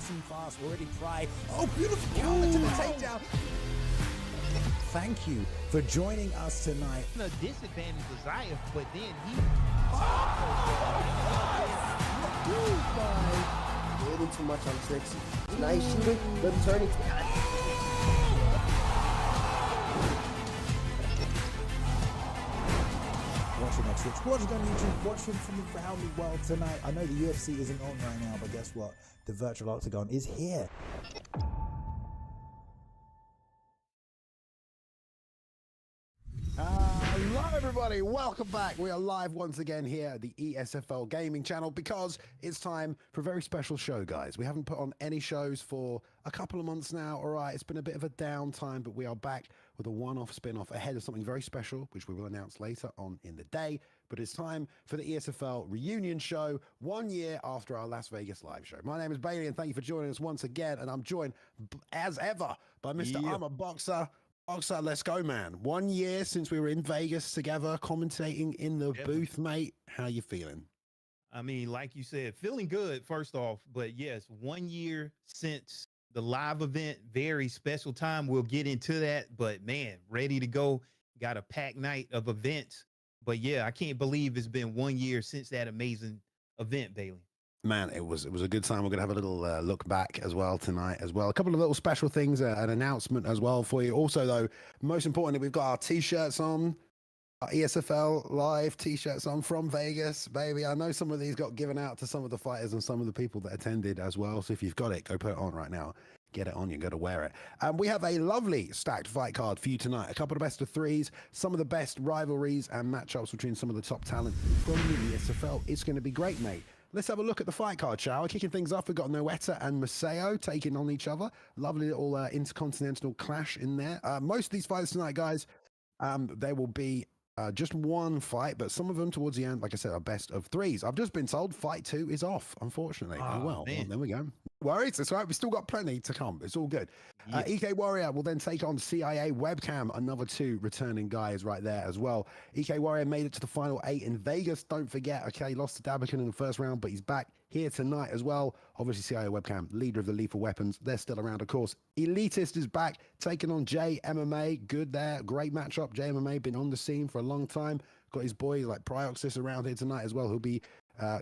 and fast already. Oh, beautiful counter to the takedown. Thank you for joining us tonight. The disadvantage was Zayef, but then he. Waiting too much on Trixie. Now he's shooting, then turning. Watching on Twitch, watching on YouTube, watching from around the world tonight. I know the UFC isn't on right now, but guess what? The virtual octagon is here. Hello everybody, welcome back. We are live once again here at the ESFL gaming channel because it's time for a very special show, guys. We haven't put on any shows for a couple of months now. All right, it's been a bit of a downtime, but we are back with a one-off spin-off ahead of something very special, which we will announce later on in the day. But it's time for the ESFL reunion show 1 year after our Las Vegas live show. My name is Bailey and thank you for joining us once again. And I'm joined as ever by Mr. I'm a Boxer. Boxer, let's go, man. 1 year since we were in Vegas together, commentating in the booth, mate. How you feeling? I mean, like you said, feeling good, first off. But yes, 1 year since the live event, very special time. We'll get into that. But man, ready to go. Got a packed night of events. But yeah, I can't believe it's been 1 year since that amazing event, Bailey. Man, it was a good time. We're gonna have a little look back as well tonight as well. A couple of little special things, an announcement as well for you. Also, though, most importantly, we've got our t-shirts on, our ESFL live t-shirts on from Vegas, baby. I know some of these got given out to some of the fighters and some of the people that attended as well. So if you've got it, go put it on right now. Get it on, you got to wear it. We have a lovely stacked fight card for you tonight. A couple of best of threes, some of the best rivalries and matchups between some of the top talent from the ESFL. It's going to be great, mate. Let's have a look at the fight card, shall we? Kicking things off, we've got Noeta and Maceo taking on each other. Lovely little intercontinental clash in there. Most of these fights tonight, guys, there will be just one fight, but some of them towards the end, like I said, are best of threes. I've just been told fight 2 is off, unfortunately. Oh, well, there we go. Worries, it's all right. We've still got plenty to come. It's all good. Yeah. EK Warrior will then take on CIA Webcam. Another 2 returning guys right there as well. EK Warrior made it to the final 8 in Vegas. Don't forget, okay, lost to Dabiken in the first round, but he's back here tonight as well. Obviously, CIA Webcam, leader of the Lethal Weapons. They're still around, of course. Elitist is back, taking on JayMMA. Good there. Great matchup. JayMMA been on the scene for a long time. Got his boy like Pryoxis around here tonight as well. He'll be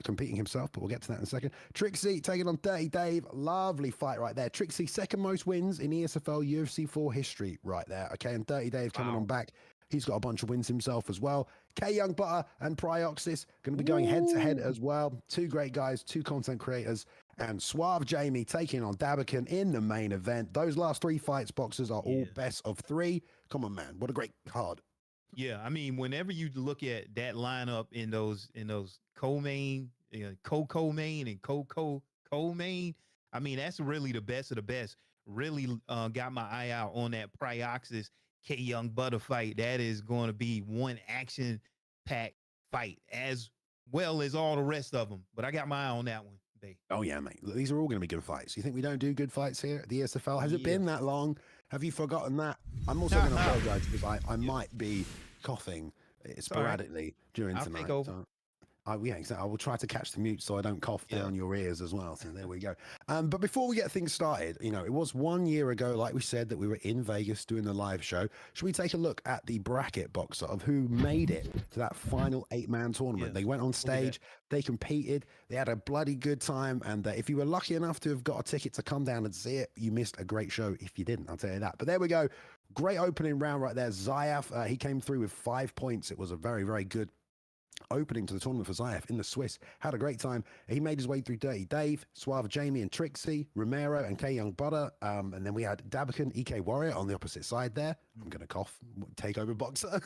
competing himself, but we'll get to that in a second. Trixie taking on DirtyDave. Lovely fight right there. Trixie, second most wins in ESFL UFC 4 history right there. Okay, and DirtyDave coming on back. He's got a bunch of wins himself as well. KyoungButta and Pryoxis going to be going head-to-head as well. 2 great guys, 2 content creators. And Suave Jamie taking on Dabakin in the main event. Those last 3 fights, boxers, are all best of 3. Come on, man. What a great card. Yeah, I mean, whenever you look at that lineup in those co-main, co-main and co-main, I mean, that's really the best of the best. Really got my eye out on that Pryoxis KyoungButta fight. That is going to be one action-packed fight as well as all the rest of them. But I got my eye on that one, babe. Oh, yeah, mate. These are all going to be good fights. You think we don't do good fights here at the ESFL? Has it been that long? Have you forgotten that? I'm also going to apologize because I might be coughing sporadically during tonight. Take over. So, yeah, exactly. I will try to catch the mute so I don't cough down your ears as well. So there we go. But before we get things started, you know, it was 1 year ago, like we said, that we were in Vegas doing the live show. Should we take a look at the bracket, Boxer, of who made it to that final 8-man tournament? They went on stage, they competed, they had a bloody good time. And if you were lucky enough to have got a ticket to come down and see it, you missed a great show. If you didn't, I'll tell you that. But there we go. Great opening round right there. Zayef, he came through with 5 points. It was a very, very good opening to the tournament for Zayef in the Swiss. Had a great time. He made his way through DirtyDave, Suave Jamie and Trixie, Romero and KyoungButta. And then we had Dabiken, EK Warrior on the opposite side there. I'm going to cough. Take over, Boxer.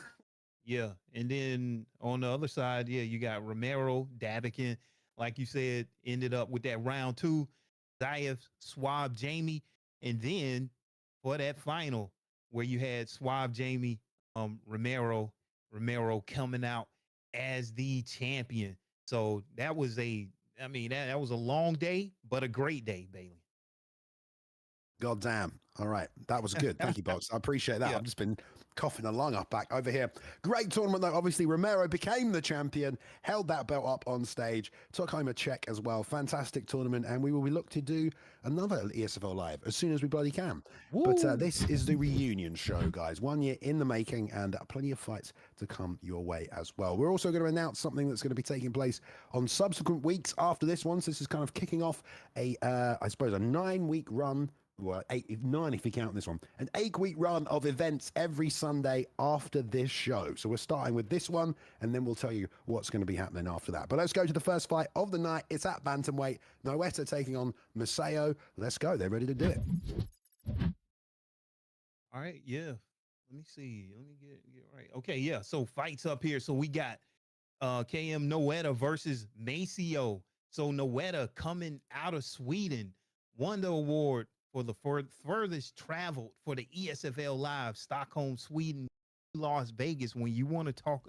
Yeah. And then on the other side, you got Romero, Dabiken, like you said, ended up with that round 2, Zayef, Suave Jamie. And then for that final where you had Suave Jamie, Romero coming out as the champion. So that was that was a long day, but a great day, Bailey. God damn. All right. That was good. Thank you, Box. I appreciate that. I've just been coughing along up back over here. Great tournament though. Obviously Romero became the champion, held that belt up on stage, took home a check as well. Fantastic tournament, and we will look to do another ESFL live as soon as we bloody can. But this is the reunion show, guys. 1 year in the making, and plenty of fights to come your way as well. We're also going to announce something that's going to be taking place on subsequent weeks after this one. So this is kind of kicking off a I suppose a 9-week run. Well, 9 if you count this one. An 8-week run of events every Sunday after this show. So we're starting with this one, and then we'll tell you what's going to be happening after that. But let's go to the first fight of the night. It's at bantamweight. Noeta taking on Maceo. Let's go. They're ready to do it. All right, yeah. Let me see. Let me get right. Okay, yeah. So fights up here. So we got KM Noeta versus Maceo. So Noeta coming out of Sweden won the award for the furthest traveled for the ESFL Live, Stockholm, Sweden, Las Vegas. When you want to talk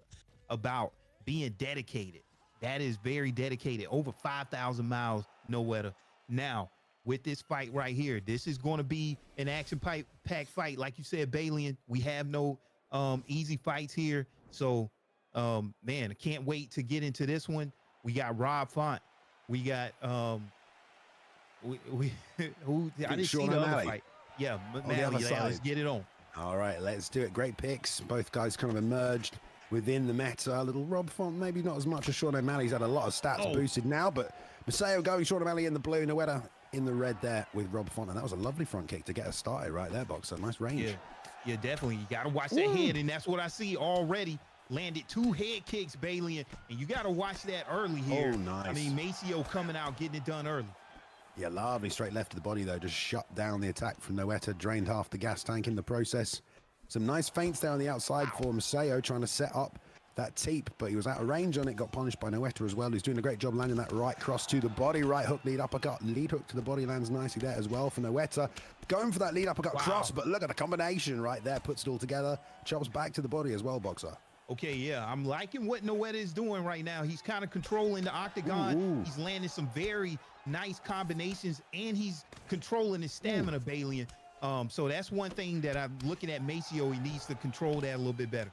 about being dedicated, that is very dedicated. Over 5,000 miles, Noeta. Now, with this fight right here, this is going to be an action-packed fight. Like you said, Balian, we have no easy fights here. So, man, I can't wait to get into this one. We got Rob Font. We got who I didn't see the other fight. Yeah, Malley. Let's get it on. All right, let's do it. Great picks. Both guys kind of emerged within the meta. A little Rob Font, maybe not as much as Sean O'Malley's had a lot of stats boosted now, but Maceo going Sean O'Malley in the blue, Noeta in the red there with Rob Font, and that was a lovely front kick to get us started right there, Boxer. Nice range. Yeah, definitely. You got to watch that head, and that's what I see already. Landed 2 head kicks, Balian, and you got to watch that early here. Oh, nice. I mean, Maceo coming out, getting it done early. Yeah, lovely straight left to the body, though. Just shut down the attack from Noeta, drained half the gas tank in the process. Some nice feints there on the outside for Maceo, trying to set up that teep, but he was out of range on it, got punished by Noeta as well. He's doing a great job landing that right cross to the body, right hook, lead uppercut, lead hook to the body, lands nicely there as well for Noeta. Going for that lead uppercut cross, but look at the combination right there, puts it all together, chops back to the body as well, Boxer. Okay, yeah, I'm liking what Noeta is doing right now. He's kind of controlling the octagon. He's landing some very nice combinations, and he's controlling his stamina, Balian. So that's one thing that I'm looking at Maceo. He needs to control that a little bit better.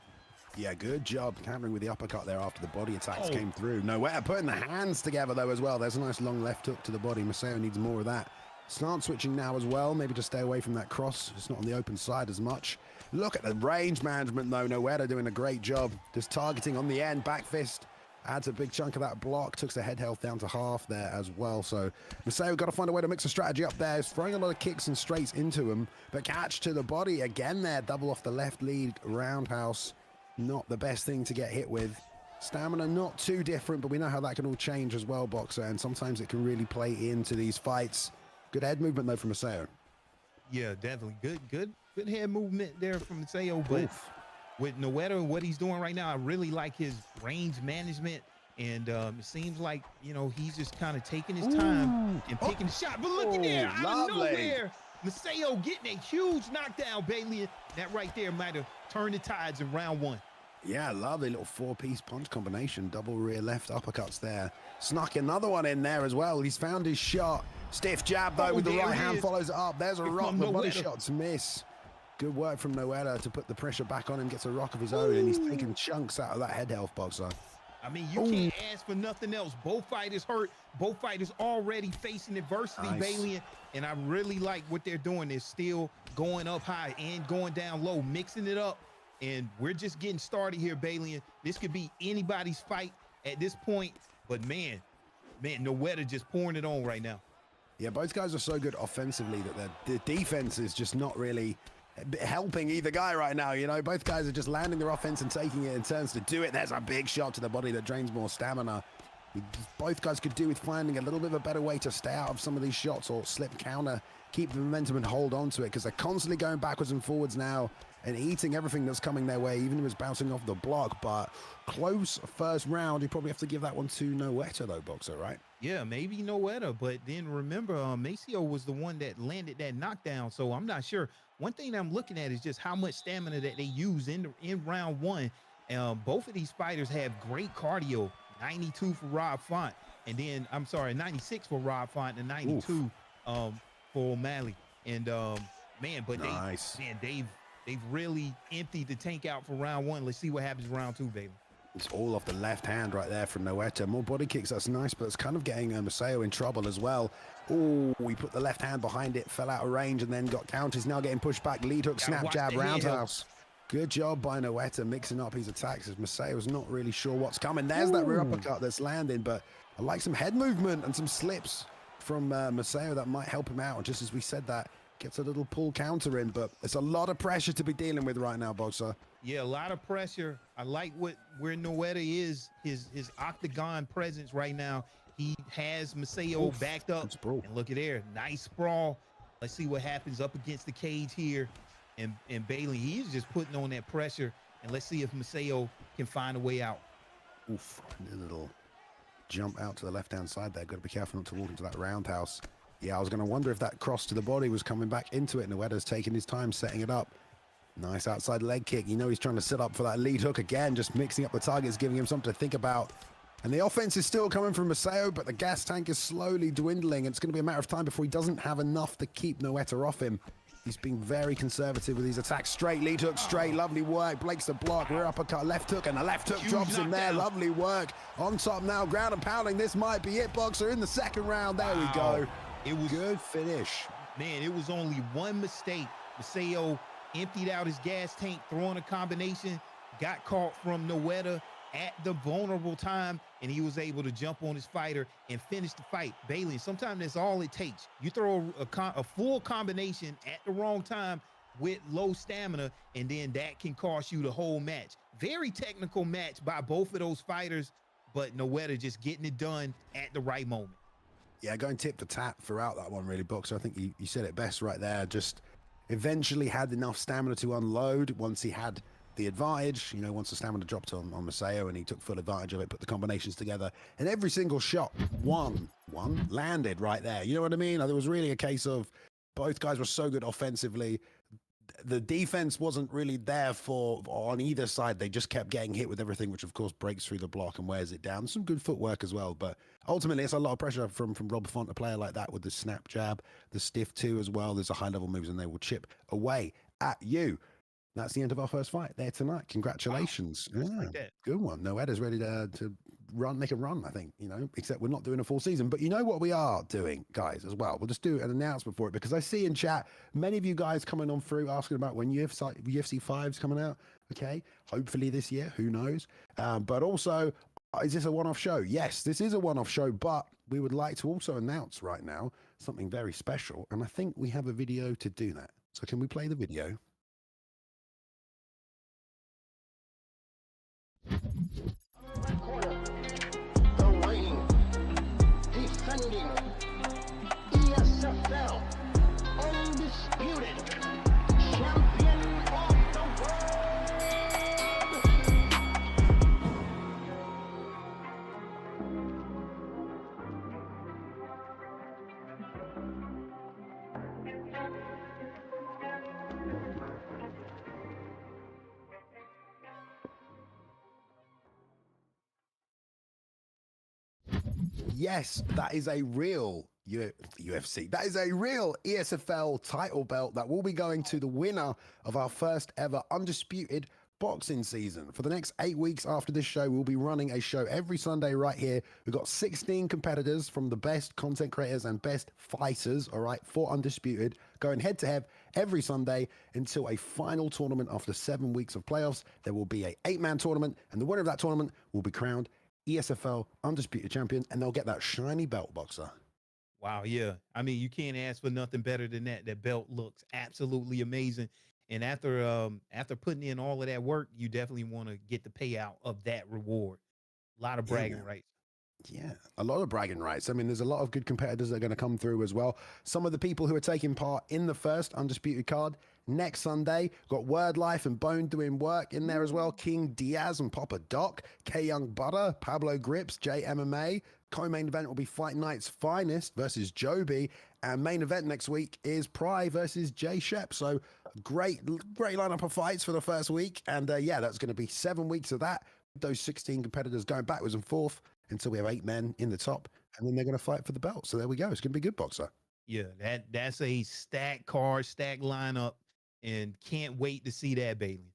Yeah, good job countering with the uppercut there after the body attacks came through. Noeta putting the hands together, though, as well. There's a nice long left hook to the body. Maceo needs more of that. Slant switching now as well. Maybe just stay away from that cross. It's not on the open side as much. Look at the range management, though. Noeta doing a great job. Just targeting on the end. Back fist. Adds a big chunk of that block. Took the head health down to half there as well. So Maceo got to find a way to mix a strategy up there. He's throwing a lot of kicks and straights into him. But catch to the body again there. Double off the left lead. Roundhouse. Not the best thing to get hit with. Stamina not too different, but we know how that can all change as well, Boxer. And sometimes it can really play into these fights. Good head movement, though, from Maceo. Yeah, definitely. Good head movement there from Maceo. But with Noeta and what he's doing right now, I really like his range management. And it seems like, you know, he's just kind of taking his time and picking the shot. But look at there, out of nowhere, Maceo getting a huge knockdown, Balian. That right there might have turned the tides in round 1. Yeah, lovely little 4-piece punch combination. Double rear left uppercuts there. Snuck another one in there as well. He's found his shot. Stiff jab, though, with the right hand, follows it up. There's a rock. The body shots miss. Good work from Noeta to put the pressure back on him. Gets a rock of his own, and he's taking chunks out of that head health, Boxer. I mean, you can't ask for nothing else. Both fighters hurt. Both fighters already facing adversity, Balian. And I really like what they're doing. They're still going up high and going down low, mixing it up. And we're just getting started here, Balian. This could be anybody's fight at this point. But, man, Noeta just pouring it on right now. Yeah, both guys are so good offensively that the defense is just not really helping either guy right now. You know, both guys are just landing their offense and taking it in turns to do it. There's a big shot to the body that drains more stamina. Both guys could do with finding a little bit of a better way to stay out of some of these shots or slip counter, keep the momentum and hold on to it, because they're constantly going backwards and forwards now and eating everything that's coming their way, even if it's bouncing off the block. But close first round. You probably have to give that one to Noeta, though, Boxer, right? Yeah, maybe Noeta, but then remember, Maceo was the one that landed that knockdown, so I'm not sure. One thing I'm looking at is just how much stamina that they use in round 1. Both of these fighters have great cardio. 92 for Rob Font, and then 96 for Rob Font and 92 for O'Malley. And man, but they've really emptied the tank out for round one. Let's see what happens round two, baby. It's all off the left hand right there from Noeta. More body kicks, that's nice, but it's kind of getting Maceo in trouble as well. Oh, he put the left hand behind it, fell out of range, and then got counters. Now getting pushed back, lead hook, snap jab, roundhouse. Good job by Noeta mixing up his attacks as Maceo's not really sure what's coming. There's that rear uppercut that's landing, but I like some head movement and some slips from Maceo that might help him out. Just as we said that, gets a little pull counter in, but it's a lot of pressure to be dealing with right now, Boxer. Yeah, a lot of pressure. I like where Noeta is, his octagon presence right now. He has Maceo backed up. And look at there, nice sprawl. Let's see what happens up against the cage here. And Bailey, he's just putting on that pressure. And let's see if Maceo can find a way out. Oof, a little jump out to the left-hand side there. Got to be careful not to walk into that roundhouse. Yeah, I was going to wonder if that cross to the body was coming back into it. Noeta's taking his time setting it up. Nice outside leg kick. You know he's trying to set up for that lead hook again, just mixing up the targets, giving him something to think about. And the offense is still coming from Maceo, but the gas tank is slowly dwindling. It's going to be a matter of time before he doesn't have enough to keep Noeta off him. He's being very conservative with these attacks. Straight lead hook, straight, lovely work. Breaks the block, rear uppercut, left hook, and the left hook drops in there. Lovely work. On top now, ground and pounding. This might be it, Boxer, in the second round. There we go. It was good finish. Man, it was only one mistake. Maceo emptied out his gas tank, throwing a combination, got caught from Noeta at the vulnerable time, and he was able to jump on his fighter and finish the fight. Bailey, sometimes that's all it takes. You throw a full combination at the wrong time with low stamina, and then that can cost you the whole match. Very technical match by both of those fighters, but Noeta just getting it done at the right moment. Yeah, going tip for tap throughout that one, really, Boxer. I think you said it best right there. Just eventually had enough stamina to unload once he had the advantage. You know, once the stamina dropped on Maceo and he took full advantage of it, put the combinations together, and every single shot, one landed right there. You know what I mean? It was really a case of both guys were so good offensively. The defense wasn't really there on either side. They just kept getting hit with everything, which of course breaks through the block and wears it down. Some good footwork as well, but ultimately it's a lot of pressure from Rob Font, a player like that, with the snap jab, the stiff two as well. There's a high level moves and they will chip away at you. That's the end of our first fight there tonight. Congratulations. Wow. Yeah, Like that. good one. Noeta's ready to make a run, I think, you know, except we're not doing a full season. But you know what we are doing, guys, as well? We'll just do an announcement for it, because I see in chat many of you guys coming on through asking about when UFC 5's coming out. Okay, hopefully this year, who knows? But also, is this a one-off show? Yes, this is a one-off show, but we would like to also announce right now something very special, and I think we have a video to do that. So can we play the video? Corner, the reigning, defending, ESFL, undisputed, champion of the world. Yes, that is a real UFC. That is a real ESFL title belt that will be going to the winner of our first ever undisputed boxing season. For the next 8 weeks after this show, we'll be running a show every Sunday right here. We've got 16 competitors from the best content creators and best fighters, all right, for Undisputed, going head to head every Sunday until a final tournament after 7 weeks of playoffs. There will be a 8-man tournament, and the winner of that tournament will be crowned ESFL Undisputed Champion, and they'll get that shiny belt, Boxer. Wow, yeah. I mean, you can't ask for nothing better than that. That belt looks absolutely amazing. And after putting in all of that work, you definitely want to get the payout of that reward. A lot of bragging rights. Yeah, a lot of bragging rights. I mean, there's a lot of good competitors that are going to come through as well. Some of the people who are taking part in the first Undisputed card next Sunday, got Word Life and Bone doing work in there as well. King Diaz and Papa Doc, KyoungButta, Pablo Grips, JayMMA. Co-main event will be Fight Night's Finest versus Joby. And main event next week is Pry versus Jay Shep. So great lineup of fights for the first week. And yeah, that's going to be 7 weeks of that. Those 16 competitors going backwards and forth until we have 8 men in the top, and then they're going to fight for the belt. So there we go. It's going to be a good, Boxer. Yeah, that's a stacked card, stacked lineup. and can't wait to see that, Bailey.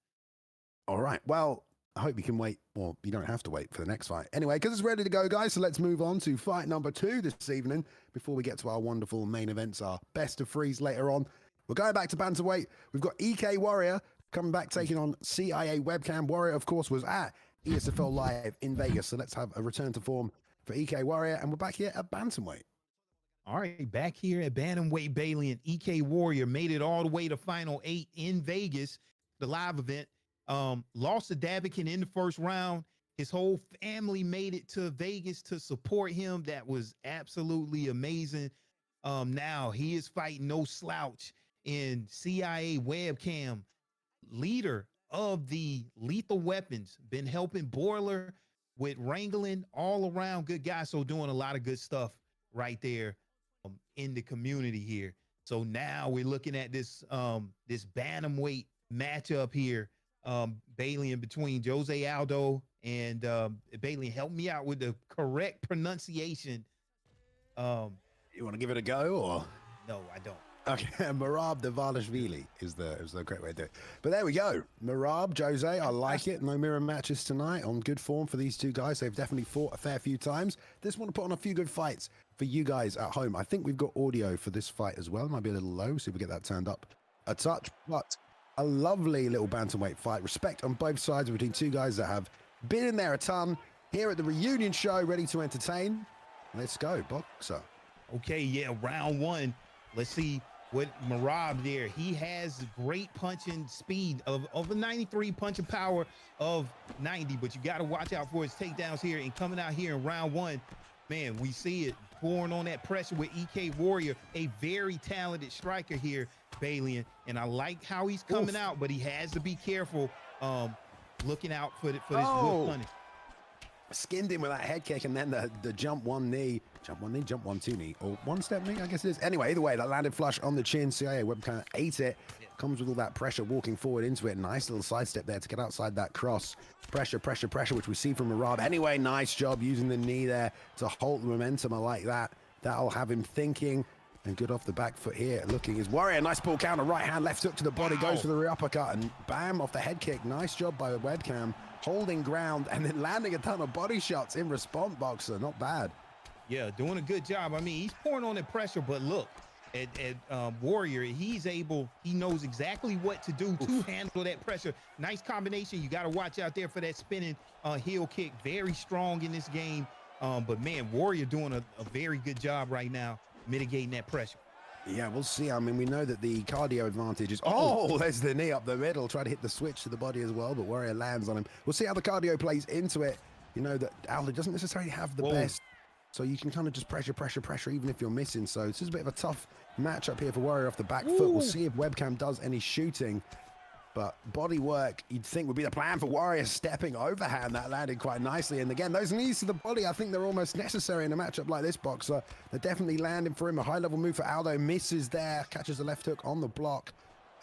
All right. Well, I hope you can wait. Well, you don't have to wait for the next fight. Anyway, because it's ready to go, guys. So let's move on to fight number 2 this evening before we get to our wonderful main events, our best of threes later on. We're going back to bantamweight. We've got EK Warrior coming back, taking on CIA Webcam. Warrior, of course, was at ESFL Live in Vegas. So let's have a return to form for EK Warrior. And we're back here at bantamweight. All right, back here at bantamweight, Bailey, and EK Warrior made it all the way to Final 8 in Vegas, the live event. Lost to Dabiken in the first round. His whole family made it to Vegas to support him. That was absolutely amazing. Now he is fighting no slouch in CIA Webcam, leader of the Lethal Weapons, been helping Boiler with wrangling, all around good guy. So doing a lot of good stuff right there in the community here. So now we're looking at this this bantamweight matchup here. Bailey, in between Jose Aldo and Bailey, help me out with the correct pronunciation. You want to give it a go, or? No, I don't. Okay, Merab Davashvili is the correct way to do it. But there we go. Merab, Jose, I like it. No mirror matches tonight. On good form for these two guys. They've definitely fought a fair few times. Just want to put on a few good fights for you guys at home. I think we've got audio for this fight as well. Might be a little low. See if we get that turned up a touch. But a lovely little bantamweight fight. Respect on both sides between two guys that have been in there a ton. Here at the reunion show, ready to entertain. Let's go, boxer. Okay, yeah, round 1. Let's see what Merab there. He has great punching speed of a 93, punching power of 90, but you got to watch out for his takedowns here. And coming out here in round 1, man, we see it pouring on that pressure with EK Warrior, a very talented striker here, Bailey. And I like how he's coming out, but he has to be careful, looking out for this whip punish. Skinned him with that head kick, and then the jump one knee, jump one two knee, or one step knee, I guess it is. Anyway, either way, that landed flush on the chin. CIA Webcam ate it. Comes with all that pressure walking forward into it. Nice little sidestep there to get outside that cross. Pressure, pressure, pressure, which we see from Merab. Anyway, nice job using the knee there to halt the momentum. I like that. That'll have him thinking. And good off the back foot here. Looking is Warrior. Nice ball counter. Right hand, left hook to the body. Goes for the rear uppercut. And bam, off the head kick. Nice job by Webcam. Holding ground and then landing a ton of body shots in response, boxer. Not bad. Yeah, doing a good job. I mean, he's pouring on the pressure, but look, at Warrior, he knows exactly what to do to handle that pressure. Nice combination. You got to watch out there for that spinning heel kick. Very strong in this game. But man, Warrior doing a very good job right now mitigating that pressure. Yeah, we'll see. I mean, we know that the cardio advantage is... Oh, there's the knee up the middle. Try to hit the switch to the body as well, but Warrior lands on him. We'll see how the cardio plays into it. You know that Aldo doesn't necessarily have the best, so you can kind of just pressure, pressure, pressure, even if you're missing. So this is a bit of a tough matchup here for Warrior off the back foot. We'll see if Webcam does any shooting. But body work, you'd think, would be the plan for Warrior. Stepping overhand, that landed quite nicely. And again, those knees to the body, I think they're almost necessary in a matchup like this, boxer. They're definitely landing for him. A high-level move for Aldo. Misses there. Catches the left hook on the block.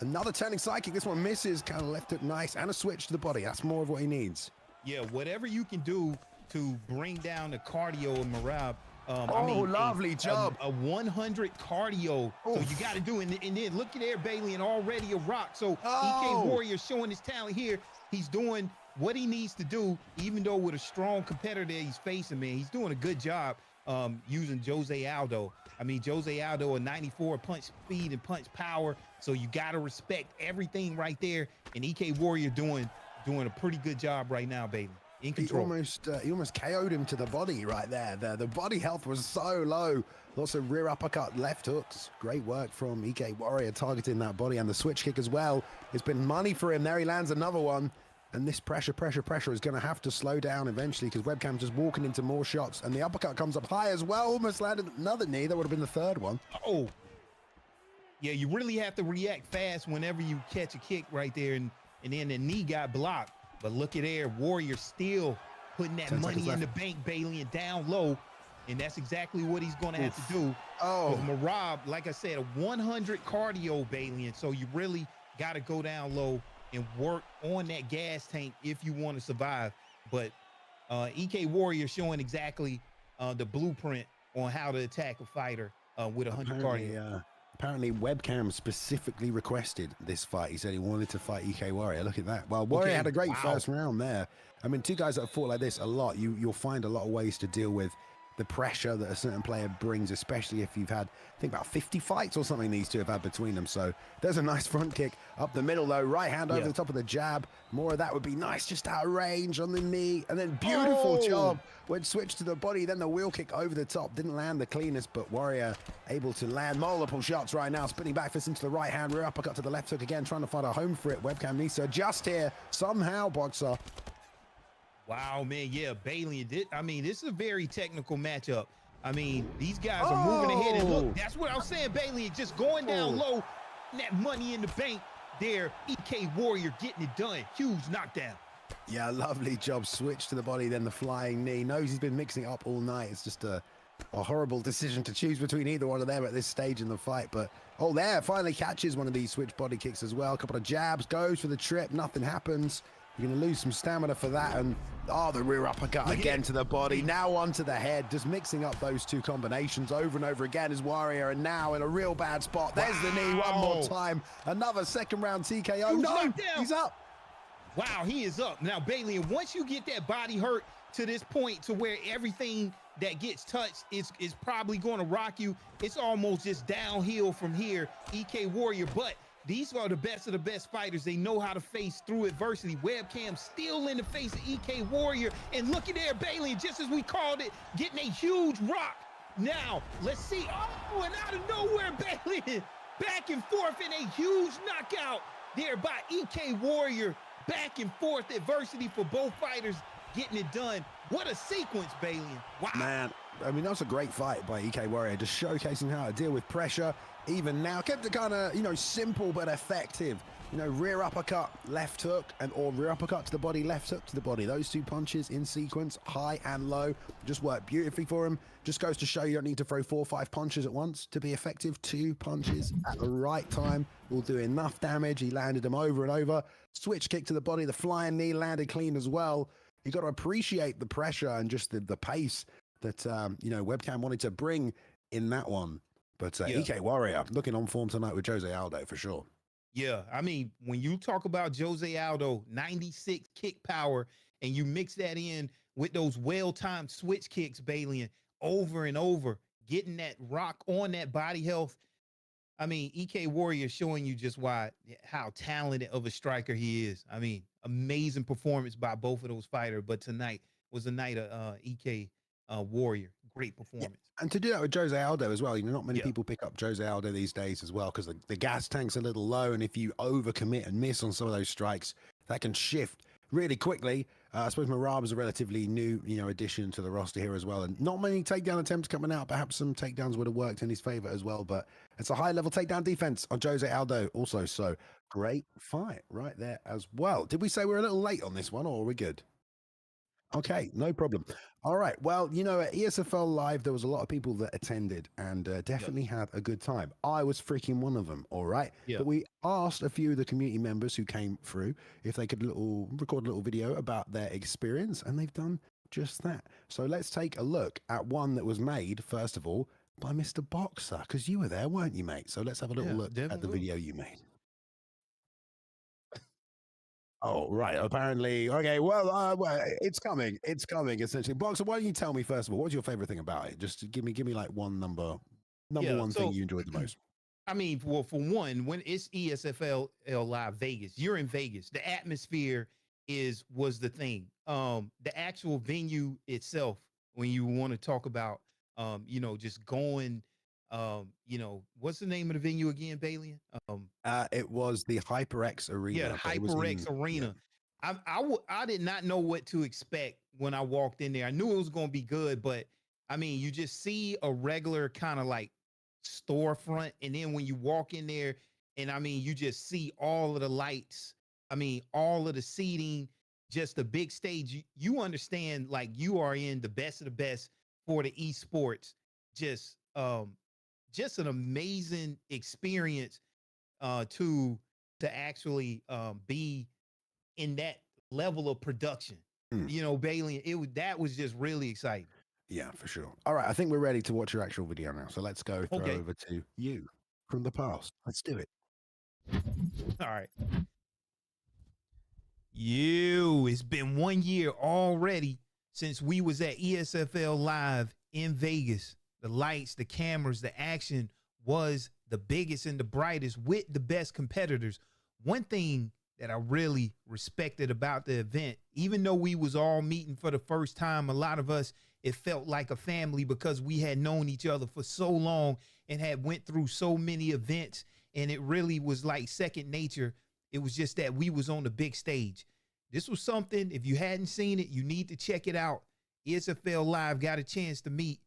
Another turning side kick. This one misses. Kind of left hook nice. And a switch to the body. That's more of what he needs. Yeah, whatever you can do to bring down the cardio of Merab. Lovely job. A 100 cardio. So you got to do it. And then look at there, Bailey, and already a rock. So EK Warrior showing his talent here. He's doing what he needs to do, even though with a strong competitor he's facing, man. He's doing a good job using Jose Aldo. I mean, Jose Aldo, a 94 punch speed and punch power. So you got to respect everything right there. And EK Warrior doing a pretty good job right now, Bailey. In control. He almost KO'd him to the body right there. The body health was so low. Lots of rear uppercut, left hooks. Great work from EK Warrior targeting that body, and the switch kick as well. It's been money for him. There he lands another one. And this pressure is going to have to slow down eventually because Webcam's just walking into more shots. And the uppercut comes up high as well. Almost landed another knee. That would have been the third one. Oh. Yeah, you really have to react fast whenever you catch a kick right there. And then the knee got blocked. But look at there, Warrior still putting that money in the bank, Bailey, and down low. And that's exactly what he's going to have to do. With Merab, like I said, a 100 cardio, Bailey. And so you really got to go down low and work on that gas tank if you want to survive. But EK Warrior showing exactly the blueprint on how to attack a fighter with 100 cardio. apparently Webcam specifically requested this fight. He said he wanted to fight EK Warrior. Look at that. Well, Warrior Okay, had a great wow. first round there. I mean, two guys that have fought like this a lot, you'll find a lot of ways to deal with the pressure that a certain player brings, especially if you've had, I think, about 50 fights or something these two have had between them. So there's a nice front kick up the middle, though. Right hand over the top of the jab. More of that would be nice, just out of range on the knee. And then beautiful job. Went switch to the body, then the wheel kick over the top. Didn't land the cleanest, but Warrior able to land multiple shots right now. Spinning back fist into the right hand, rear uppercut to the left hook again, trying to find a home for it. Webcam needs to adjust here somehow, boxer. Wow, man. Yeah, Bailey did. I mean, this is a very technical matchup. I mean, these guys are moving ahead. And look, that's what I was saying, Bailey. Just going down low, that money in the bank there. EK Warrior getting it done. Huge knockdown. Yeah, lovely job. Switch to the body, then the flying knee. Knows he's been mixing it up all night. It's just a horrible decision to choose between either one of them at this stage in the fight. But, oh, there, finally catches one of these switch body kicks as well. A couple of jabs, goes for the trip. Nothing happens. You're going to lose some stamina for that. And, the rear uppercut again to the body. Now onto the head. Just mixing up those two combinations over and over again is Warrior. And now in a real bad spot. There's the knee one more time. Another second round TKO. No, he's up. Wow, he is up. Now, Bailey, and once you get that body hurt to this point to where everything that gets touched is probably going to rock you, it's almost just downhill from here, EK Warrior. But these are the best of the best fighters. They know how to face through adversity. Webcam still in the face of EK Warrior. And look at there, Bailey, just as we called it, getting a huge rock. Now, let's see. Oh, and out of nowhere, Bailey, back and forth in a huge knockout there by EK Warrior. Back and forth adversity for both fighters getting it done. What a sequence, Bailey. Wow. Man, I mean, that's a great fight by EK Warrior, just showcasing how to deal with pressure. Even now, kept it kind of, simple but effective. Rear uppercut, left hook, or rear uppercut to the body, left hook to the body. Those two punches in sequence, high and low, just worked beautifully for him. Just goes to show you don't need to throw 4 or 5 punches at once to be effective. 2 punches at the right time will do enough damage. He landed them over and over. Switch kick to the body, the flying knee landed clean as well. You got to appreciate the pressure and just the pace that, Webcam wanted to bring in that one. But EK Warrior looking on form tonight with Jose Aldo for sure. Yeah, I mean, when you talk about Jose Aldo, 96 kick power, and you mix that in with those well-timed switch kicks, Bailey, over and over, getting that rock on that body health. I mean, EK Warrior showing you just how talented of a striker he is. I mean, amazing performance by both of those fighters. But tonight was a night of EK Warrior. Great performance. Yeah. And to do that with Jose Aldo as well, not many people pick up Jose Aldo these days as well, because the gas tank's a little low. And if you overcommit and miss on some of those strikes, that can shift really quickly. I suppose Marab is a relatively new, addition to the roster here as well. And not many takedown attempts coming out. Perhaps some takedowns would have worked in his favor as well. But it's a high-level takedown defense on Jose Aldo also. So great fight right there as well. Did we say we're a little late on this one, or are we good? Okay, no problem. All right. Well, at ESFL Live, there was a lot of people that attended and definitely had a good time. I was freaking one of them, all right? Yeah. But we asked a few of the community members who came through if they could record a little video about their experience, and they've done just that. So let's take a look at one that was made, first of all, by Mr. Boxer, because you were there, weren't you, mate? So let's have a little look at the video you made. Oh, right. Apparently. Okay. Well, it's coming. It's coming, essentially. Boxer, why don't you tell me, first of all, what's your favorite thing about it? Just give me like one number one thing you enjoyed the most. I mean, well, for one, when it's ESFL Live Vegas, you're in Vegas. The atmosphere was the thing. The actual venue itself, when you want to talk about, just going, what's the name of the venue again, Bailey? It was the HyperX Arena. Yeah, the HyperX Arena. Yeah. I did not know what to expect when I walked in there. I knew it was going to be good, but I mean, you just see a regular kind of like storefront, and then when you walk in there, and I mean, you just see all of the lights. I mean, all of the seating, just a big stage. You understand, like, you are in the best of the best for the esports. Just an amazing experience to actually be in that level of production. Bailey, that was just really exciting. Yeah, for sure. All right, I think we're ready to watch your actual video now. So let's go throw over to you. from the past. Let's do it. All right. It's been 1 year already since we was at ESFL Live in Vegas. The lights, the cameras, the action was the biggest and the brightest with the best competitors. One thing that I really respected about the event, even though we was all meeting for the first time, a lot of us, it felt like a family because we had known each other for so long and had went through so many events, and it really was like second nature. It was just that we was on the big stage. This was something, if you hadn't seen it, you need to check it out. ESFL Live got a chance to meet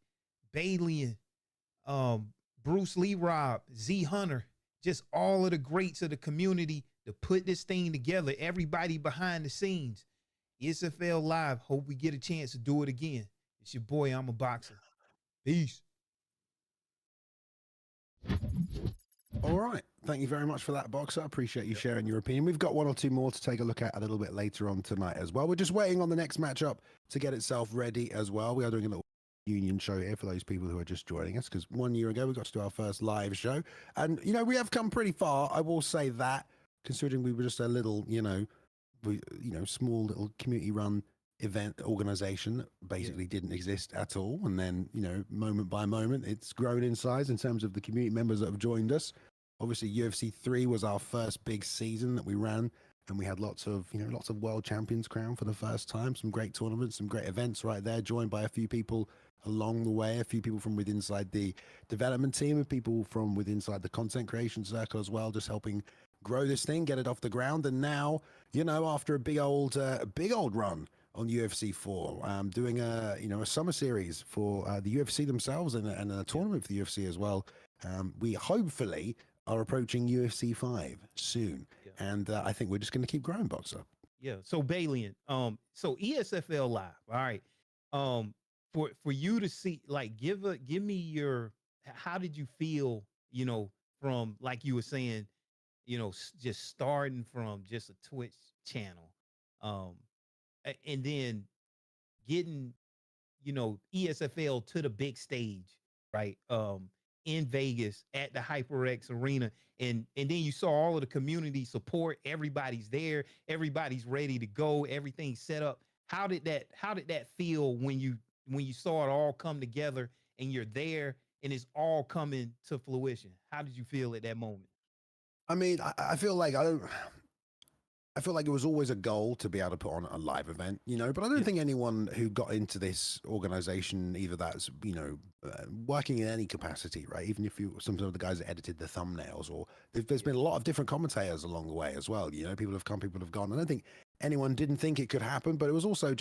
Bailey and Bruce Lee Rob, Z Hunter, just all of the greats of the community to put this thing together, everybody behind the scenes. ESFL Live, hope we get a chance to do it again. It's your boy, I'm a Boxer. Peace. All right. Thank you very much for that, Boxer. I appreciate you sharing your opinion. We've got one or two more to take a look at a little bit later on tonight as well. We're just waiting on the next matchup to get itself ready as well. We are doing a little union show here for those people who are just joining us, because 1 year ago we got to do our first live show. And, you know, we have come pretty far. I will say that, considering we were just a little, small little community-run event organization that basically didn't exist at all. And then, moment by moment, it's grown in size in terms of the community members that have joined us. Obviously, UFC 3 was our first big season that we ran, and we had lots of world champions crowned for the first time, some great tournaments, some great events right there, joined by a few people along the way, a few people from within inside the development team, and people from within inside the content creation circle as well, just helping grow this thing, get it off the ground. And now, after a big old run on UFC 4, doing a summer series for the UFC themselves and a tournament for the UFC as well. We hopefully are approaching UFC 5 soon, and I think we're just going to keep growing, Boxer. Yeah. So Balian, so ESFL Live. All right. For you to see, like, give me your, how did you feel, from, like you were saying, just starting from just a Twitch channel, and then getting, ESFL to the big stage, right? In Vegas at the HyperX Arena, and then you saw all of the community support. Everybody's there, everybody's ready to go, everything's set up. How did that feel when you saw it all come together and you're there and it's all coming to fruition? How did you feel at that moment? I mean, I feel like I feel like it was always a goal to be able to put on a live event, but I don't think anyone who got into this organization, either that's, working in any capacity, right? Even if some of the guys that edited the thumbnails, or there's been a lot of different commentators along the way as well. People have come, people have gone. I don't think anyone didn't think it could happen, but it was also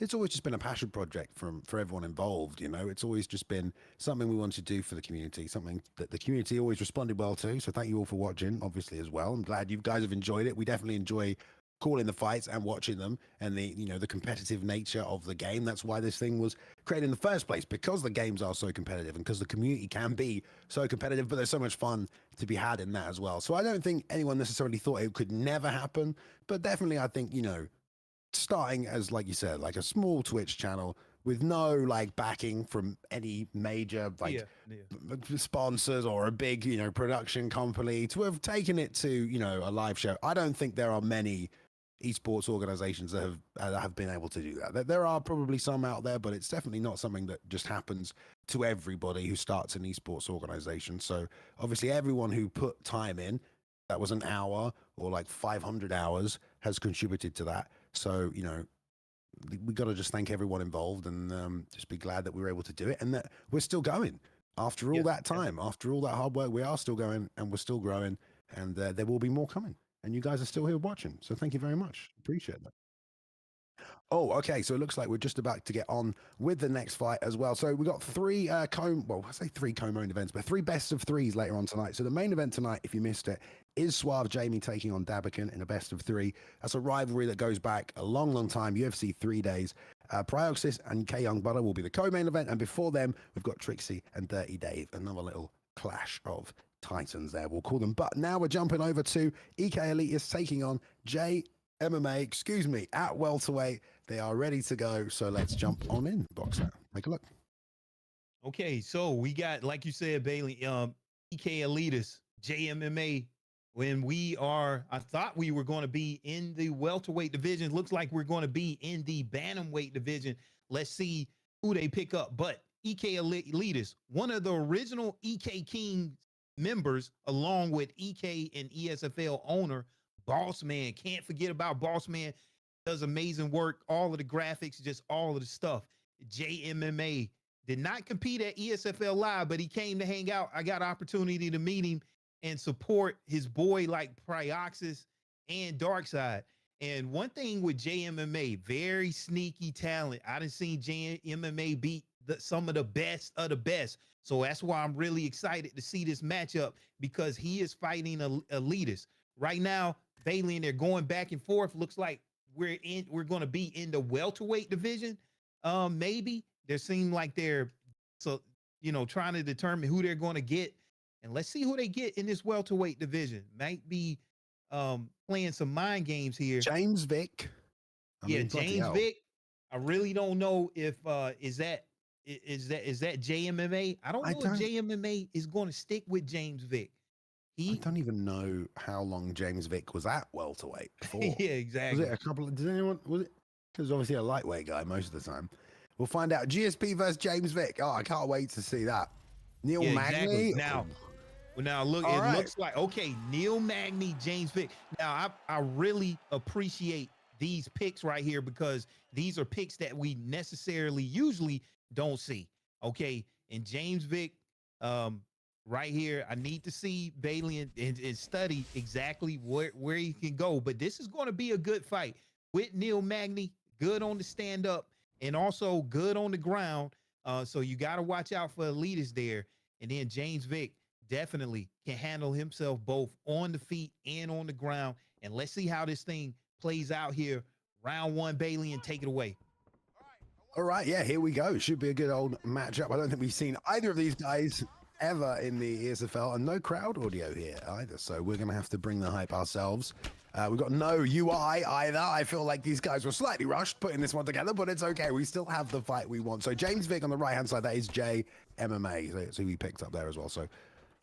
it's always just been a passion project for everyone involved. It's always just been something we wanted to do for the community, something that the community always responded well to. So thank you all for watching, obviously, as well. I'm glad you guys have enjoyed it. We definitely enjoy calling the fights and watching them, and the competitive nature of the game. That's why this thing was created in the first place, because the games are so competitive and because the community can be so competitive, but there's so much fun to be had in that as well. So I don't think anyone necessarily thought it could never happen, but definitely I think, starting as, like you said, like a small Twitch channel with no backing from any major sponsors or a big production company, to have taken it to a live show. I don't think there are many esports organizations that have been able to do that. There are probably some out there, but it's definitely not something that just happens to everybody who starts an esports organization. So obviously everyone who put time in, that was an hour or 500 hours, has contributed to that. So we got to just thank everyone involved, and just be glad that we were able to do it, and that we're still going after all that time, after all that hard work. We are still going, and we're still growing, and there will be more coming, and you guys are still here watching. So thank you very much. Appreciate that. Oh, okay. So it looks like we're just about to get on with the next fight as well. So we got three co-main events, but three best of threes later on tonight. So the main event tonight, if you missed it, is Suave JayMMA taking on Dabiken in a best of three. That's a rivalry that goes back a long, long time, UFC 3 days. Pryoxis and KyoungButta will be the co-main event. And before them, we've got Trixie and DirrtyDave, another little clash of titans there, we'll call them. But now we're jumping over to EK Elitist taking on JayMMA, at welterweight. They are ready to go. So let's jump on in, Boxer. Take a look. Okay, so we got, like you said, Bailey, EK Elitist JayMMA, I thought we were going to be in the welterweight division. Looks like we're going to be in the bantamweight division. Let's see who they pick up. But EK Elitist, one of the original EK King members, along with EK and ESFL owner, Boss Man. Can't forget about Boss Man. Does amazing work. All of the graphics, just all of the stuff. JayMMA did not compete at ESFL Live, but he came to hang out. I got an opportunity to meet him and support his boy like Pryoxis and Darkside. And one thing with JayMMA, very sneaky talent. I done seen JayMMA beat some of the best of the best. So that's why I'm really excited to see this matchup, because he is fighting a Elitist. Right now, Bailey and they're going back and forth. Looks like we're going to be in the welterweight division. Maybe they seem like they're trying to determine who they're going to get. And let's see who they get in this welterweight division. Might be playing some mind games here. James Vick. James Vick. I really don't know if is that JayMMA. I don't know if JayMMA is going to stick with James Vick. I don't even know how long James Vick was at welterweight before. Yeah, exactly. Was it a couple of? Was it? It was obviously a lightweight guy most of the time. We'll find out. GSP versus James Vick. Oh, I can't wait to see that. Neil Magny. Exactly. Now look, looks like, okay, Neil Magny, James Vick. Now I really appreciate these picks right here, because these are picks that we usually don't see. Okay, and James Vick, right here, I need to see Bailey and study exactly where he can go. But this is going to be a good fight with Neil Magny, good on the stand up and also good on the ground. So you got to watch out for Elitist there. And then James Vick definitely can handle himself both on the feet and on the ground. And let's see how this thing plays out here. Round one, Bailey, and take it away. All right, yeah, here we go. Should be a good old matchup. I don't think we've seen either of these guys ever in the ESFL, and no crowd audio here either. So we're going to have to bring the hype ourselves. We've got no UI either. I feel like these guys were slightly rushed putting this one together, but it's okay. We still have the fight we want. So James Vick on the right-hand side, that is JayMMA. So he picked up there as well. So,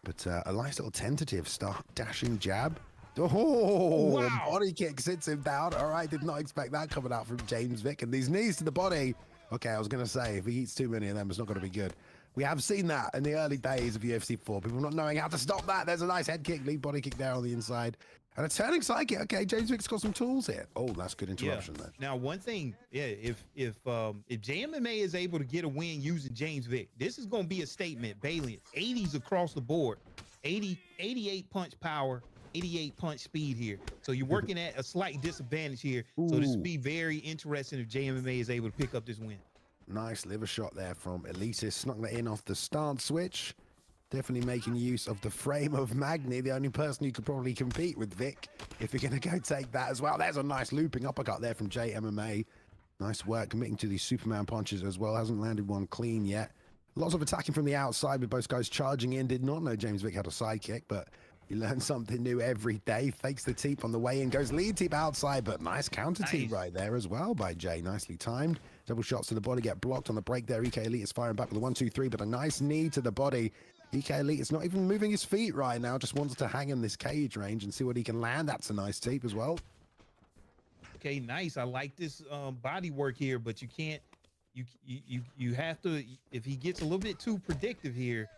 but a nice little tentative start, dashing jab. Oh, wow. Body kick sits him down. All right, did not expect that coming out from James Vick. And these knees to the body. Okay, I was going to say, if he eats too many of them, it's not going to be good. We have seen that in the early days of UFC 4. People not knowing how to stop that. There's a nice head kick, lead body kick there on the inside. And a turning side kick. Okay, James Vick's got some tools here. Oh, that's good interruption there. Now, one thing, if JayMMA is able to get a win using James Vick, this is going to be a statement. Bailey, 80s across the board. 88 punch power, 88 punch speed here. So you're working at a slight disadvantage here. Ooh. So this will be very interesting if JayMMA is able to pick up this win. Nice liver shot there from Elitist. Snuck that in off the stance switch. Definitely making use of the frame of Magny, the only person who could probably compete with Vick if you're going to go take that as well. There's a nice looping uppercut there from JayMMA. Nice work committing to these Superman punches as well. Hasn't landed one clean yet. Lots of attacking from the outside with both guys charging in. Did not know James Vick had a side kick, but you learn something new every day. Fakes the teep on the way in, goes lead teep outside, but nice counter teep right there as well by Jay. Nicely timed. Double shots to the body get blocked on the break there. EK Elitist firing back with a 1-2-3, but a nice knee to the body. EK Elitist not even moving his feet right now, just wants to hang in this cage range and see what he can land. That's a nice teep as well. Okay, nice. I like this body work here, but you can't, you have to, if he gets a little bit too predictive here,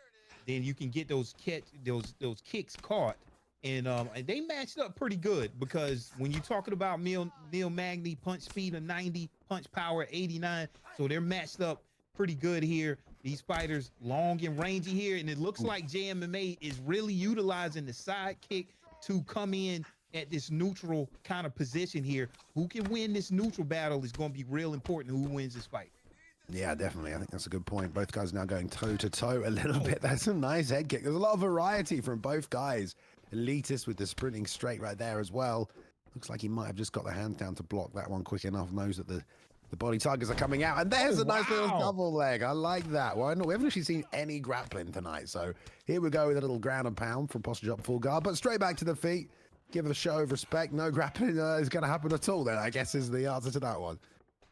then you can get those kicks caught. And they matched up pretty good, because when you're talking about Neil Magny, punch speed of 90, punch power 89, so they're matched up pretty good here. These fighters long and rangy here, and it looks like JayMMA is really utilizing the side kick to come in at this neutral kind of position here. Who can win this neutral battle is going to be real important. Who wins this fight? Yeah, definitely. I think that's a good point. Both guys now going toe-to-toe a little bit. That's a nice head kick. There's a lot of variety from both guys. Elitist with the sprinting straight right there as well. Looks like he might have just got the hands down to block that one quick enough. Knows that the body targets are coming out. And there's a nice little double leg. I like that. Why not? We haven't actually seen any grappling tonight. So here we go with a little ground and pound from posture drop full guard. But straight back to the feet. Give it a show of respect. No grappling is going to happen at all then, I guess, is the answer to that one.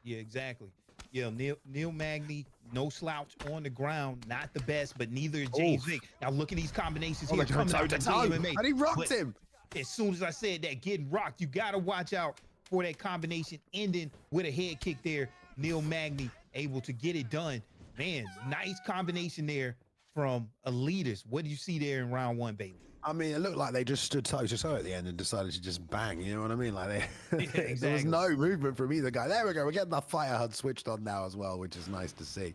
Yeah, exactly. Yeah, Neil Magny, no slouch on the ground, not the best, but neither is James Vick. Now look at these combinations Oh, here they're going coming out toe of to toe. JayMMA. And he rocked But him. as soon as I said that, getting rocked, you gotta watch out for that combination ending with a head kick there. Neil Magny able to get it done. Man, nice combination there from Elitist. What do you see there in round one, baby? I mean, it looked like they just stood toe to toe at the end and decided to just bang. You know what I mean? Like they, Yeah, there was exactly. no movement from either guy. There we go. We're getting the fire HUD switched on now as well, which is nice to see.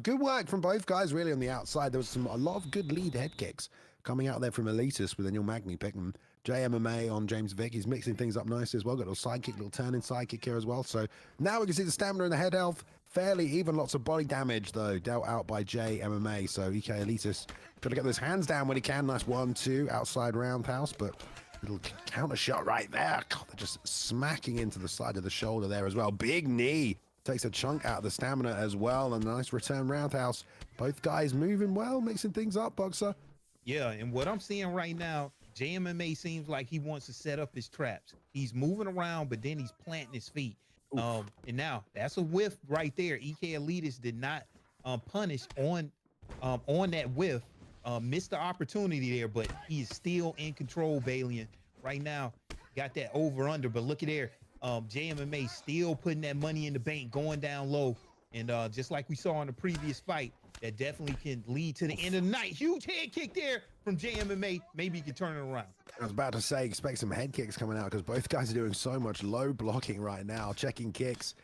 Good work from both guys, really, on the outside. There was a lot of good lead head kicks coming out there from Elitist with Neil Magny picking JayMMA on James Vick. He's mixing things up nicely as well. Got a little side kick, little turning side kick here as well. So now we can see the stamina and the head health fairly even. Lots of body damage though dealt out by JayMMA. So EK Elitist trying to get those hands down when he can. Nice 1-2 outside roundhouse, but little counter shot right there. God, they're just smacking into the side of the shoulder there as well. Big knee takes a chunk out of the stamina as well. And a nice return roundhouse. Both guys moving well, mixing things up, Boxer. Yeah, and what I'm seeing right now, JayMMA seems like he wants to set up his traps. He's moving around, but then he's planting his feet. And now that's a whiff right there. EK Elitist did not punish on that whiff. Missed the opportunity there, but he is still in control, Balian. Right now, got that over under, but look at there. JayMMA still putting that money in the bank, going down low. And just like we saw in the previous fight, that definitely can lead to the end of the night. Huge head kick there from JayMMA. Maybe he can turn it around. I was about to say, expect some head kicks coming out because both guys are doing so much low blocking right now, checking kicks,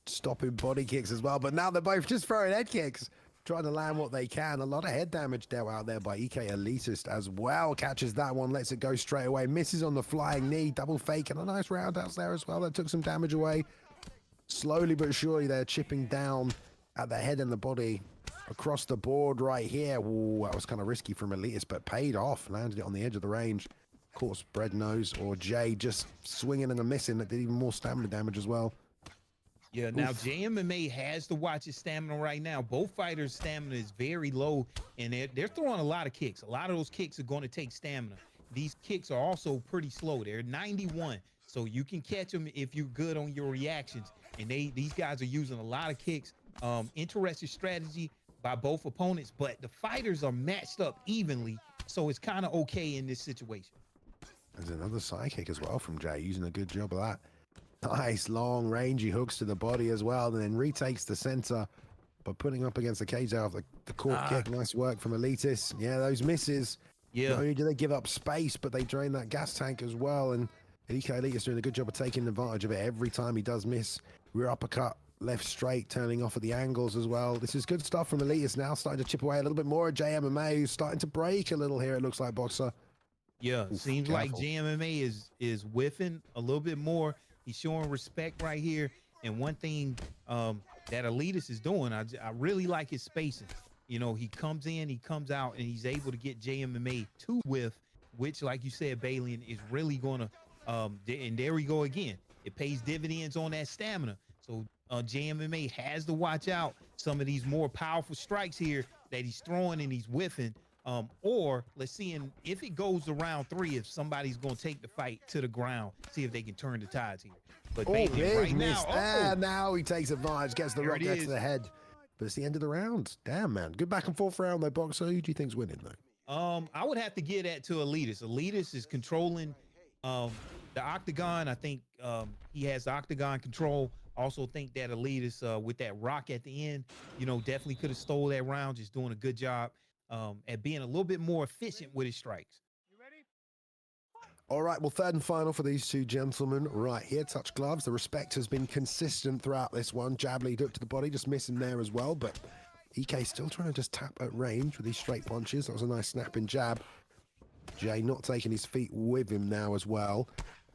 stopping body kicks as well. But now they're both just throwing head kicks, trying to land what they can. A lot of head damage dealt out there by EK Elitist as well. Catches that one, lets it go straight away. Misses on the flying knee, double fake, and a nice roundhouse there as well. That took some damage away. Slowly but surely, they're chipping down at the head and the body across the board right here. Ooh, that was kind of risky from Elitist, but paid off. Landed it on the edge of the range. Of course, Bread Nose or Jay just swinging and a missing. That did even more stamina damage as well. Yeah, now JayMMA has to watch his stamina right now. Both fighters' stamina is very low, and they're throwing a lot of kicks. A lot of those kicks are going to take stamina. These kicks are also pretty slow. They're 91, so you can catch them if you're good on your reactions. And these guys are using a lot of kicks. Interesting strategy by both opponents, but the fighters are matched up evenly, so it's kind of okay in this situation. There's another side kick as well from Jay, using a good job of that. Nice long rangy hooks to the body as well, and then retakes the center by putting up against the cage out of the court kick. Nice work from Elitist. Yeah, those misses. Yeah. Not only do they give up space, but they drain that gas tank as well. And EK Elitist doing a good job of taking advantage of it every time he does miss. Rear uppercut, left straight, turning off at the angles as well. This is good stuff from Elitist now, starting to chip away a little bit more at JayMMA, who's starting to break a little here, it looks like, Boxer. Yeah, Oof, seems careful. like JayMMA is whiffing a little bit more. He's showing respect right here. And one thing that Elitist is doing, I really like his spacing. You know, he comes in, he comes out, and he's able to get JayMMA to whiff, which, like you said, Balian, is really going to, and there we go again. It pays dividends on that stamina. So JayMMA has to watch out some of these more powerful strikes here that he's throwing and he's whiffing. Or let's see if it goes to round 3, if somebody's going to take the fight to the ground, see if they can turn the tides here. But Big right miss now, there. Now he takes advantage, gets the There rock it there to is. the head. But it's the end of the round. Damn, man. Good back and forth round though, Boxer. Who do you think's winning though? I would have to give that to Elitist. Elitist is controlling the octagon. I think he has octagon control. Also think that Elitist with that rock at the end, you know, definitely could have stole that round. Just doing a good job at being a little bit more efficient with his strikes. All right, well, third and final for these two gentlemen right here. Touch gloves. The respect has been consistent throughout this one. Jab lead up to the body, just missing there as well. But EK still trying to just tap at range with these straight punches. That was a nice snapping jab. Jay not taking his feet with him now as well,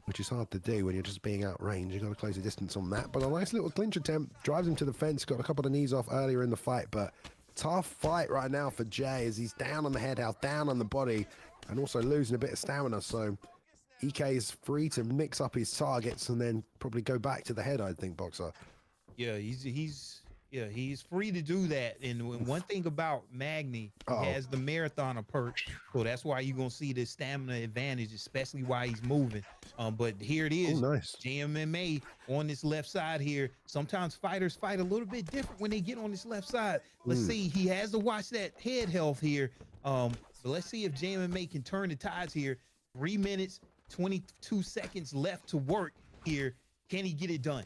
which is hard to do when you're just being out range. You've got to close the distance on that. But a nice little clinch attempt. Drives him to the fence. Got a couple of knees off earlier in the fight. But tough fight right now for Jay as he's down on the head health, down on the body, and also losing a bit of stamina. So EK is free to mix up his targets and then probably go back to the head, I think, Boxer. Yeah, he's Yeah, he's free to do that. And one thing about Magni, he has the marathoner perk, so that's why you're gonna see this stamina advantage, especially while he's moving. But here it is, nice. JayMMA on this left side here. Sometimes fighters fight a little bit different when they get on this left side. Let's see, he has to watch that head health here. But let's see if JayMMA can turn the tides here. 3 minutes, 22 seconds left to work here. Can he get it done?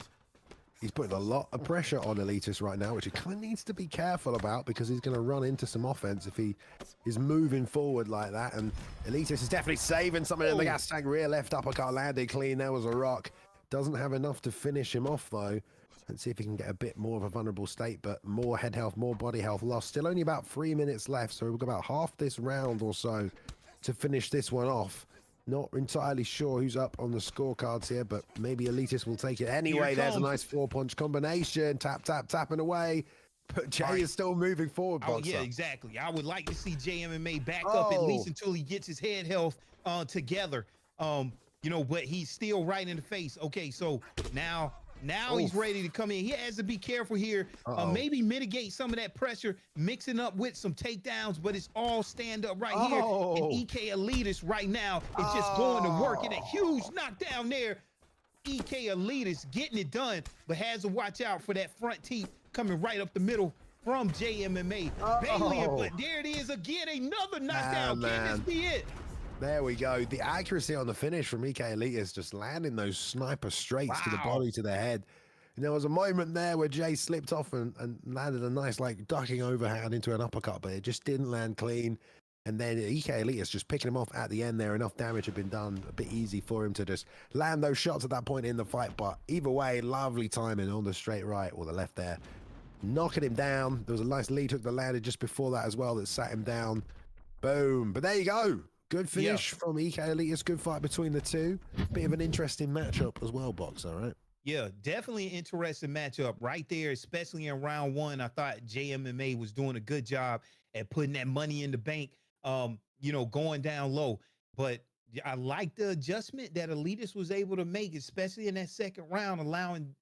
He's putting a lot of pressure on Elitist right now, which he kind of needs to be careful about because he's going to run into some offense if he is moving forward like that. And Elitist is definitely saving something in the gas tank. Rear left uppercut landed clean. There was a rock. Doesn't have enough to finish him off, though. Let's see if he can get a bit more of a vulnerable state, but more head health, more body health lost. Still only about 3 minutes left, so we've got about half this round or so to finish this one off. Not entirely sure who's up on the scorecards here, but maybe Elitist will take it anyway. There's a nice 4-punch combination. Tap, tap, tapping away. But Jay is still moving forward, Boxer. Yeah, exactly. I would like to see JayMMA back up at least until he gets his head health together. You know, but he's still right in the face. Okay, so now he's ready to come in. He has to be careful here. Maybe mitigate some of that pressure, mixing up with some takedowns, but it's all stand up right here. And EK Elitist right now is just going to work in a huge knockdown there. EK Elitist getting it done, but has to watch out for that front teeth coming right up the middle from JayMMA. Balian, but there it is again, another knockdown. Can this be it? There we go. The accuracy on the finish from EK Elitist, just landing those sniper straights to the body, to the head. And there was a moment there where Jay slipped off and landed a nice, like, ducking overhand into an uppercut, but it just didn't land clean. And then EK Elitist just picking him off at the end there. Enough damage had been done, a bit easy for him to just land those shots at that point in the fight. But either way, lovely timing on the straight right or the left there. Knocking him down. There was a nice lead hook that landed just before that as well that sat him down. Boom. But there you go. Good finish from EK Elitist. Good fight between the two. Bit of an interesting matchup as well, Boxer, right? Yeah, definitely an interesting matchup right there, especially in round one. I thought JayMMA was doing a good job at putting that money in the bank, you know, going down low. But I like the adjustment that Elitist was able to make, especially in that second round, allowing,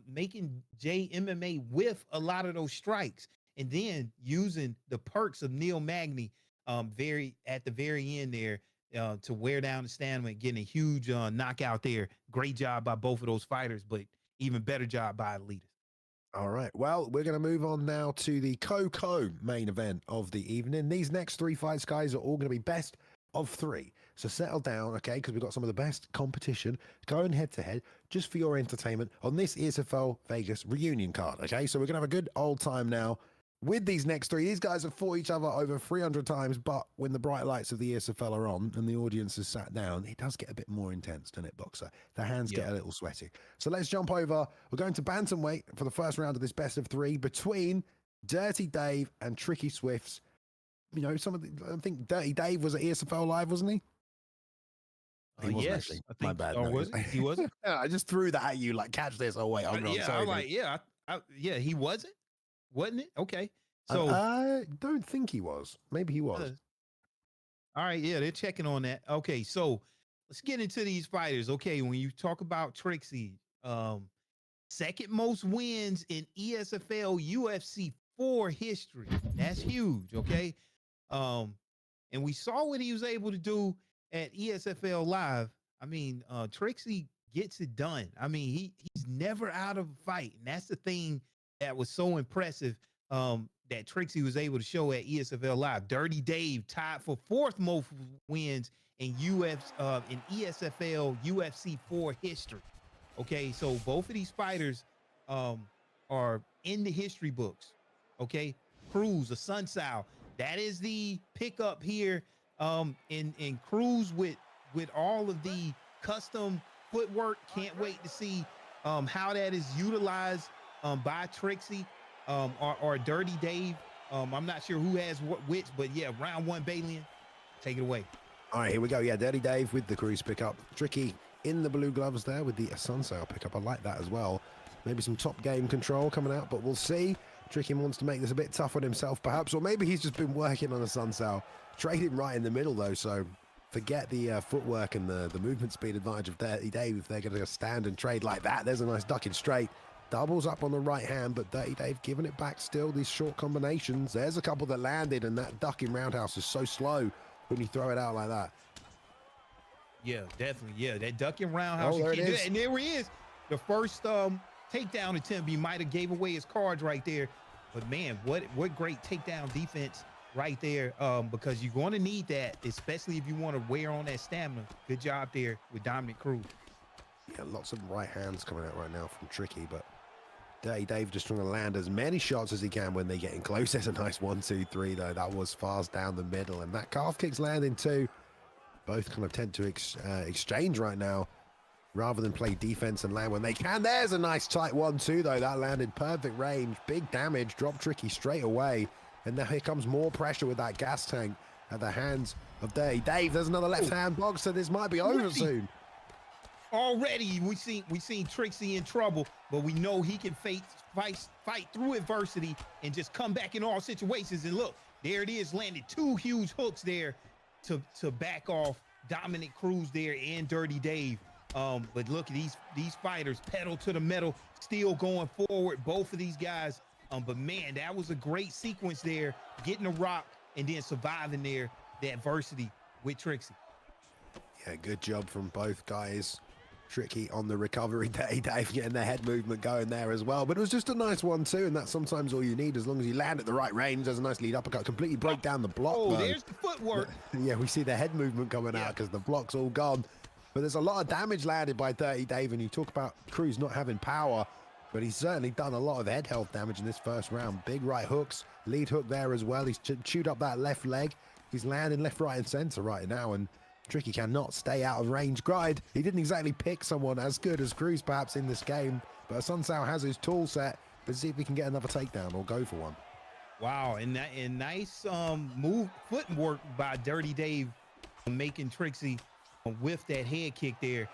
making JayMMA whiff a lot of those strikes, and then using the perks of Neil Magny at the very end there to wear down the stamina and getting a huge knockout there. Great job by both of those fighters, but even better job by Elitist. All right, well, we're going to move on now to the co main event of the evening. These next three fights, guys, are all going to be best of three. So settle down, okay, because we've got some of the best competition going head to head just for your entertainment on this ESFL Vegas reunion card, okay? So we're going to have a good old time now with these next three. These guys have fought each other over 300 times, but when the bright lights of the ESFL are on and the audience is sat down, it does get a bit more intense, doesn't it, Boxer? The hands get a little sweaty. So let's jump over. We're going to bantamweight for the first round of this best of three between DirrtyDave and Tricky Swifts. You know, I think DirrtyDave was at ESFL Live, wasn't he? He wasn't yes, actually. I think, My bad. Oh, was he? He wasn't? I just threw that at you, like, catch this. Oh, wait, I'm wrong. Yeah, Sorry, I'm like, yeah, he wasn't? Wasn't it? Okay. So I don't think he was. Maybe he was. All right, yeah, they're checking on that. Okay, so let's get into these fighters. Okay, when you talk about Trixie, second most wins in ESFL UFC 4 history. That's huge, okay? And we saw what he was able to do at ESFL Live. I mean, Trixie gets it done. I mean, he's never out of a fight, and that's the thing that was so impressive that Trixie was able to show at ESFL Live. DirrtyDave tied for fourth most wins in ESFL UFC 4 history. Okay, so both of these fighters are in the history books. Okay, Cruz, a Sun Sao, that is the pickup here in Cruz with all of the custom footwork. Can't wait to see how that is utilized by Trixie or DirrtyDave. I'm not sure who has which, but yeah, round one, Balian, take it away. All right, here we go. Yeah, DirrtyDave with the Cruz pickup. Tricky in the blue gloves there with the Sun Sao pickup. I like that as well. Maybe some top game control coming out, but we'll see. Tricky wants to make this a bit tough on himself, perhaps, or maybe he's just been working on a Sun Sao. Trading right in the middle, though, so forget the footwork and the movement speed advantage of DirrtyDave if they're going to stand and trade like that. There's a nice ducking straight. Doubles up on the right hand, but DirtyDave giving it back still. These short combinations. There's a couple that landed, and that ducking roundhouse is so slow when you throw it out like that. Yeah, definitely. Yeah, that ducking roundhouse. Oh, You there it can't do is. that. And there he is. The first takedown attempt. He might have gave away his cards right there. But man, what great takedown defense right there. Because you're going to need that, especially if you want to wear on that stamina. Good job there with Dominic Cruz. Yeah, lots of right hands coming out right now from Tricky, but DirtyDave just trying to land as many shots as he can when they get in close. There's a nice 1-2-3 though. That was fast down the middle, and that calf kick's landing too. Both kind of tend to exchange right now rather than play defense and land when they can. There's a nice tight 1-2 though. That landed perfect range, big damage, dropped Tricky straight away. And now here comes more pressure with that gas tank at the hands of DirtyDave. There's another left hand box, so this might be over soon. Already we seen Trixie in trouble, but we know he can fight through adversity and just come back in all situations. And look, there it is, landed 2 huge hooks there to back off Dominic Cruz there and DirtyDave. But look at these fighters, pedal to the metal, still going forward, both of these guys. But man, that was a great sequence there, getting a rock and then surviving there the adversity with Trixie. Yeah, good job from both guys. Tricky on the recovery. DirtyDave getting their head movement going there as well. But it was just a nice 1-2, and that's sometimes all you need as long as you land at the right range. There's a nice lead uppercut, completely break down the block. Oh, though. there's the footwork. Yeah, we see the head movement coming out because the block's all gone. But there's a lot of damage landed by DirtyDave, and you talk about Cruz not having power, but he's certainly done a lot of head health damage in this first round. Big right hooks, lead hook there as well. He's chewed up that left leg. He's landing left, right, and center right now, and Tricky cannot stay out of range. Granted, he didn't exactly pick someone as good as Cruz perhaps in this game, but Sunsao has his tool set. Let's see if we can get another takedown or go for one. Wow, and nice footwork by DirtyDave, making Trixie with that head kick there.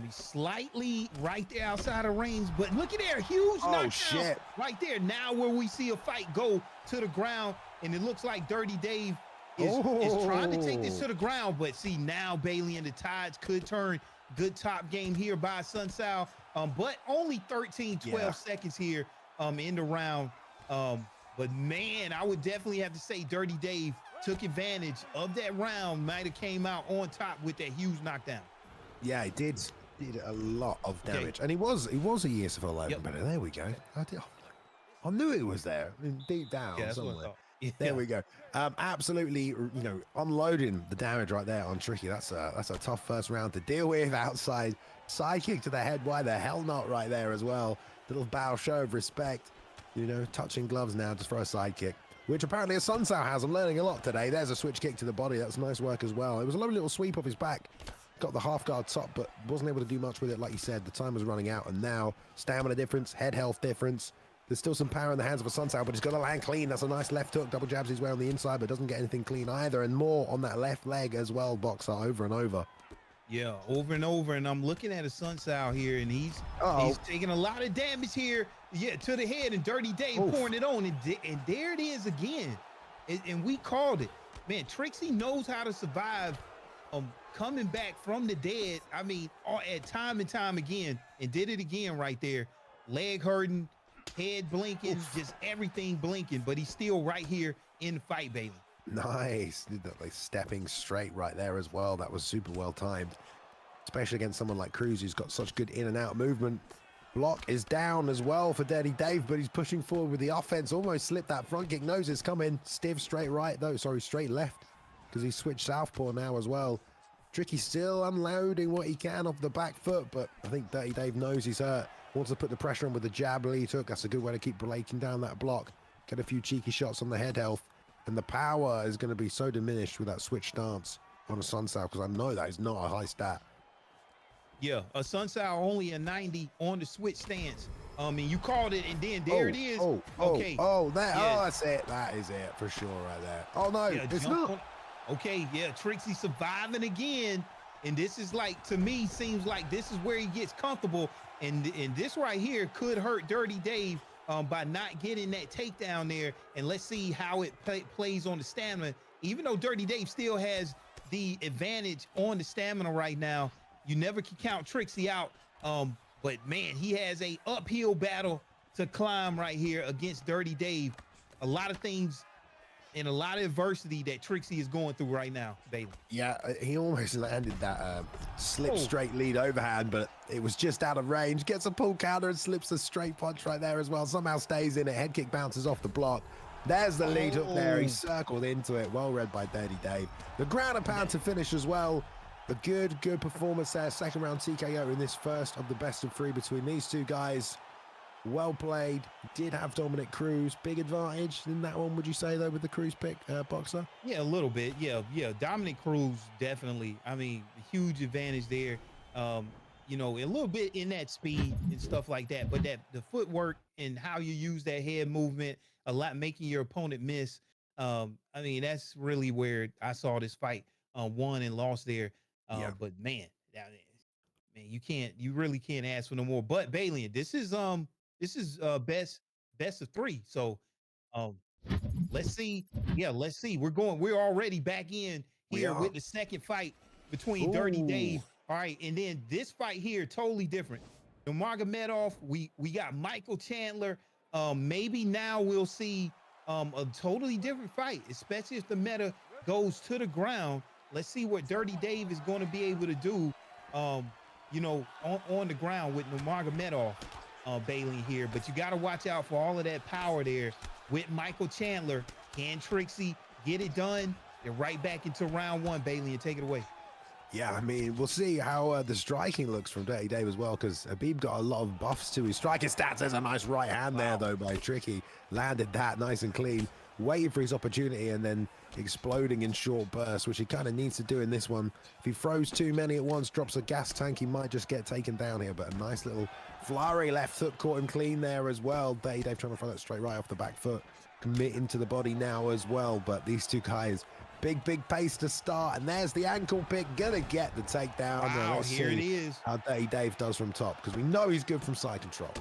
Slightly right there outside of range, but look at there, huge knockdown shit. right there. Now where we see a fight go to the ground, and it looks like DirtyDave is trying to take this to the ground, but see now Bailey and the tides could turn. Good top game here by Sunsao, but only 12 seconds here in the round. But man, I would definitely have to say DirtyDave took advantage of that round, might have came out on top with that huge knockdown. Yeah, he did a lot of damage, and he was a ESFL live better. There we go. I knew it was there, deep down somewhere. There we go. Absolutely, unloading the damage right there on Tricky. That's a tough first round to deal with. Outside side kick to the head. Why the hell not right there as well? Little bow show of respect. Touching gloves now just for a side kick, which apparently a Sunsao has. I'm learning a lot today. There's a switch kick to the body. That's nice work as well. It was a lovely little sweep off his back. Got the half guard top, but wasn't able to do much with it. Like you said, the time was running out, and now stamina difference, head health difference. There's still some power in the hands of a Sunsao, but he's got to land clean. That's a nice left hook. Double jabs his way on the inside, but doesn't get anything clean either. And more on that left leg as well, Boxer, over and over. Yeah, over and over. And I'm looking at a Sunsao here, and he's taking a lot of damage here. Yeah, to the head, and DirtyDave pouring it on. And there it is again. And we called it. Man, Trixie knows how to survive coming back from the dead. I mean, at time and time again, and did it again right there. Leg hurting, head blinking, just everything blinking, but he's still right here in the fight, Bailey. Nice. Did that, like, stepping straight right there as well. That was super well timed, especially against someone like Cruz, who's got such good in and out movement. Block is down as well for DirtyDave, but he's pushing forward with the offense. Almost slipped that front kick. Nose is coming. Stiff straight right, though. Sorry, straight left, because he switched southpaw now as well. Tricky still unloading what he can off the back foot, but I think DirtyDave knows he's hurt. Wants to put the pressure on with the jab lead hook. That's a good way to keep breaking down that block. Get a few cheeky shots on the head health. And the power is going to be so diminished with that switch stance on a Sunsao, because I know that is not a high stat. Yeah, a Sunsao only a 90 on the switch stance. And you called it, and then there it is. That's it. That is it for sure right there. Oh, no, it's not. Okay, yeah, Trixie surviving again. And this is like, to me, seems like this is where he gets comfortable. And this right here could hurt DirtyDave by not getting that takedown there. And let's see how it plays on the stamina. Even though DirtyDave still has the advantage on the stamina right now, you never can count Trixie out. But man, he has a uphill battle to climb right here against DirrtyDave. A lot of things and a lot of adversity that Trixie is going through right now, Bailey. Yeah, he almost landed that slip straight lead overhand, but it was just out of range. Gets a pull counter and slips a straight punch right there as well. Somehow stays in it. Head kick bounces off the block. There's the lead hook there. He circled into it. Well read by DirrtyDave. The ground and pound to finish as well. A good performance there. Second round TKO in this first of the best of three between these two guys. Well played. Did have Dominic Cruz. Big advantage in that one, would you say, though, with the Cruz pick, Boxer? Yeah, a little bit. Yeah. Dominic Cruz, definitely. I mean, huge advantage there. You know, a little bit in that speed and stuff like that. But the footwork and how you use that head movement, a lot making your opponent miss. I mean, that's really where I saw this fight won and lost there. But man, you really can't ask for no more. But Bailey, this is best of three. So let's see. Yeah, let's see. We're already back in here with the second fight between DirrtyDave. All right, and then this fight here, totally different. Nurmagomedov, we got Michael Chandler. Maybe now we'll see a totally different fight, especially if the meta goes to the ground. Let's see what DirrtyDave is going to be able to do, you know, on the ground with Nurmagomedov. Bailey here, but you got to watch out for all of that power there with Michael Chandler. Can Trixie get it done? They're right back into round one, Bailey, and take it away. Yeah, I mean, we'll see how the striking looks from DirrtyDave as well, because Habib got a lot of buffs to his striking stats. There's a nice right hand there, though, by Tricky. Landed that nice and clean, waiting for his opportunity and then exploding in short bursts, which he kind of needs to do in this one. If he throws too many at once, drops a gas tank, he might just get taken down here, but a nice little flurry left hook caught him clean there as well. DirrtyDave trying to throw that straight right off the back foot, committing to the body now as well. But these two guys, big pace to start, and there's the ankle pick, gonna get the takedown. Wow, here it is. How DirrtyDave does from top, because we know he's good from side control.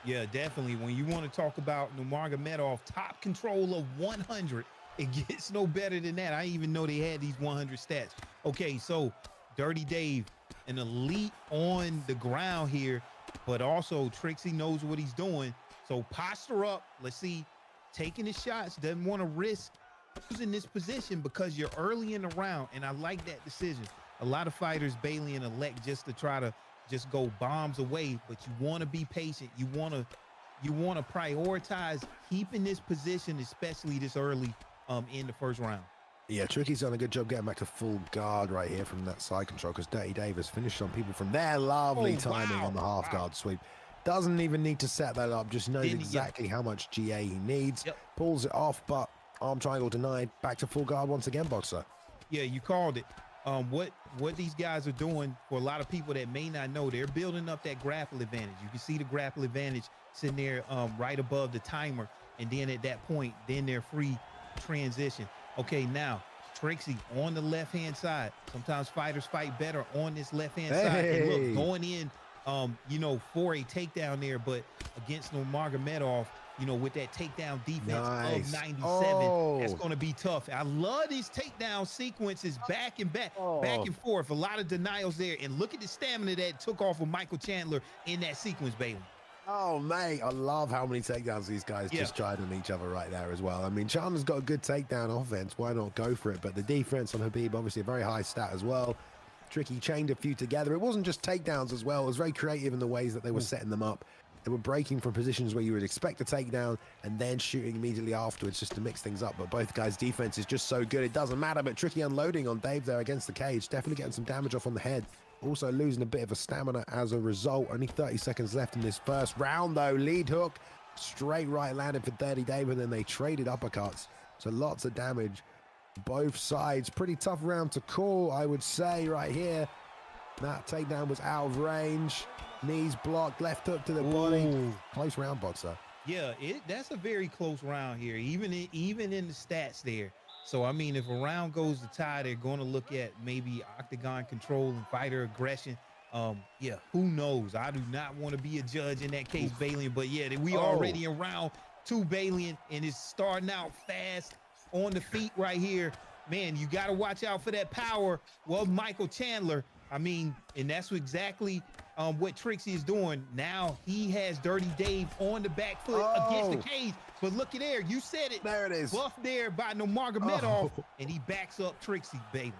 Yeah, definitely. When you want to talk about Nurmagomedov, top control of 100, it gets no better than that. I didn't even know they had these 100 stats. Okay, so DirrtyDave, an elite on the ground here, but also Trixie knows what he's doing. So posture up. Let's see, taking his shots, doesn't want to risk losing this position because you're early in the round, and I like that decision. A lot of fighters, Bailey, and elect just to try to just go bombs away, but you want to be patient. You want to prioritize keeping this position, especially this early in the first round. Yeah, Tricky's done a good job getting back to full guard right here from that side control, because DirrtyDave has finished on people from there. Lovely timing on the half guard sweep. Doesn't even need to set that up, just knows exactly how much GA he needs. Pulls it off, but arm triangle denied. Back to full guard once again, Boxer. Yeah, you called it. What these guys are doing, for a lot of people that may not know, they're building up that grapple advantage. You can see the grapple advantage sitting there right above the timer, and then at that point, then they're free transition. Okay, now Trixie on the left-hand side. Sometimes fighters fight better on this left-hand side. And look, going in, you know, for a takedown there, but against Nurmagomedov, you know, with that takedown defense of 97, that's going to be tough. I love these takedown sequences, back and forth. A lot of denials there, and look at the stamina that took off of Michael Chandler in that sequence, Bailey. Oh, mate, I love how many takedowns these guys just tried on each other right there as well. I mean, Chandler's got a good takedown offense. Why not go for it? But the defense on Habib, obviously a very high stat as well. Tricky chained a few together. It wasn't just takedowns as well. It was very creative in the ways that they were setting them up. They were breaking from positions where you would expect a takedown and then shooting immediately afterwards just to mix things up. But both guys' defense is just so good, it doesn't matter. But Tricky unloading on Dave there against the cage, definitely getting some damage off on the head. Also losing a bit of a stamina as a result. Only 30 seconds left in this first round, though. Lead hook, straight right landed for DirrtyDave, and then they traded uppercuts. So lots of damage, both sides. Pretty tough round to call, I would say, right here. That takedown was out of range. Knees blocked, left hook to the body. Close round, Boxer. Yeah, that's a very close round here, even in the stats there. So, I mean, if a round goes to tie, they're going to look at maybe octagon control and fighter aggression. Yeah, who knows? I do not want to be a judge in that case, Balian. But, yeah, we already in round 2, Balian, and it's starting out fast on the feet right here. Man, you got to watch out for that power. Well, Michael Chandler, I mean, and that's exactly what Trixie is doing. Now he has DirtyDave on the back foot against the cage. But look at there, you said it. There it is. Buff there by Nurmagomedov, and he backs up Trixie, baby.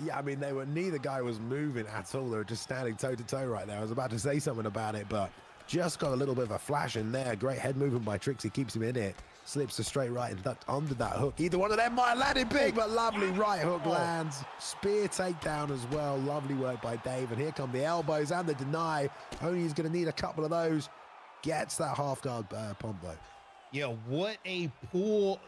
Yeah, I mean, neither guy was moving at all. They were just standing toe to toe right there. I was about to say something about it, but just got a little bit of a flash in there. Great head movement by Trixie, keeps him in it. Slips to straight right and ducked under that hook. Either one of them might have landed big, but lovely right hook lands. Spear takedown as well. Lovely work by Dave. And here come the elbows and the deny. Only he's going to need a couple of those. Gets that half guard pump though. Yeah, what a pull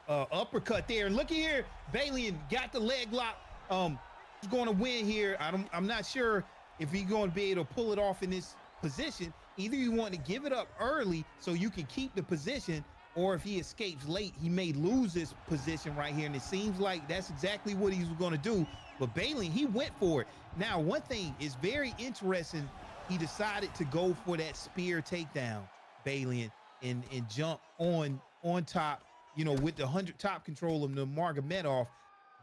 uppercut there. And look at here, Bailey got the leg lock. He's going to win here. I'm not sure if he's going to be able to pull it off in this position. Either you want to give it up early so you can keep the position, or if he escapes late, he may lose this position right here. And it seems like that's exactly what he's going to do. But Bailey, he went for it. Now, one thing is very interesting. He decided to go for that spear takedown, Bailey, and jump on top, you know, with the 100 top control of Nurmagomedov,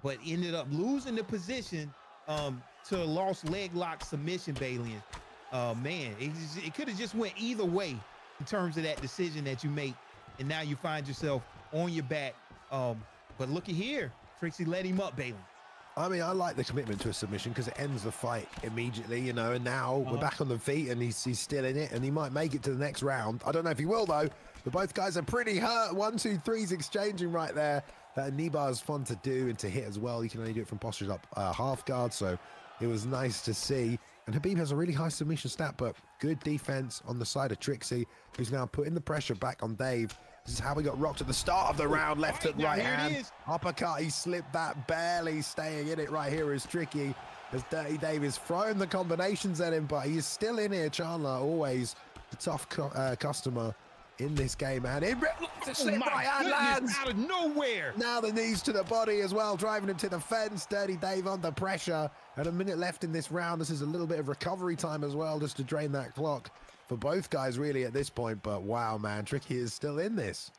but ended up losing the position to a lost leg lock submission, Bailey. Man, it could have just went either way in terms of that decision that you make. And now you find yourself on your back. But look at here, Trixie let him up, Bailey. I mean, I like the commitment to a submission because it ends the fight immediately, you know, and now we're back on the feet and he's still in it and he might make it to the next round. I don't know if he will though, but both guys are pretty hurt. 1, 2, 3's exchanging right there. That knee bar is fun to do and to hit as well. You can only do it from postures up half guard, so it was nice to see. And Khabib has a really high submission stat, but good defense on the side of Trixie, who's now putting the pressure back on Dave. This is how we got rocked at the start of the round. Left hook, right hand. Uppercut, he slipped that, barely staying in it right here is tricky. As DirtyDave is throwing the combinations at him, but he's still in here. Chandler, always the tough customer in this game. And it slip right hand lands. Out of nowhere. Now the knees to the body as well, driving him to the fence. DirtyDave under pressure. And a minute left in this round. This is a little bit of recovery time as well, just to drain that clock for both guys really at this point. But wow, man, Tricky is still in this.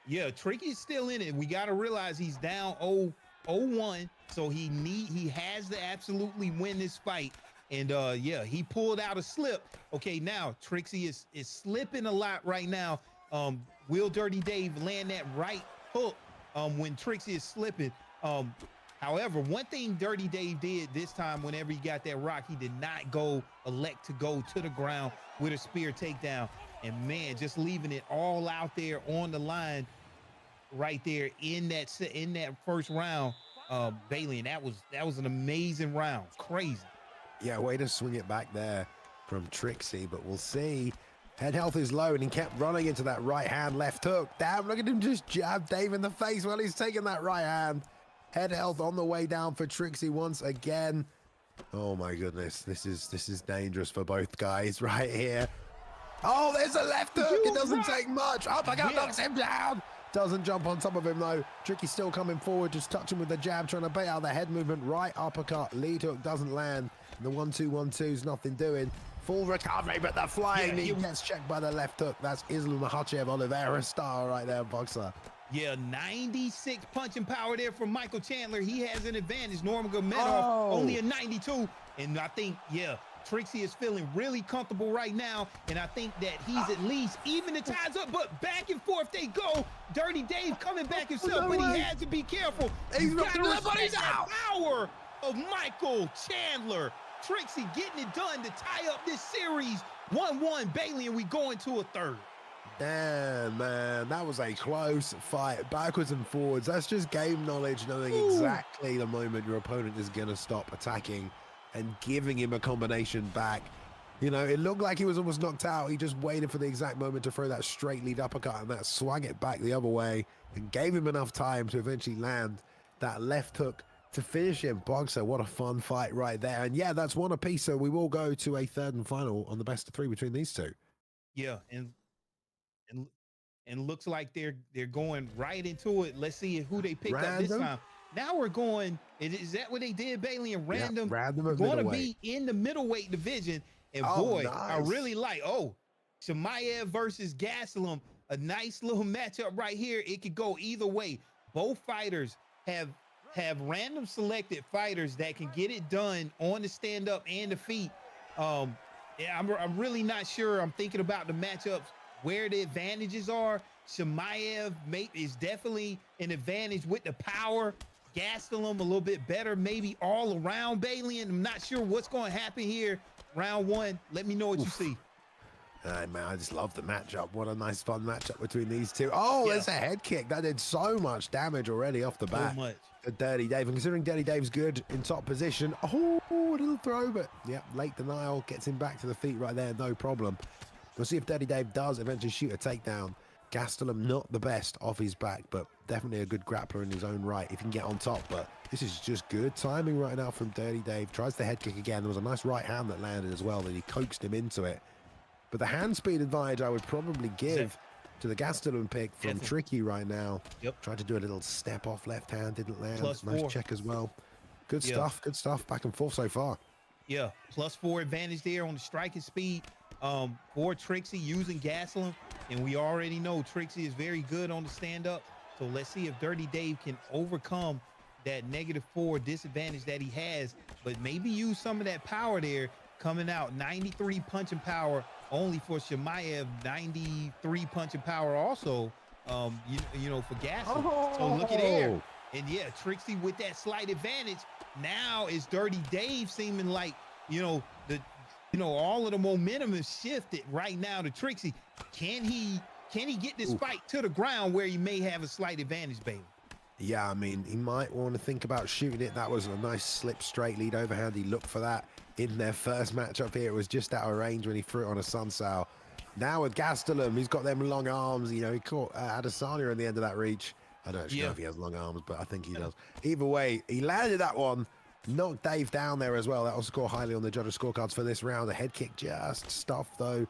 Yeah, Tricky's still in it. We got to realize he's down 0-1, so he has to absolutely win this fight. And yeah, he pulled out a slip. Okay, now Trixie is slipping a lot right now. Will DirtyDave land that right hook when Trixie is slipping? However, one thing DirtyDave did this time, whenever he got that rock, he did not elect to go to the ground with a spear takedown. And man, just leaving it all out there on the line right there in that first round, Bailey. And that was an amazing round. Crazy. Yeah, way to swing it back there from Trixie, but we'll see. Head health is low, and he kept running into that right hand left hook. Damn, look at him just jab Dave in the face while he's taking that right hand. Head health on the way down for Trixie once again. Oh my goodness, this is dangerous for both guys right here. Oh, there's a left hook. It doesn't take much. Uppercut knocks him down. Doesn't jump on top of him though. Tricky still coming forward, just touching with the jab, trying to bait out the head movement. Right uppercut, lead hook doesn't land. The 1-2-1-2's nothing doing. Full recovery, but the flying knee gets checked by the left hook. That's Islam Makhachev, Oliveira style right there, boxer. Yeah, 96 punching power there from Michael Chandler. He has an advantage. Nurmagomedov only a 92. And I think, yeah, Trixie is feeling really comfortable right now. And I think that he's at least even the ties up, but back and forth they go. DirtyDave coming back himself, but he has to be careful. He's got to respect the out. power of Michael Chandler. Trixie getting it done to tie up this series. 1-1 Bailey, and we go into a third. Damn, man, that was a close fight, backwards and forwards. That's just game knowledge, knowing exactly the moment your opponent is going to stop attacking and giving him a combination back. You know, it looked like he was almost knocked out. He just waited for the exact moment to throw that straight lead uppercut, and that swung it back the other way and gave him enough time to eventually land that left hook to finish him. Boxer, what a fun fight right there. And yeah, that's one apiece, so we will go to a third and final on the best of three between these two. Yeah, and looks like they're going right into it. Let's see who they picked up this time. Now we're going, is that what they did, Bailey? And random, random going to be in the middleweight division. And boy, nice. I really like, Chimaev versus Gastelum, a nice little matchup right here. It could go either way. Both fighters have random selected fighters that can get it done on the stand-up and the feet. Yeah, I'm really not sure. I'm thinking about the matchups where the advantages are. Chimaev is definitely an advantage with the power. Gastelum a little bit better, maybe all around Bailey. And I'm not sure what's going to happen here. Round one. Let me know what you see. Man, I just love the matchup. What a nice, fun matchup between these two. Oh, there's a head kick. That did so much damage already off the bat. So much. For DirtyDave. And considering DirtyDave's good in top position. Oh, a little throw, but yeah, late denial gets him back to the feet right there. No problem. We'll see if DirtyDave does eventually shoot a takedown. Gastelum not the best off his back, but definitely a good grappler in his own right if he can get on top. But this is just good timing right now from DirtyDave. Tries the head kick again. There was a nice right hand that landed as well, that he coaxed him into it. But the hand speed advantage I would probably give to the Gastelum pick from Tricky right now. Yep. Tried to do a little step off left hand, didn't land. +4. Nice check as well. Good stuff, good stuff. Back and forth so far. Yeah, +4 advantage there on the striking speed for Trixie using Gastelum. And we already know Trixie is very good on the stand-up. So let's see if DirtyDave can overcome that -4 disadvantage that he has, but maybe use some of that power there coming out. 93 punching power only for Chimaev, 93 punching power also, you know, for Gastelum. So look at there. And yeah, Trixie with that slight advantage. Now is DirtyDave seeming like, all of the momentum is shifted right now to Trixie. Can he get this fight to the ground where he may have a slight advantage, Bailey? Yeah, I mean, he might want to think about shooting it. That was a nice slip straight lead overhand. He looked for that in their first matchup here. It was just out of range when he threw it on a Sunsao. Now with Gastelum, he's got them long arms. You know, he caught Adesanya on the end of that reach. I don't actually know if he has long arms, but I think he does. Either way, he landed that one. Knocked Dave down there as well. That will score highly on the judges' scorecards for this round. The head kick just stuffed, though,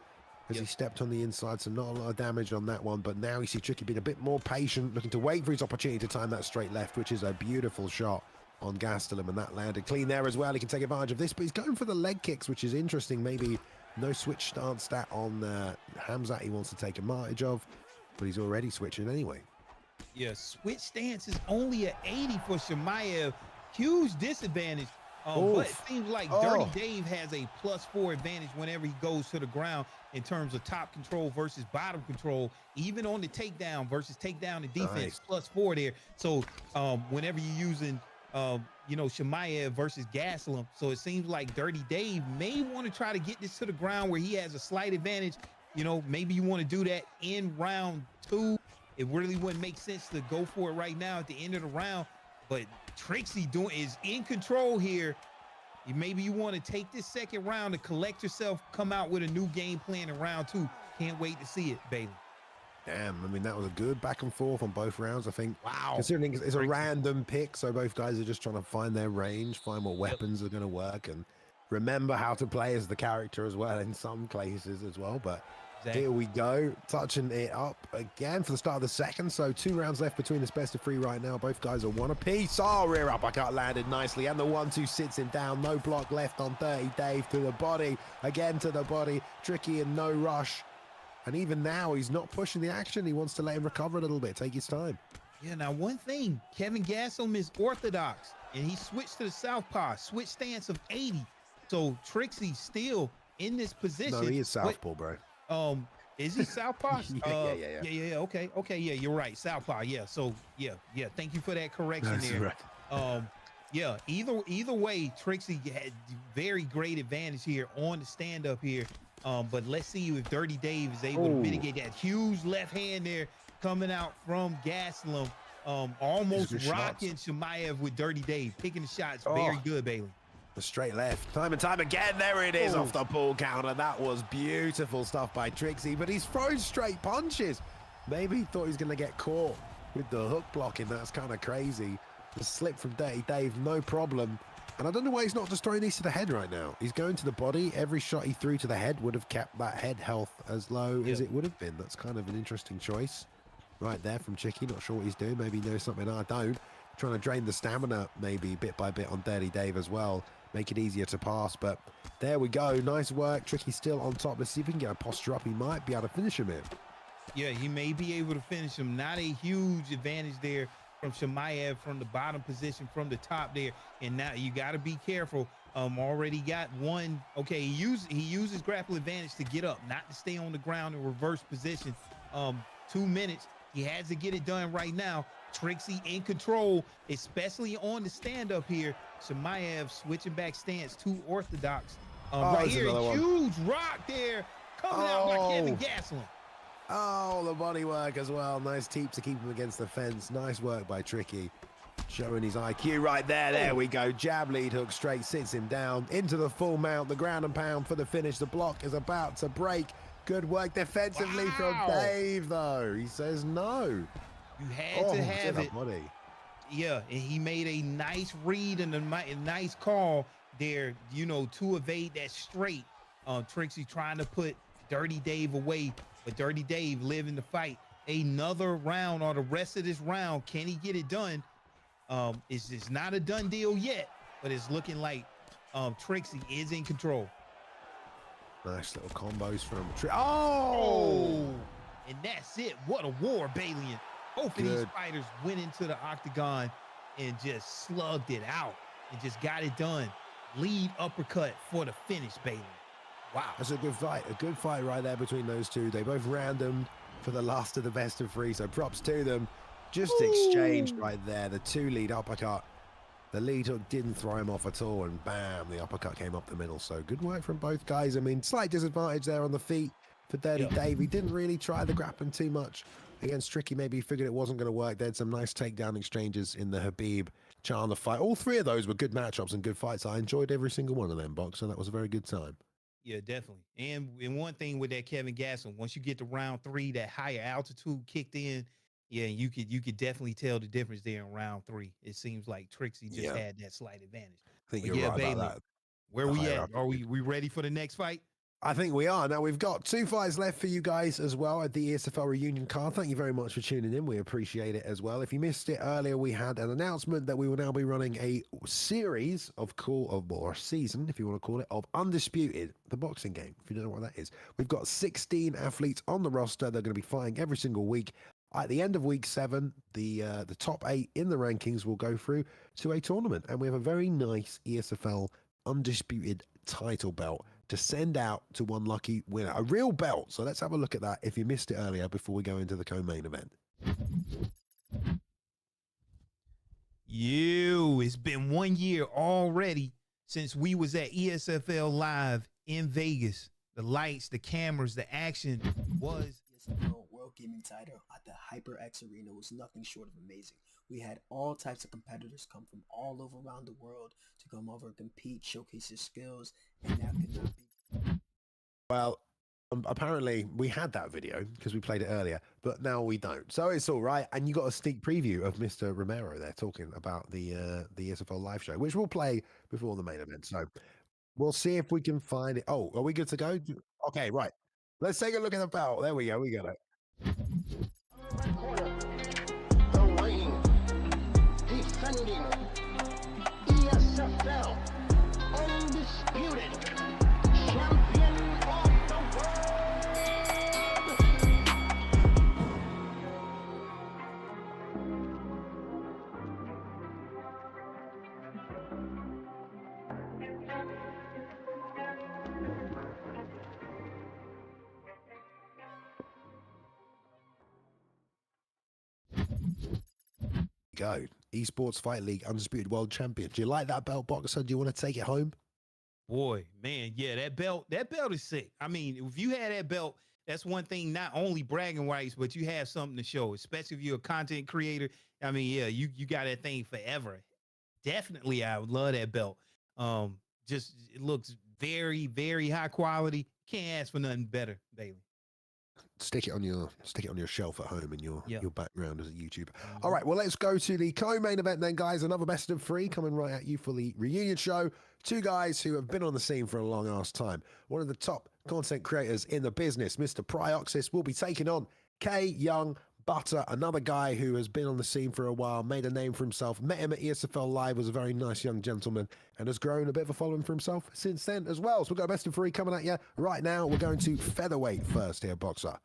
as he stepped on the inside, so not a lot of damage on that one. But now you see Tricky being a bit more patient, looking to wait for his opportunity to time that straight left, which is a beautiful shot on Gastelum, and that landed clean there as well. He can take advantage of this, but he's going for the leg kicks, which is interesting. Maybe no switch stance stat on Hamzat he wants to take advantage of, but he's already switching anyway. Yeah, switch stance is only an 80 for Chimaev. Huge disadvantage. But it seems like DirtyDave has a +4 advantage whenever he goes to the ground in terms of top control versus bottom control, even on the takedown versus takedown and defense, +4 there. So whenever you're using, Chimaev versus Gastelum, so it seems like DirtyDave may want to try to get this to the ground where he has a slight advantage. You know, maybe you want to do that in round 2. It really wouldn't make sense to go for it right now at the end of the round. But Trixie is in control here. Maybe you want to take this second round to collect yourself, come out with a new game plan in round 2. Can't wait to see it, Bailey. Damn, I mean, that was a good back and forth on both rounds, I think. Wow. Considering it's a random pick, so both guys are just trying to find their range, find what weapons are going to work, and remember how to play as the character as well in some cases as well. But here we go, touching it up again for the start of the second. So 2 rounds left between this best of 3 right now. Both guys are 1 apiece. Oh, rear uppercut landed nicely, and the 1-2 sits him down. No block left on DirtyDave to the body, again to the body. Tricky and no rush. And even now, he's not pushing the action. He wants to let him recover a little bit, take his time. Yeah, now one thing, Kevin Gastelum is orthodox, and he switched to the southpaw, switch stance of 80. So Trixie still in this position. No, he is southpaw, bro. Is he southpaw? Yeah. Okay, yeah, you're right, southpaw. Yeah, so yeah. Thank you for that correction. That's there. right. Yeah. Either way, Trixie had very great advantage here on the stand up here. But let's see if DirtyDave is able to mitigate that huge left hand there coming out from Gastelum. Almost rocking Chimaev with DirtyDave, picking the shots. Very good, Bailey. The straight left, time and time again. There it is off the pull counter. That was beautiful stuff by Trixie, but he's thrown straight punches. Maybe he thought he was going to get caught with the hook blocking. That's kind of crazy. The slip from DirtyDave, no problem. And I don't know why he's not just throwing these to the head right now. He's going to the body. Every shot he threw to the head would have kept that head health as low as it would have been. That's kind of an interesting choice right there from Chicky. Not sure what he's doing. Maybe he knows something I don't. Trying to drain the stamina maybe bit by bit on DirtyDave as well. Make it easier to pass, but there we go. Nice work. Tricky still on top. Let's see if we can get a posture up. He might be able to finish him here. Yeah, he may be able to finish him. Not a huge advantage there from Shemaev from the bottom position from the top there. And now you got to be careful. Already got one. Okay, he uses grapple advantage to get up, not to stay on the ground in reverse position. 2 minutes. He has to get it done right now. Trixie in control, especially on the stand up here. Shemaev switching back stance, too orthodox. Right here, huge rock there coming out by Kevin Gastelum. Oh, the body work as well. Nice teep to keep him against the fence. Nice work by Tricky. Showing his IQ right there. There we go. Jab lead hook straight, sits him down. Into the full mount, the ground and pound for the finish. The block is about to break. Good work defensively from Dave, though. He says no. You had to have it. Body. Yeah, and he made a nice read and a nice call there, you know, to evade that straight. Trixie trying to put DirrtyDave away, but DirrtyDave living the fight. Another round or the rest of this round, can he get it done? It's not a done deal yet, but it's looking like Trixie is in control. Nice little combos from and that's it. What a war, Balian. Both of these fighters went into the octagon and just slugged it out and just got it done. Lead uppercut for the finish, Balian. Wow. That's a good fight. A good fight right there between those two. They both randomed for the last of the best of three, so props to them. Just exchanged right there. The two lead uppercut. The lead hook didn't throw him off at all, and bam, the uppercut came up the middle. So good work from both guys. I mean, slight disadvantage there on the feet for DirrtyDave. He didn't really try the grappling too much against Tricky. Maybe he figured it wasn't going to work. They had some nice takedown exchanges in the Habib Chandler fight. All three of those were good matchups and good fights. I enjoyed every single one of them, Boxer. That was a very good time. Yeah, definitely. And one thing with that Kevin Gastelum, once you get to round 3, that higher altitude kicked in. Yeah, you could definitely tell the difference there in round 3. It seems like Trixie just had that slight advantage. I think you're right about that. Where we at? Are we ready for the next fight? I think we are. Now, we've got 2 fights left for you guys as well at the ESFL reunion card. Thank you very much for tuning in. We appreciate it as well. If you missed it earlier, we had an announcement that we will now be running a series of or a season, if you want to call it, of Undisputed, the boxing game, if you don't know what that is. We've got 16 athletes on the roster. They're going to be fighting every single week. At the end of week 7, the top 8 in the rankings will go through to a tournament. And we have a very nice ESFL Undisputed title belt to send out to one lucky winner. A real belt. So let's have a look at that if you missed it earlier before we go into the co-main event. It's been 1 year already since we was at ESFL Live in Vegas. The lights, the cameras, the action was... ESFL World Gaming title at the HyperX Arena was nothing short of amazing. We had all types of competitors come from all over around the world to come over and compete, showcase their skills, and that could not be. Well, apparently we had that video because we played it earlier, but now we don't. So it's all right. And you got a sneak preview of Mr. Romero there talking about the ESFL live show, which we'll play before the main event. So we'll see if we can find it. Oh, are we good to go? Okay, right. Let's take a look at the belt. There we go. We got it. Red corner, the reigning, defending, ESFL, undisputed champion of the world. Go. Esports Fight League Undisputed World Champion. Do you like that belt, Boxer? Do you want to take it home? Boy, man, yeah, that belt is sick. I mean, if you had that belt, that's one thing, not only bragging rights, but you have something to show, especially if you're a content creator. I mean, yeah, you got that thing forever. Definitely, I would love that belt. Just it looks very, very high quality. Can't ask for nothing better, Bailey. Stick it on your shelf at home in your background as a YouTuber. All right, well, let's go to the co-main event then, guys. Another best of 3 coming right at you for the reunion show. 2 guys who have been on the scene for a long ass time. One of the top content creators in the business, Mr. Pryoxis, will be taking on KyoungButta, another guy who has been on the scene for a while, made a name for himself, met him at ESFL Live, was a very nice young gentleman, and has grown a bit of a following for himself since then as well. So we've got a best of 3 coming at you right now. We're going to featherweight first here, Boxer.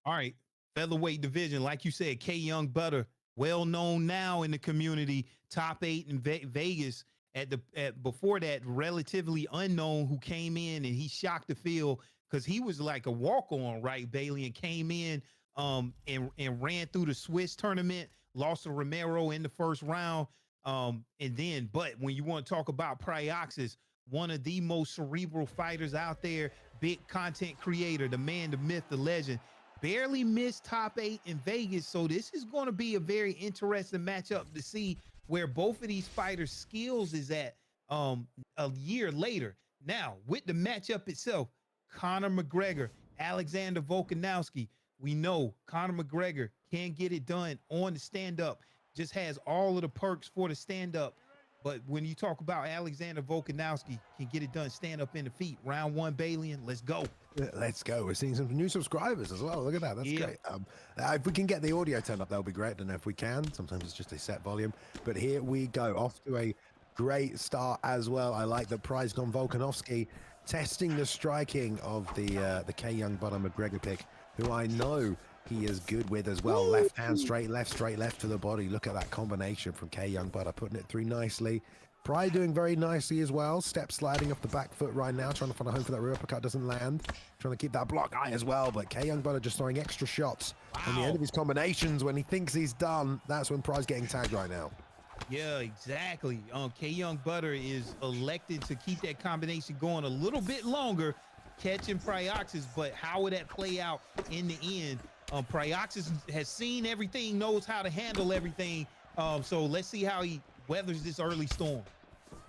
All right, featherweight division, like you said, KyoungButta well known now in the community, top 8 in Vegas. Before that, relatively unknown, who came in and he shocked the field because he was like a walk-on, right, Bailey, and came in and ran through the Swiss tournament, lost to Romero in the first round. But when you want to talk about Pryoxis, one of the most cerebral fighters out there, big content creator, the man, the myth, the legend, barely missed top 8 in Vegas. So this is going to be a very interesting matchup to see where both of these fighters' skills is at a year later. Now, with the matchup itself, Conor McGregor, Alexander Volkanovski, we know Conor McGregor can get it done on the stand-up, just has all of the perks for the stand-up. But when you talk about Alexander Volkanovski, can get it done stand up in the feet. Round 1, Bailey, and let's go. Let's go. We're seeing some new subscribers as well. Look at that. That's great. If we can get the audio turned up, that'll be great. I don't know if we can. Sometimes it's just a set volume. But here we go. Off to a great start as well. I like the prize on Volkanovski testing the striking of the KyoungButta McGregor pick, who I know he is good with as well. Ooh. Left hand straight, left to the body. Look at that combination from KyoungButta, putting it through nicely. Pry doing very nicely as well. Step sliding off the back foot right now, trying to find a home for that rear uppercut, doesn't land. Trying to keep that block high as well, but KyoungButta just throwing extra shots on the end of his combinations. When he thinks he's done, that's when Pry's getting tagged right now. Yeah, exactly. KyoungButta is elected to keep that combination going a little bit longer, catching Pryoxis, but how would that play out in the end? Pryoxis has seen everything, knows how to handle everything. So let's see how he weathers this early storm.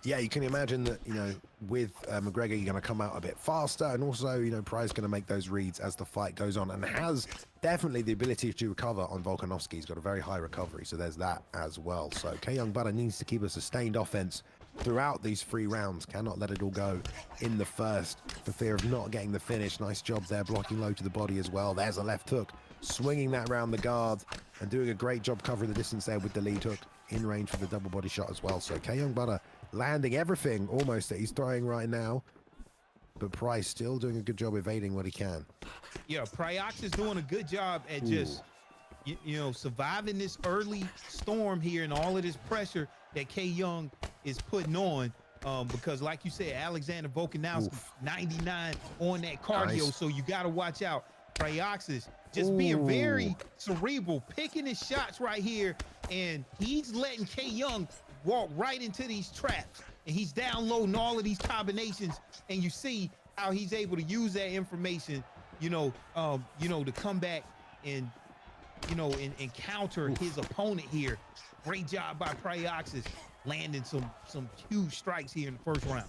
Yeah, you can imagine that, you know, with McGregor, you're going to come out a bit faster. And also, you know, Pry's going to make those reads as the fight goes on and has definitely the ability to recover on Volkanovski. He's got a very high recovery. So there's that as well. So KyoungButta needs to keep a sustained offense throughout these 3 rounds. Cannot let it all go in the first for fear of not getting the finish. Nice job there, blocking low to the body as well. There's a left hook, swinging that around the guard and doing a great job covering the distance there with the lead hook in range for the double body shot as well. So KyoungButta landing everything almost that he's throwing right now, but Pry still doing a good job evading what he can. Yeah, Pryoxis doing a good job at just you know, surviving this early storm here and all of this pressure that K-Young is putting on. Because like you said, Alexander Volkanovski, 99 on that cardio. Nice. So you got to watch out. Pryoxis just being very cerebral, picking his shots right here. And he's letting K-Young walk right into these traps. And he's downloading all of these combinations. And you see how he's able to use that information, to come back and, and counter his opponent here. Great job by Pryoxis, landing some huge strikes here in the first round.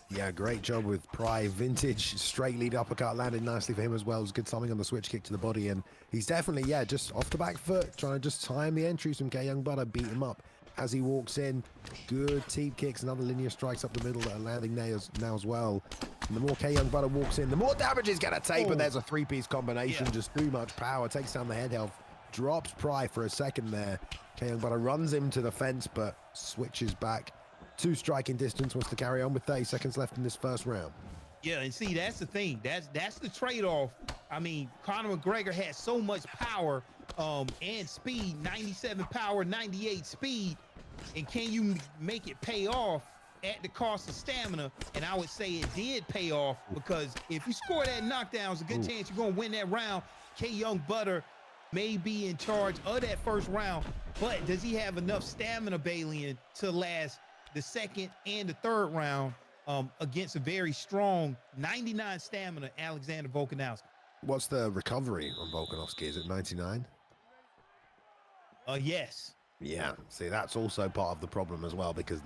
Yeah, great job with Pry. Vintage straight lead uppercut landed nicely for him as well. It was good timing on the switch kick to the body, and he's definitely, just off the back foot, trying to just time the entries from KyoungButta, beat him up as he walks in. Good teep kicks, another linear strikes up the middle that are landing now as well. And the more KyoungButta walks in, the more damage he's gonna take, but there's a 3-piece combination, just too much power, takes down the head health, drops Pry for a second there. KyoungButta runs him to the fence, but switches back to striking distance, wants to carry on with 30 seconds left in this first round. Yeah, and see, that's the thing. That's the trade-off. I mean, Conor McGregor has so much power and speed, 97 power, 98 speed, and can you make it pay off at the cost of stamina? And I would say it did pay off, because if you score that knockdown, it's a good chance you're going to win that round. KyoungButta may be in charge of that first round, but does he have enough stamina, Bailey, to last the second and the third round against a very strong 99 stamina Alexander Volkanovski? What's the recovery on Volkanovski? Is it 99? Yes. Yeah, see, that's also part of the problem as well, because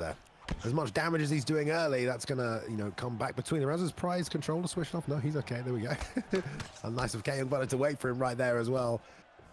as much damage as he's doing early, that's gonna, come back between the rounds. As Pry's controller switched off. No, he's okay. There we go. And nice of KyoungButta to wait for him right there as well.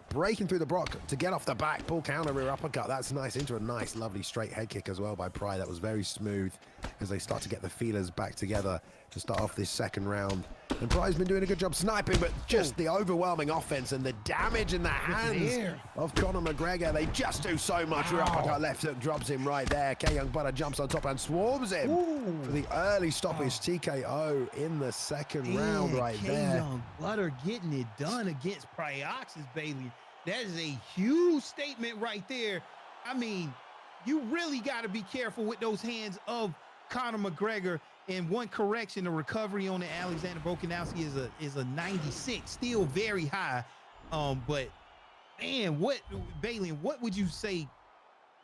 Breaking through the block to get off the back, pull counter, rear uppercut. That's nice, into a nice, lovely straight head kick as well by Pry. That was very smooth as they start to get the feelers back together to start off this second round. And Pry's been doing a good job sniping, but just the overwhelming offense and the damage in the hands of Conor McGregor. They just do so much. Rear uppercut, left hook drops him right there. KyoungButta jumps on top and swarms him for the early stoppage TKO in the second round right there. KyoungButta getting it done against Pryoxis, Bailey. That is a huge statement right there. I mean, you really got to be careful with those hands of Conor McGregor. And one correction, the recovery on the Alexander Volkanovski is a 96, still very high. But man, Bailey, what would you say,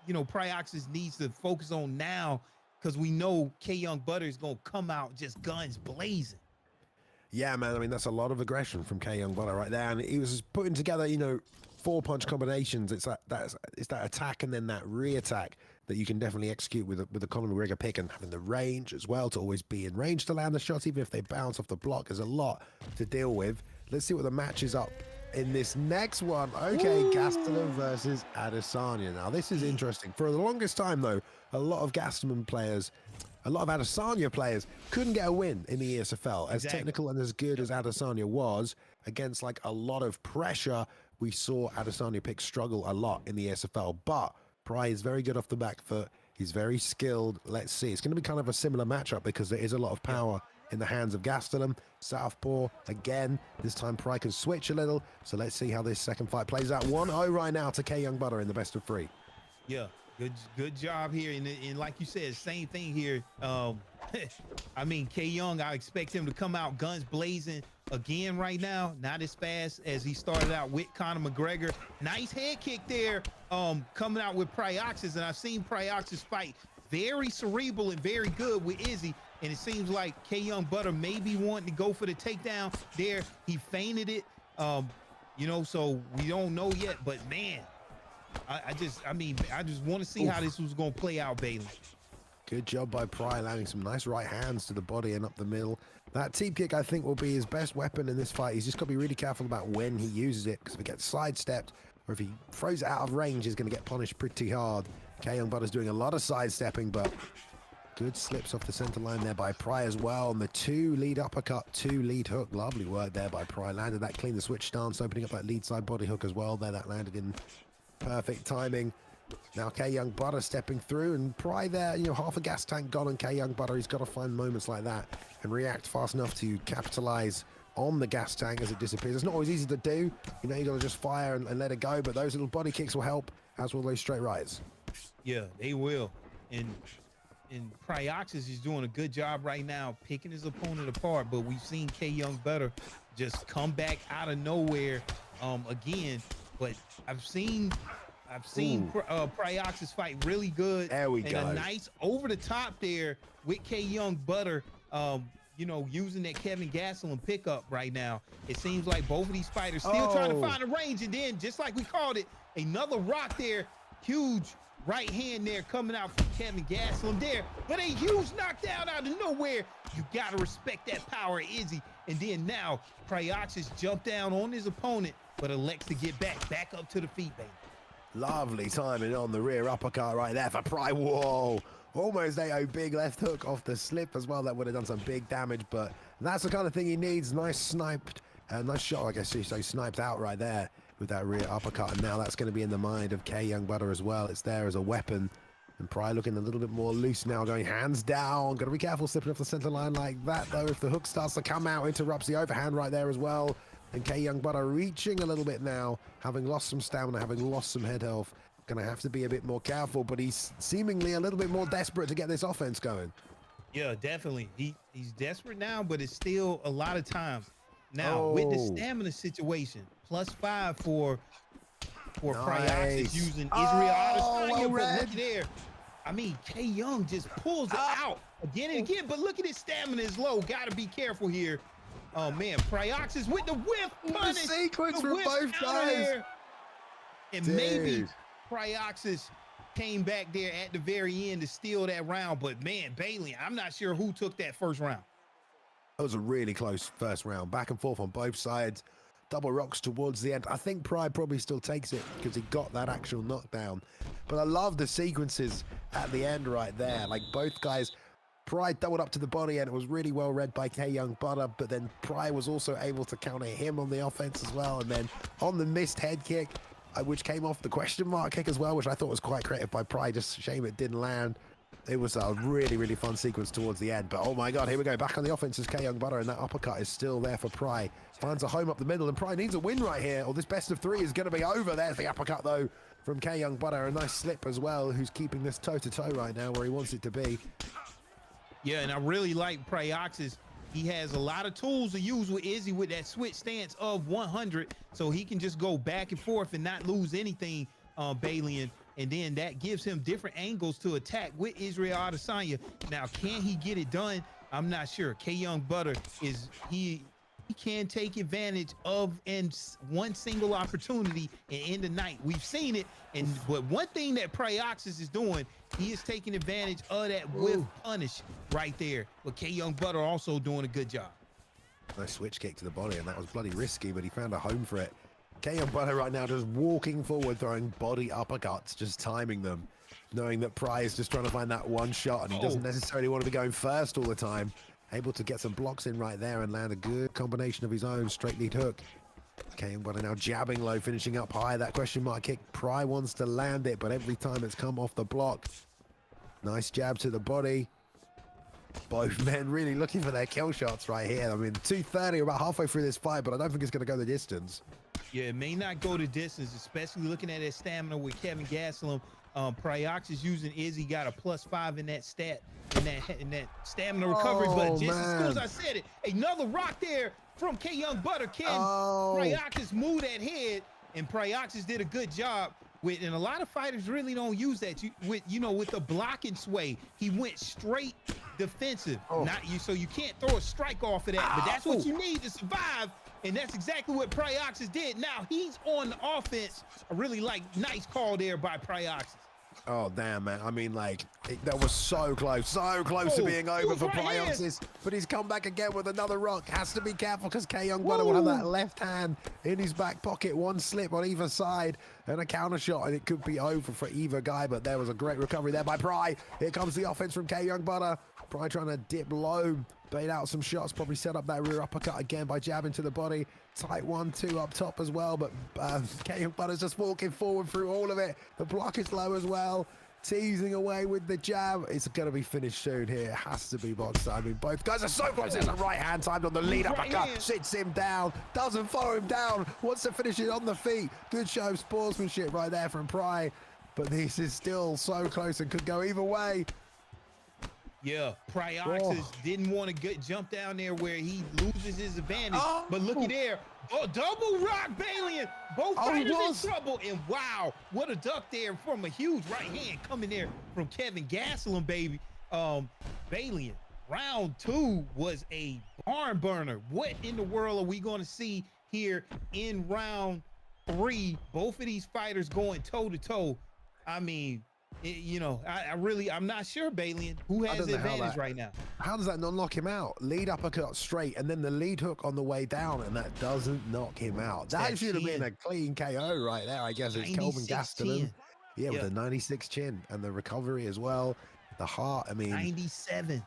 Pryoxis needs to focus on now? Because we know KyoungButta is going to come out just guns blazing. Yeah, man. I mean, that's a lot of aggression from KyoungButta right there. And he was putting together, 4-punch combinations. It's that attack and then that re-attack that you can definitely execute with the Conor McGregor pick, and having the range as well to always be in range to land the shots, even if they bounce off the block. There's a lot to deal with. Let's see what the match is up in this next one. Okay, Gastelum versus Adesanya. Now, this is interesting. For the longest time, though, a lot of Gastelum players, a lot of Adesanya players couldn't get a win in the ESFL. As technical and as good as Adesanya was, against like a lot of pressure, we saw Adesanya pick struggle a lot in the ESFL. But Pry is very good off the back foot. He's very skilled. Let's see. It's going to be kind of a similar matchup because there is a lot of power in the hands of Gastelum. Southpaw again. This time Pry can switch a little. So let's see how this second fight plays out. 1-0 right now to KyoungButta in the best of 3. Yeah, good job here. And like you said, same thing here. I mean, K-Young, I expect him to come out guns blazing again right now. Not as fast as he started out with Conor McGregor. Nice head kick there, coming out with Pryoxis. And I've seen Pryoxis fight very cerebral and very good with Izzy. And it seems like KyoungButta may be wanting to go for the takedown there. He feinted it, so we don't know yet. But man, I just want to see how this was going to play out, Bailey. Good job by Pry, landing some nice right hands to the body and up the middle. That teep kick, I think, will be his best weapon in this fight. He's just got to be really careful about when he uses it, because if he gets sidestepped or if he throws it out of range, he's going to get punished pretty hard. KyoungButta's doing a lot of sidestepping, but good slips off the center line there by Pry as well. And the 2 lead uppercut, 2 lead hook. Lovely work there by Pry. Landed that clean, the switch stance, opening up that lead side body hook as well there. That landed in perfect timing. Now KyoungButta stepping through, and Pry there, half a gas tank gone on KyoungButta. He's got to find moments like that and react fast enough to capitalize on the gas tank as it disappears. It's not always easy to do. You got to just fire and let it go, but those little body kicks will help, as will those straight rights. Yeah, they will. And Pryoxis is doing a good job right now picking his opponent apart, but we've seen KyoungButta just come back out of nowhere again. But I've seen Pryoxis fight really good. There we go. A nice over the top there with KyoungButta, using that Kevin Gastelum pickup right now. It seems like both of these fighters still trying to find a range, and then just like we called it, another rock there, huge right hand there coming out from Kevin Gastelum there, but a huge knockdown out of nowhere. You gotta respect that power, Izzy. And then now Pryoxis jumped down on his opponent, but elects to get back up to the feet, baby. Lovely timing on the rear uppercut right there for Pry. Whoa, almost a big left hook off the slip as well. That would have done some big damage, but that's the kind of thing he needs. Nice sniped, nice shot, I guess you say, sniped out right there with that rear uppercut. And now that's going to be in the mind of KyoungButta as well. It's there as a weapon. And Pry looking a little bit more loose now, going hands down. Got to be careful slipping off the center line like that, though. If the hook starts to come out, interrupts the overhand right there as well. And KyoungButta reaching a little bit now, having lost some stamina, having lost some head health. Going to have to be a bit more careful, but he's seemingly a little bit more desperate to get this offense going. Yeah, definitely. He's desperate now, but it's still a lot of times. Now, with the stamina situation, +5 for Pryoxis using Israel Adesanya, but look there. I mean, K-Young just pulls it out again and again, but look at his stamina is low. Got to be careful here. Oh, man, Pryoxis with the whip punish. The sequence from both guys. And maybe Pryoxis came back there at the very end to steal that round, but, man, Bailey, I'm not sure who took that first round. That was a really close first round. Back and forth on both sides. Double rocks towards the end. I think Pry probably still takes it because he got that actual knockdown. But I love the sequences at the end right there. Like both guys, Pry doubled up to the body and it was really well read by KyoungButta, but then Pry was also able to counter him on the offense as well. And then on the missed head kick, which came off the question mark kick as well, which I thought was quite creative by Pry. Just a shame it didn't land. It was a really, really fun sequence towards the end. But oh my God, here we go. Back on the offense is KyoungButta, and that uppercut is still there for Pry. Finds a home up the middle, and Pry needs a win right here, or this best of 3 is going to be over. There's the uppercut, though, from KyoungButta. A nice slip as well, who's keeping this toe-to-toe right now where he wants it to be. Yeah, and I really like Pryoxis. He has a lot of tools to use with Izzy with that switch stance of 100, so he can just go back and forth and not lose anything, Balian. And then that gives him different angles to attack with Israel Adesanya. Now, can he get it done? I'm not sure. KyoungButta is he can take advantage of one single opportunity and end the night. We've seen it. But one thing that Pryoxis is doing, he is taking advantage of that whiff punish right there. But KyoungButta also doing a good job. Nice switch kick to the body, and that was bloody risky, but he found a home for it. KyoungButta right now just walking forward, throwing body uppercuts, just timing them, knowing that Pry is just trying to find that one shot, and he doesn't necessarily want to be going first all the time. Able to get some blocks in right there and land a good combination of his own straight lead hook. KyoungButta now jabbing low, finishing up high. That question mark kick, Pry wants to land it, but every time it's come off the block. Nice jab to the body. Both men really looking for their kill shots right here. I mean, 2:30, about halfway through this fight, but I don't think it's going to go the distance. Yeah, it may not go the distance, especially looking at his stamina with Kevin Gastelum. Pryoxis using Izzy got a +5 in that stat, in that stamina recovery. But just as soon as I said it, another rock there from KyoungButta. Can Pryoxis move that head? And Pryoxis did a good job with, and a lot of fighters really don't use that. With the blocking sway, he went straight defensive. So you can't throw a strike off of that, but that's what you need to survive. And that's exactly what Pryoxis did. Now he's on the offense. I really like, nice call there by Pryoxis. Oh, damn, man. I mean, like, that was so close to being over for Pryoxis. But he's come back again with another rock. Has to be careful because KyoungButta will have that left hand in his back pocket. One slip on either side and a counter shot, and it could be over for either guy. But there was a great recovery there by Pry. Here comes the offense from KyoungButta. Pry trying to dip low, bait out some shots, probably set up that rear uppercut again by jabbing to the body. Tight 1-2 up top as well, but KyoungButta's just walking forward through all of it. The block is low as well, teasing away with the jab. It's going to be finished soon here. It has to be boxed. I mean, both guys are so close. There's a right hand timed on the lead uppercut. Sits him down, doesn't follow him down, wants to finish it on the feet. Good show of sportsmanship right there from Pry, but this is still so close and could go either way. Yeah, Pryoxis didn't want to jump down there where he loses his advantage. But looky there. Double rock Balian. Both fighters in trouble. And wow, what a duck there from a huge right hand coming there from Kevin Gastelum, baby. Balian, round 2 was a barn burner. What in the world are we going to see here in round 3? Both of these fighters going toe to toe. I mean, I'm not sure, Balian, who has the advantage right now. How does that not knock him out? Lead uppercut straight, and then the lead hook on the way down, and that doesn't knock him out. That should have been a clean KO right there, I guess. It's Kelvin Gastelum. Yeah, with a 96 chin, and the recovery as well. The heart, I mean. 97.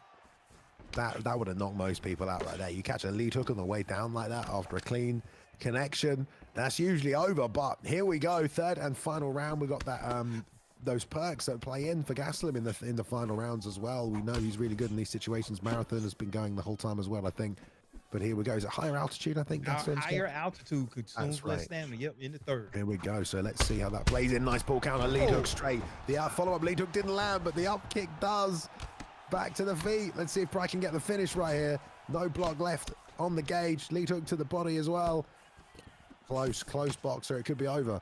That would have knocked most people out right there. You catch a lead hook on the way down like that after a clean connection, that's usually over. But here we go, third and final round. We got that those perks that play in for Gastelum in the final rounds as well. We know he's really good in these situations. Marathon has been going the whole time as well, I think. But here we go. Is it higher altitude, I think? Higher altitude consumes less stamina. Yep, in the third. Here we go. So let's see how that plays in. Nice ball counter, lead hook straight. The follow-up lead hook didn't land, but the up kick does. Back to the feet. Let's see if Pry can get the finish right here. No block left on the gauge. Lead hook to the body as well. Close boxer. It could be over.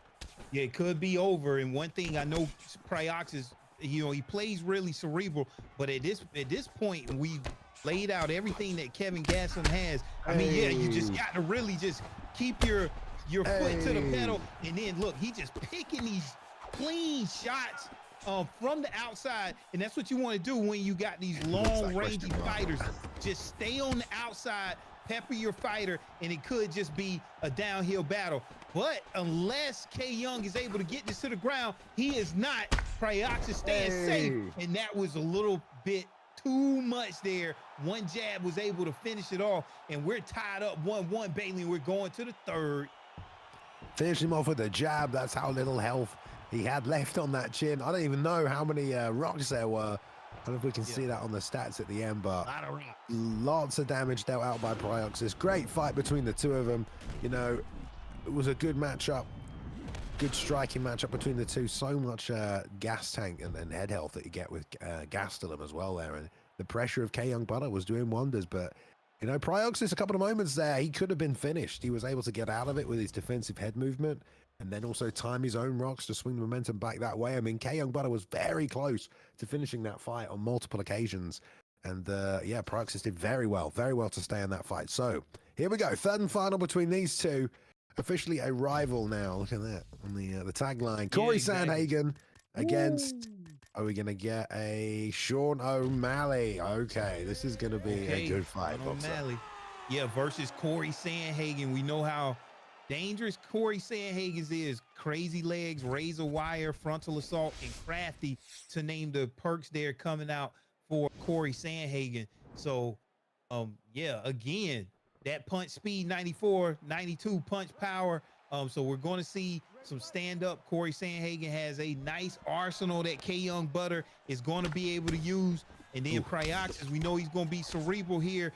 Yeah, it could be over. And one thing I know, Pryoxis, he plays really cerebral. But at this point, we laid out everything that Kevin Gastelum has. I mean, yeah, you just got to really just keep your foot to the pedal. And then look, he just picking these clean shots from the outside, and that's what you want to do when you got these long-rangey fighters. Just stay on the outside, pepper your fighter, and it could just be a downhill battle. But unless K-Young is able to get this to the ground, he is not. Pryoxis staying safe, and that was a little bit too much there. One jab was able to finish it off, and we're tied up 1-1, Bailey. We're going to the third. Finish him off with a jab. That's how little health he had left on that chin. I don't even know how many rocks there were I don't know if we can see that on the stats at the end, but A lot of rocks. lots of damage dealt out by Pryoxis. Great fight between the two of them. You know, it was a good matchup. Good striking matchup between the two. So much gas tank and head health that you get with gas to them as well there. And the pressure of KyoungButta was doing wonders. But, you know, Pryoxis, a couple of moments there, he could have been finished. He was able to get out of it with his defensive head movement and then also time his own rocks to swing the momentum back that way. I mean, KyoungButta was very close to finishing that fight on multiple occasions. And, yeah, Pryoxis did very well to stay in that fight. So, here we go. Third and final between these two. Officially a rival now. Look at that on the tagline. Corey Sandhagen against. Are we gonna get a Sean O'Malley? Okay, this is gonna be a good fight. O'Malley, yeah, versus Corey Sandhagen. We know how dangerous Corey Sandhagen is. Crazy legs, razor wire, frontal assault, and crafty, to name the perks there coming out for Corey Sandhagen. So, yeah, again. That punch speed, 94, 92 punch power. So we're going to see some stand-up. Corey Sandhagen has a nice arsenal that KyoungButta is going to be able to use. And then Pryoxis, we know he's going to be cerebral here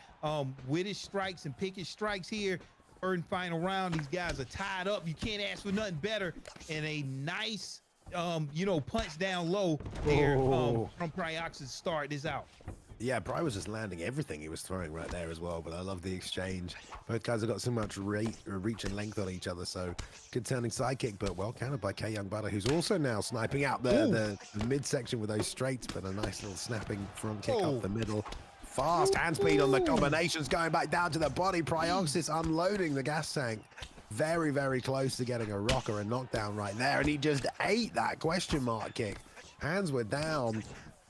with his strikes and pick his strikes here. Third and final round, these guys are tied up. You can't ask for nothing better. And a nice, you know, punch down low there from Pryoxis to start this out. Yeah, Pry was just landing everything he was throwing right there as well, but I love the exchange. Both guys have got so much reach and length on each other, so good turning sidekick, but well countered by KyoungButta, who's also now sniping out the midsection with those straights, but a nice little snapping front kick up the middle. Fast hand speed on the combinations, going back down to the body. Pryoxis unloading the gas tank. Very, very close to getting a rock or a knockdown right there, and he just ate that question mark kick. Hands were down.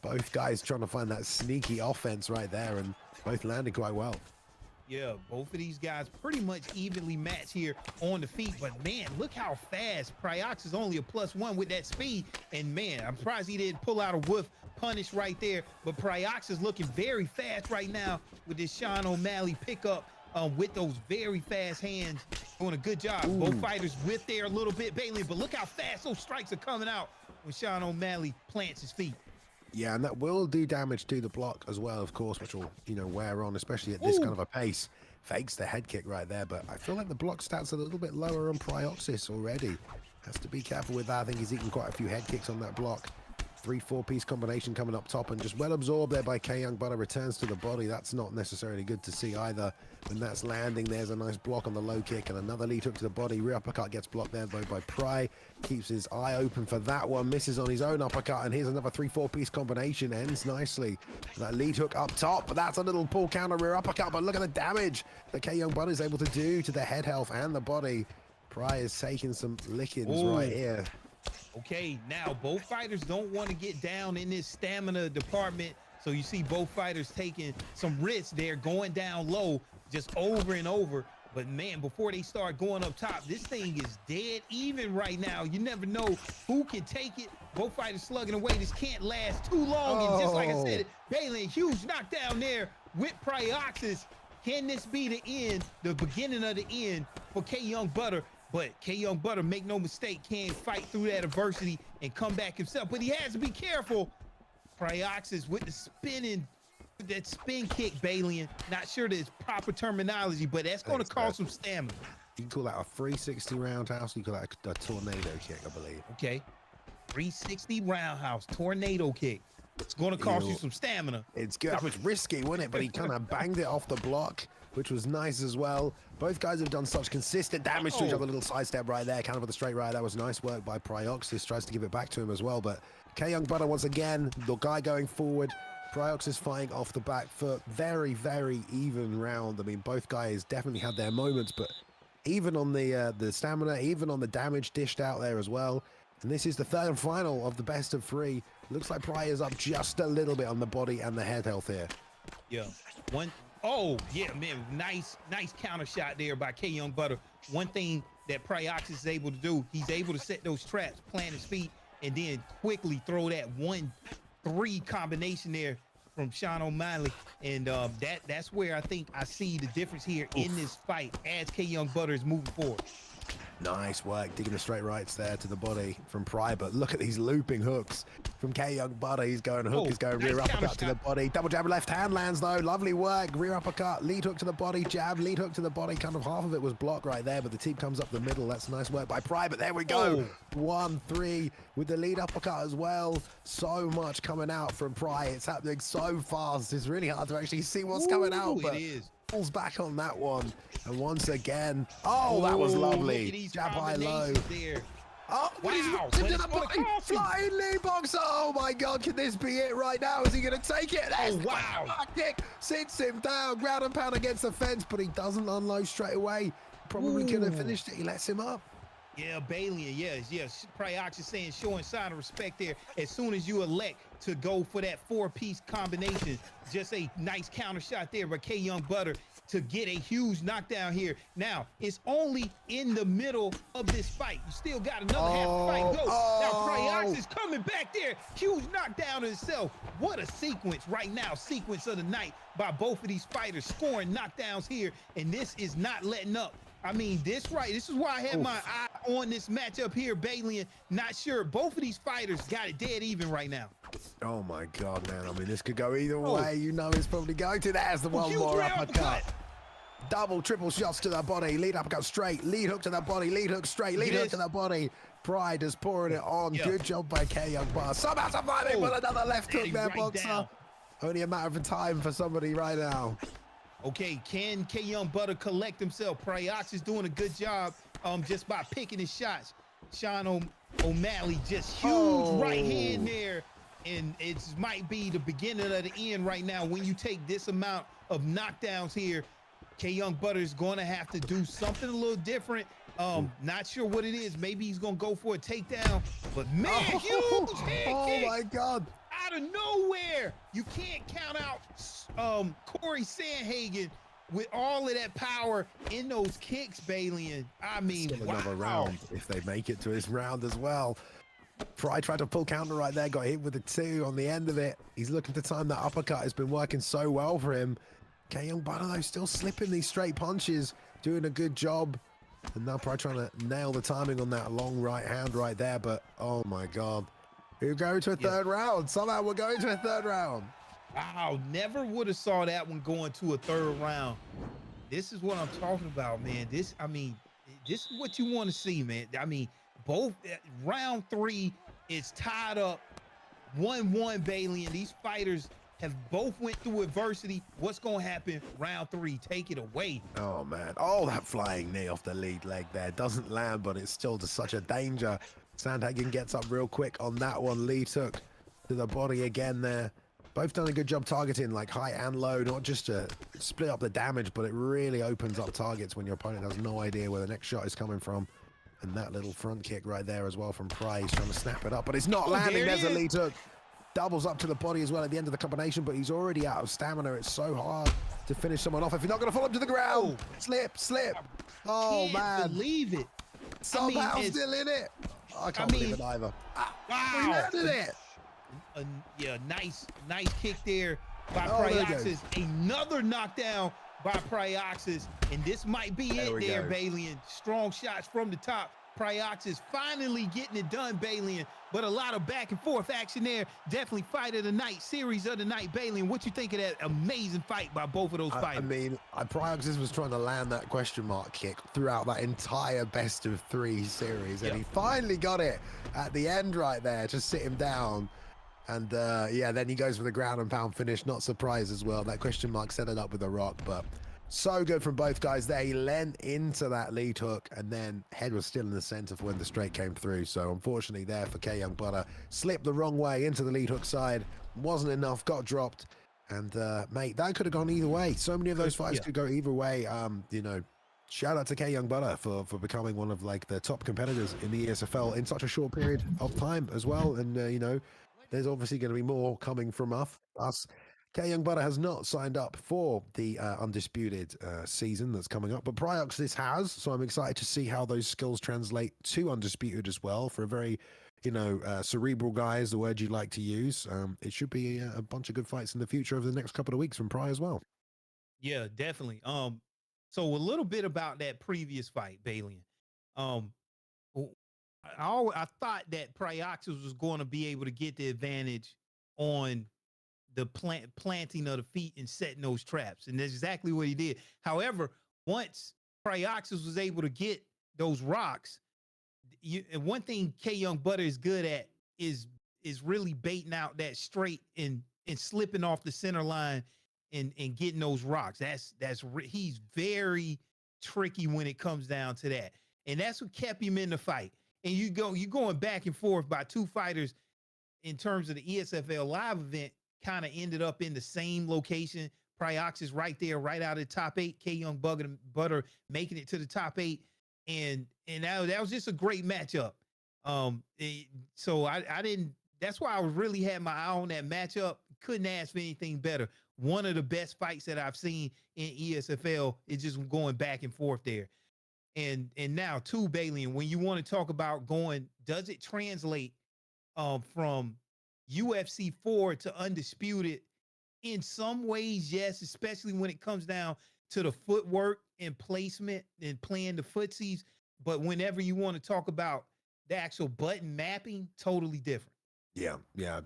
Both guys trying to find that sneaky offense right there, and both landed quite well. Yeah, both of these guys pretty much evenly matched here on the feet, but man, look how fast. Pryoxis is only a +1 with that speed, and man, I'm surprised he didn't pull out a whiff punish right there, but Pryoxis is looking very fast right now with this Sean O'Malley pickup with those very fast hands. Doing a good job. Both fighters with there a little bit, Bailey, but look how fast those strikes are coming out when Sean O'Malley plants his feet. Yeah, and that will do damage to the block as well, of course, which will, you know, wear on, especially at this kind of a pace. Fakes the head kick right there, but I feel like the block stats are a little bit lower on Pryoxis already. Has to be careful with that. I think he's eaten quite a few head kicks on that block. 3-4 piece combination coming up top and just well absorbed there by KyoungButta. Returns to the body. That's not necessarily good to see either. When that's landing, there's a nice block on the low kick and another lead hook to the body. Rear uppercut gets blocked there though by Pry. Keeps his eye open for that one. Misses on his own uppercut, and here's another 3-4 piece combination. Ends nicely. That lead hook up top, but that's a little pull counter rear uppercut. But look at the damage that KyoungButta is able to do to the head health and the body. Pry is taking some lickings right here. Okay, now both fighters don't want to get down in this stamina department. So you see both fighters taking some risks there, going down low just over and over. But man, before they start going up top, this thing is dead even right now. You never know who can take it. Both fighters slugging away. This can't last too long. And just like I said, Bailey, huge knockdown there with Pryoxis. Can this be the end, the beginning of the end for KyoungButta? But KyoungButta, make no mistake, can fight through that adversity and come back himself. But he has to be careful. Pryoxis with the spinning, that spin kick, Bailey. Not sure there's proper terminology, but that's going to cost some stamina. You can call that a 360 roundhouse. You call that a tornado kick, I believe. Okay. 360 roundhouse, tornado kick. It's going to cost you some stamina. It's good. It was risky, wasn't it? But he kind of banged it off the block, which was nice as well. Both guys have done such consistent damage to each other. Little sidestep right there, kind of with the straight right. That was nice work by Pryoxis. Tries to give it back to him as well. But KyoungButta once again, the guy going forward. Pryoxis fighting off the back foot. Very, very even round. I mean, both guys definitely had their moments, but even on the stamina, even on the damage dished out there as well. And this is the third and final of the best of three. Looks like Pry is up just a little bit on the body and the head health here. Yeah. Oh, yeah, man. Nice counter shot there by KyoungButta. One thing that Pryoxis is able to do, he's able to set those traps, plant his feet, and then quickly throw that 1-3 combination there from Sean O'Malley. And that's where I think I see the difference here in this fight as KyoungButta is moving forward. Nice work, digging the straight rights there to the body from Pry, but look at these looping hooks from KyoungButta. He's going hook, he's going nice rear counter uppercut to the shot. body. Double jab left hand lands though, lovely work. Rear uppercut, lead hook to the body, jab, lead hook to the body. Kind of half of it was blocked right there, but the team comes up the middle. That's nice work by Pry, but there we go. 1-3 with the lead uppercut as well. So much coming out from Pry. It's happening so fast. It's really hard to actually see what's coming out, but it is. pulls back on that one. And once again, oh, that was lovely. Look at these Jab high low. combinations there. Oh, Wow, he's but ripped into it's the gonna body. cost him. Flying knee boxer. Oh my God, can this be it right now? Is he going to take it? There's the wow. back kick. Sits him down, ground and pound against the fence, but he doesn't unload straight away. Probably could have finished it. He lets him up. Yeah, Bailey, yes. Pryoxis saying showing sign of respect there. As soon as you elect to go for that 4-piece combination, just a nice counter shot there by KyoungButta to get a huge knockdown here. Now, it's only in the middle of this fight. You still got another half fight to go. Now, Pryoxis coming back there. Huge knockdown in itself. What a sequence right now. Sequence of the night by both of these fighters scoring knockdowns here. And this is not letting up. I mean, this is why I had my eye on this matchup here, Bailey. Not sure. Both of these fighters got it dead even right now. Oh my God, man. I mean, this could go either way. You know it's probably going to. There's the one more uppercut. Double, triple shots to the body. Lead uppercut straight. Lead hook to the body. Lead hook straight. Lead hook to the body. Pride is pouring it on. Good job by KyoungButta. Somehow surviving with another left hook there, boxer. Down. Only a matter of time for somebody right now. Okay, can KyoungButta collect himself? Pryoxis doing a good job just by picking his shots. Sean O'Malley just huge right hand there. And it might be the beginning of the end right now. When you take this amount of knockdowns here, KyoungButta is going to have to do something a little different. Not sure what it is. Maybe he's going to go for a takedown. But man, huge head kick. My God. Out of nowhere. You can't count out Corey Sandhagen with all of that power in those kicks, Bailey. I mean, still another round if they make it to this round as well. Pry tried to pull counter right there, got hit with a 2 on the end of it. He's looking to time that uppercut. It's been working so well for him. KyoungButta though still slipping these straight punches, doing a good job. And now Pry trying to nail the timing on that long right hand right there. But oh my God, we're going to a third round. Somehow we're going to a third round. Wow, never would have saw that one going to a third round. This is what I'm talking about, man. This is what you want to see, man. I mean, both round 3 is tied up 1-1, Bailey, and these fighters have both went through adversity. What's going to happen round 3? Take it away. Oh, man. Oh, that flying knee off the lead leg there. Doesn't land, but it's still just such a danger. Sandhagen gets up real quick on that one. Lead hook to the body again there. Both done a good job targeting like high and low, not just to split up the damage, but it really opens up targets when your opponent has no idea where the next shot is coming from. And that little front kick right there as well from Pry. He's trying to snap it up, but it's not landing. There's a lead hook. Doubles up to the body as well at the end of the combination, but he's already out of stamina. It's so hard to finish someone off if you're not going to fall him to the ground. Slip. Oh, man. Believe it. Somehow still in it. I can't believe it either. He landed it. Yeah, nice kick there by Pryoxis. Another knockdown by Pryoxis, and this might be it there, Bailey. Strong shots from the top. Pryoxis finally getting it done, Bailey. But a lot of back and forth action there. Definitely fight of the night, series of the night, Bailey. What you think of that amazing fight by both of those fighters? I mean, Pryoxis was trying to land that question mark kick throughout that entire best of 3 series, and he finally got it at the end right there to sit him down. And yeah, then he goes for the ground and pound finish. Not surprised as well. That question mark set it up with a rock, but so good from both guys there. He leant into that lead hook, and then head was still in the center for when the straight came through. So unfortunately there for KyoungButta, slipped the wrong way into the lead hook side. Wasn't enough, got dropped. And mate, that could have gone either way. So many of those fights could go either way. You know, shout out to KyoungButta for becoming one of like the top competitors in the ESFL in such a short period of time as well. And you know, there's obviously going to be more coming from us. KyoungButta has not signed up for the Undisputed season that's coming up, but Prioxis has, so I'm excited to see how those skills translate to Undisputed as well. For a very, you know, cerebral guy is the word you like to use. It should be a bunch of good fights in the future over the next couple of weeks from Pry as well. Yeah, definitely. So a little bit about that previous fight, Bailey. Um, I thought that Pryoxis was going to be able to get the advantage on the planting of the feet and setting those traps, and that's exactly what he did. However, once Pryoxis was able to get those rocks, and one thing KyoungButta is good at is really baiting out that straight and slipping off the center line and getting those rocks. He's very tricky when it comes down to that, and that's what kept him in the fight. And you going back and forth by two fighters in terms of the ESFL live event, kind of ended up in the same location. Prioxis right there, right out of the top 8. KyoungButta making it to the top 8, and that was just a great matchup. So I didn't. That's why I really had my eye on that matchup. Couldn't ask for anything better. One of the best fights that I've seen in ESFL is just going back and forth there. And now too, Bailey, and when you want to talk about going, does it translate from UFC 4 to Undisputed? In some ways, yes, especially when it comes down to the footwork and placement and playing the footsies. But whenever you want to talk about the actual button mapping, totally different. Yeah,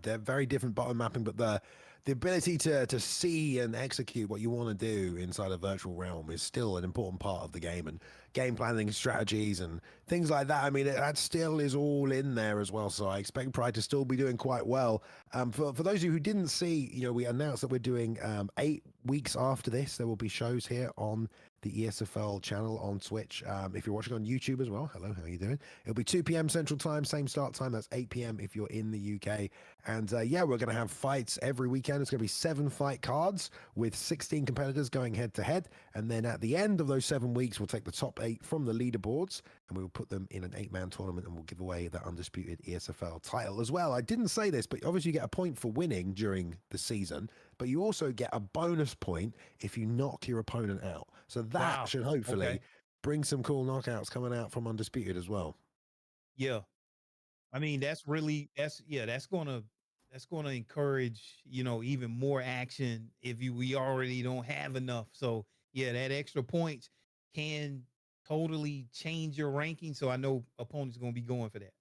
they're very different button mapping, but the ability to see and execute what you want to do inside a virtual realm is still an important part of the game, and game planning strategies and things like that. I mean, that still is all in there as well. So I expect Pride to still be doing quite well. For those of you who didn't see, we announced that we're doing 8 weeks after this, there will be shows here on the ESFL channel on Twitch. If you're watching on YouTube as well, hello, how are you doing? It'll be 2 p.m. Central Time, same start time. That's 8 p.m. if you're in the UK. And yeah, we're going to have fights every weekend. It's going to be 7 fight cards with 16 competitors going head to head. And then at the end of those 7 weeks, we'll take the top 8 from the leaderboards and we will put them in an 8-man tournament, and we'll give away the undisputed ESFL title as well. I didn't say this, but obviously you get a point for winning during the season, but you also get a bonus point if you knock your opponent out. So that should hopefully bring some cool knockouts coming out from Undisputed as well. Yeah. I mean, that's going to encourage, even more action if we already don't have enough. So yeah, that extra points can totally change your ranking. So I know opponents are going to be going for that.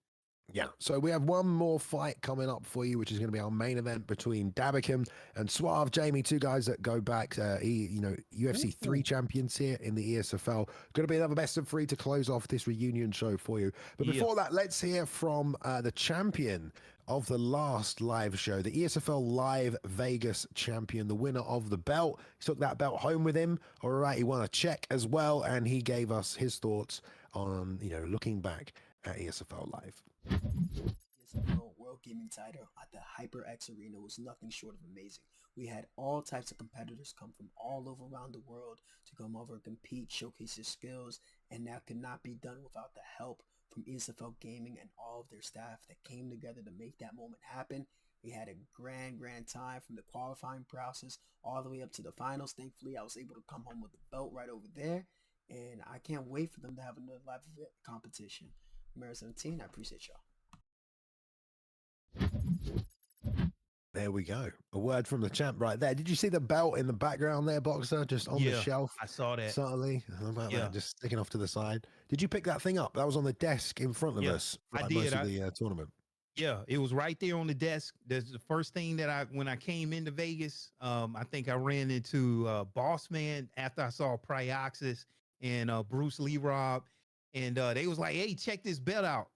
Yeah, so we have one more fight coming up for you, which is going to be our main event between Dabiken and Suave, JayMMA, 2 guys that go back, UFC 3 champions here in the ESFL. Going to be another best of 3 to close off this reunion show for you. But before that, let's hear from the champion of the last live show, the ESFL Live Vegas champion, the winner of the belt. He took that belt home with him. All right, he won a check as well, and he gave us his thoughts on, looking back at ESFL Live. ESFL World Gaming title at the HyperX Arena was nothing short of amazing. We had all types of competitors come from all over around the world to come over and compete, showcase their skills, and that could not be done without the help from ESFL Gaming and all of their staff that came together to make that moment happen. We had a grand time from the qualifying process all the way up to the finals. Thankfully, I was able to come home with the belt right over there, and I can't wait for them to have another live event competition. Mara 17, I appreciate y'all. There we go. A word from the champ right there. Did you see the belt in the background there, Boxer? Just on the shelf. I saw that. Subtly. How about that? Just sticking off to the side. Did you pick that thing up? That was on the desk in front of us for I did. most of the tournament. Yeah, it was right there on the desk. That's the first thing that when I came into Vegas, I think I ran into Boss Man after I saw Pryoxis and Bruce Lee Rob. And they was like, hey, check this belt out.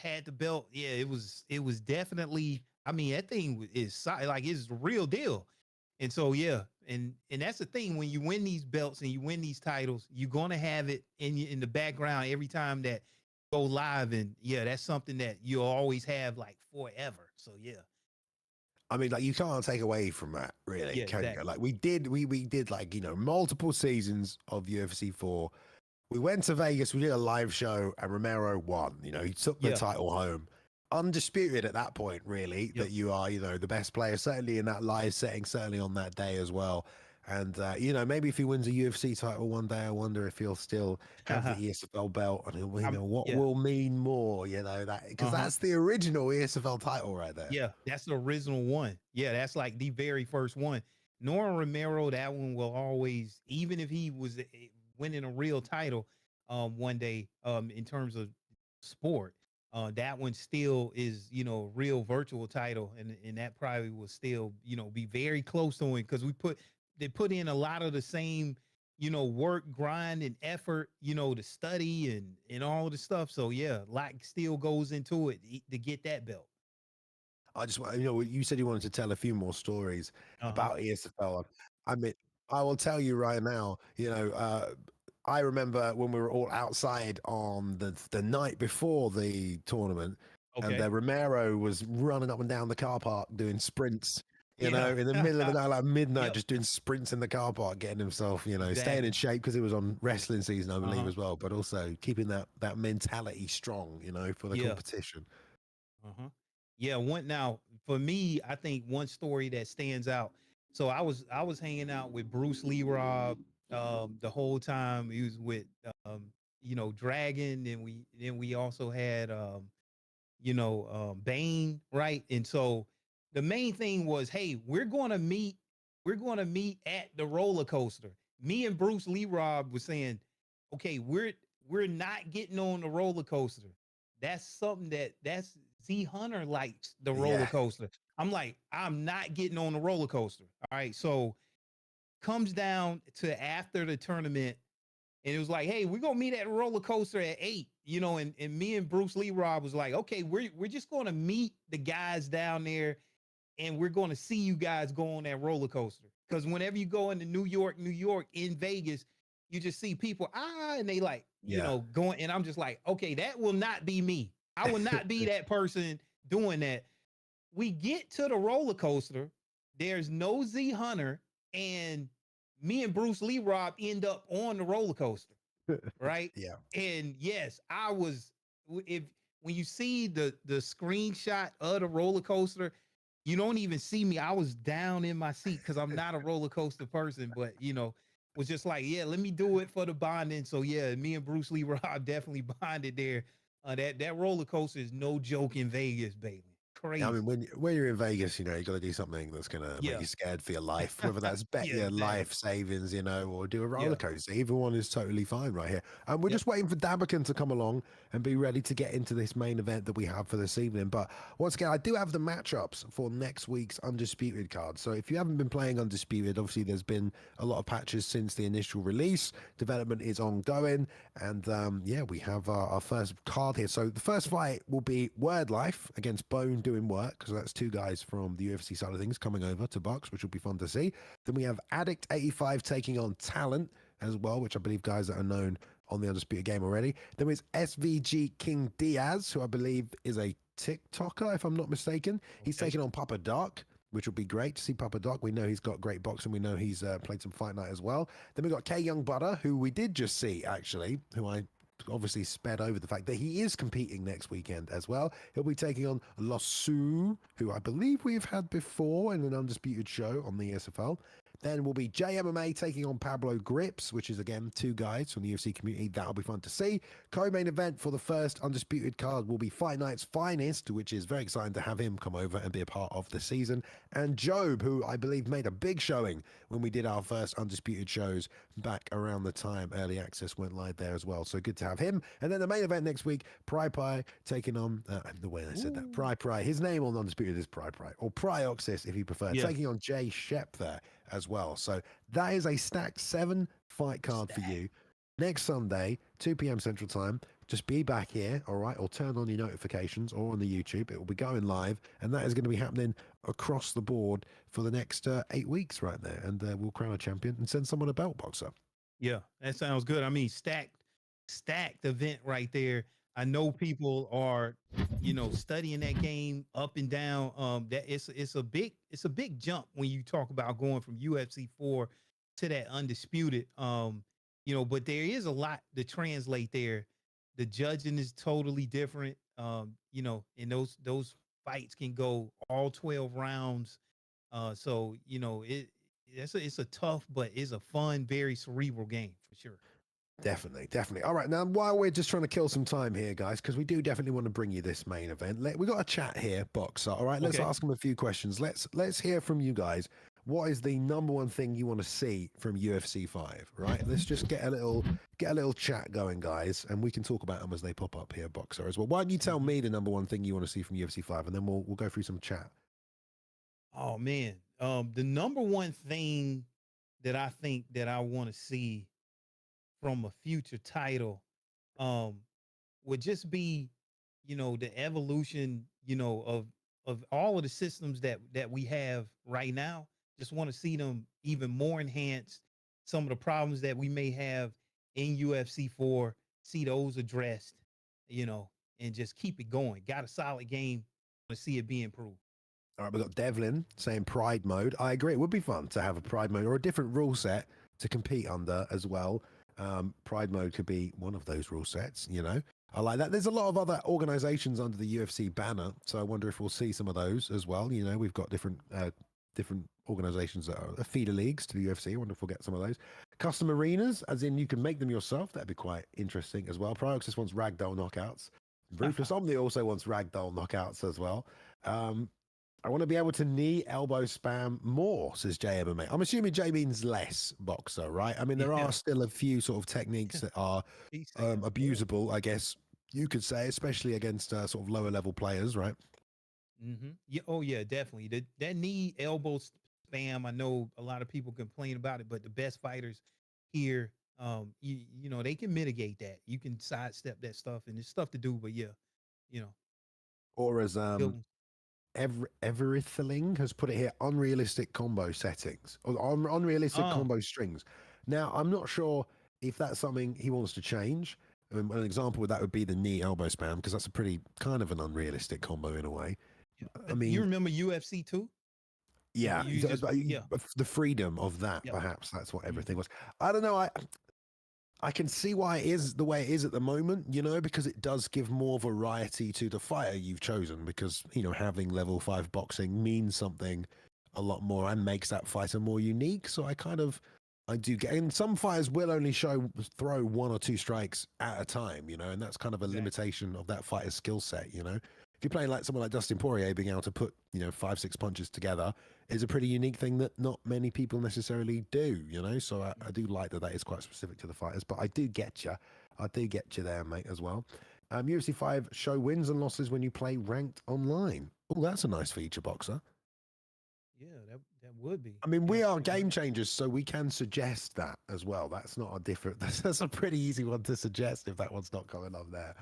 Had the belt. Yeah, it was definitely, I mean, that thing is like, it's the real deal. And so, yeah. And that's the thing, when you win these belts and you win these titles, you're going to have it in the background every time that you go live. And yeah, that's something that you'll always have like forever. So yeah. I mean, like, you can't take away from that, really. Yeah, can exactly. you? Like, we did like, multiple seasons of UFC 4. We went to Vegas, we did a live show, and Romero won. He took the title home. Undisputed at that point, really, that you are, the best player, certainly in that live setting, certainly on that day as well. And, maybe if he wins a UFC title one day, I wonder if he'll still have the ESFL belt, and what will mean more, that, because that's the original ESFL title right there. Yeah, that's the original one. Yeah, that's like the very first one. Nora Romero, that one will always, even if he was winning a real title, one day in terms of sport. That one still is, you know, real virtual title, and that probably will still, you know, be very close to it because they put in a lot of the same, you know, work, grind, and effort, you know, to study and all the stuff. So yeah, a lot still goes into it to get that belt. I just want, you know, you said you wanted to tell a few more stories Uh-huh. about ESFL. I mean, I will tell you right now, you know, I remember when we were all outside on the night before the tournament, and Okay. Romero was running up and down the car park doing sprints, you Yeah. know, in the middle of the night, like midnight, Yep. just doing sprints in the car park, getting himself, you know, staying in Exactly. shape because it was on wrestling season, I believe, Uh-huh. as well, but also keeping that mentality strong, you know, for the Yeah. competition. Uh-huh. Yeah, one now for me, I think one story that stands out. So I was hanging out with Bruce Lee Rob the whole time. He was with you know, Dragon, and we also had you know, Bane, right? And so the main thing was, hey, we're gonna meet at the roller coaster. Me and Bruce Lee Rob was saying, okay, we're not getting on the roller coaster. That's something that's Z Hunter likes the roller Yeah. coaster. I'm like, I'm not getting on the roller coaster. All right. So comes down to after the tournament, and it was like, hey, we're gonna meet at a roller coaster at 8, you know, and me and Bruce Lee Rob was like, okay, we're just gonna meet the guys down there, and we're gonna see you guys go on that roller coaster. Because whenever you go into New York, in Vegas, you just see people, and they like, you Yeah. know, going, and I'm just like, okay, that will not be me. I will not be that person doing that. We get to the roller coaster, there's no Z Hunter, and me and Bruce Lee Rob end up on the roller coaster, right? Yeah. And yes, I was, if when you see the screenshot of the roller coaster, you don't even see me. I was down in my seat because I'm not a roller coaster person, but you know, was just like, yeah, let me do it for the bonding. So yeah, me and Bruce Lee Rob definitely bonded there. That roller coaster is no joke in Vegas, baby. I mean, Crazy. when you're in Vegas, you know, you got to do something that's gonna make Yeah. you scared for your life, whether that's bet Yeah, your exactly. life savings, you know, or do a roller Yeah. coaster. Either one is totally fine right here. And we're Yep. just waiting for Dabakin to come along and be ready to get into this main event that we have for this evening. But once again, I do have the matchups for next week's Undisputed card. So if you haven't been playing Undisputed, obviously there's been a lot of patches since the initial release. Development is ongoing, and yeah, we have our first card here. So the first fight will be Word Life against Bone Doing Work, because that's two guys from the UFC side of things coming over to box, which will be fun to see. Then we have Addict 85 taking on Talent as well, which I believe guys that are known on the Undisputed game already. Then there's SVG King Diaz, who I believe is a TikToker, if I'm not mistaken. He's Okay. taking on Papa Doc, which will be great to see Papa Doc. We know he's got great boxing. We know he's played some Fight Night as well. Then we've got KyoungButta, who we did just see, actually, who I obviously sped over the fact that he is competing next weekend as well. He'll be taking on Losu, who I believe we've had before in an Undisputed show on the ESFL. Then will be JayMMA taking on Pablo Grips, which is again two guys from the UFC community. That'll be fun to see. Co-main event for the first Undisputed card will be Fight Night's finest, which is very exciting to have him come over and be a part of the season. And Job, who I believe made a big showing when we did our first Undisputed shows back around the time Early Access went live there as well. So good to have him. And then the main event next week, Pry taking on, the way I said that, Pry. His name on Undisputed is Pry, or Pryoxis if you prefer, Yeah. taking on Jay Shep there as well. So that is a stacked 7 fight card for you next Sunday, 2 p.m. Central Time. Just be back here, all right, or turn on your notifications or on the YouTube. It will be going live, and that is going to be happening across the board for the next 8 weeks right there. And we'll crown a champion and send someone a belt boxer. Yeah. That sounds good. I mean, stacked event right there. I know people are, you know, studying that game up and down. That it's a big jump when you talk about going from UFC 4 to that Undisputed. You know, but there is a lot to translate there. The judging is totally different. You know, and those fights can go all 12 rounds. So you know, it's a tough, but it's a fun, very cerebral game for sure. Definitely. All right, now while we're just trying to kill some time here, guys, because we do definitely want to bring you this main event. We got a chat here, Boxer. All right, let's Okay. ask him a few questions. Let's hear from you guys. what is the number one thing you want to see from UFC 5, right? Let's just get a little chat going, guys, and we can talk about them as they pop up here, Boxer, as well. Why don't you tell me the number one thing you want to see from UFC 5, and then we'll go through some chat. Oh man, the number one thing that I think that I want to see from a future title would just be, you know, the evolution, you know, of all of the systems that we have right now. Just want to see them even more enhanced. Some of the problems that we may have in UFC 4, see those addressed, you know, and just keep it going. Got a solid game, to see it be improved. All right, we've got Devlin saying Pride mode. I agree. It would be fun to have a Pride mode or a different rule set to compete under as well. Pride mode could be one of those rule sets, you know. I like that. There's a lot of other organizations under the UFC banner, so I wonder if we'll see some of those as well. You know, we've got different organizations that are feeder leagues to the UFC. I wonder if we'll get some of those. Custom arenas, as in you can make them yourself. That'd be quite interesting as well. Prioxis wants ragdoll knockouts. Ruthless Omni also wants ragdoll knockouts as well. I want to be able to knee elbow spam more, says JayMMA. I'm assuming Jay means less, Boxer, right? I mean, there are still a few sort of techniques that are abusable, I guess you could say, especially against sort of lower level players, right? Yeah. Oh yeah, definitely. That knee elbow spam, I know a lot of people complain about it, but the best fighters here, you know, they can mitigate that. You can sidestep that stuff, and there's stuff to do, but yeah, you know. Or as Everything has put it here, unrealistic combo settings or unrealistic combo strings. Now, I'm not sure if that's something he wants to change. An example of that would be the knee elbow spam, because that's a pretty kind of an unrealistic combo in a way. I mean, you remember UFC 2? Yeah, the freedom of that, perhaps that's what everything was. I don't know. I can see why it is the way it is at the moment, you know, because it does give more variety to the fighter you've chosen, because, you know, having level 5 boxing means something a lot more and makes that fighter more unique. So I do get, and some fighters will only throw 1 or 2 strikes at a time, you know, and that's kind of a limitation of that fighter's skill set, you know. If you're playing like someone like Dustin Poirier, being able to put, you know, 5-6 punches together is a pretty unique thing that not many people necessarily do, you know. So I do like that is quite specific to the fighters, but I do get you. I do get you there, mate, as well. UFC 5 show wins and losses when you play ranked online. Oh, that's a nice feature, Boxer. Yeah, that would be. I mean, we are game changers, so we can suggest that as well. That's not a different. That's a pretty easy one to suggest if that one's not coming up there.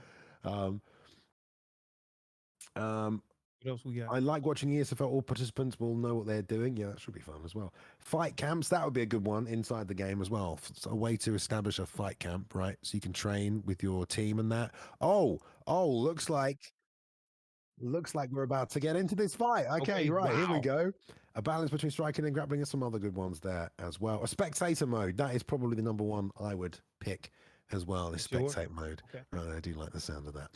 What else we got? I like watching ESFL. All participants will know what they're doing. Yeah, that should be fun as well. Fight camps, that would be a good one inside the game as well. It's a way to establish a fight camp, right? So you can train with your team and that. Oh, looks like we're about to get into this fight. Okay, right, wow. Here we go. A balance between striking and grappling, and some other good ones there as well. A spectator mode, that is probably the number one I would pick as well, this spectate mode. Okay. Right, I do like the sound of that.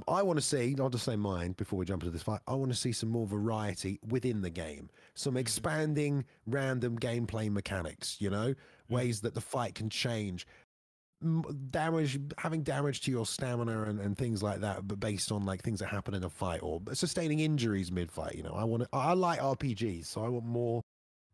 I want to see, I'll just say mine before we jump into this fight, I want to see some more variety within the game. Some expanding random gameplay mechanics, you know, ways that the fight can change. Having damage to your stamina and things like that, but based on like things that happen in a fight, or sustaining injuries mid-fight, you know. I like RPGs, so I want more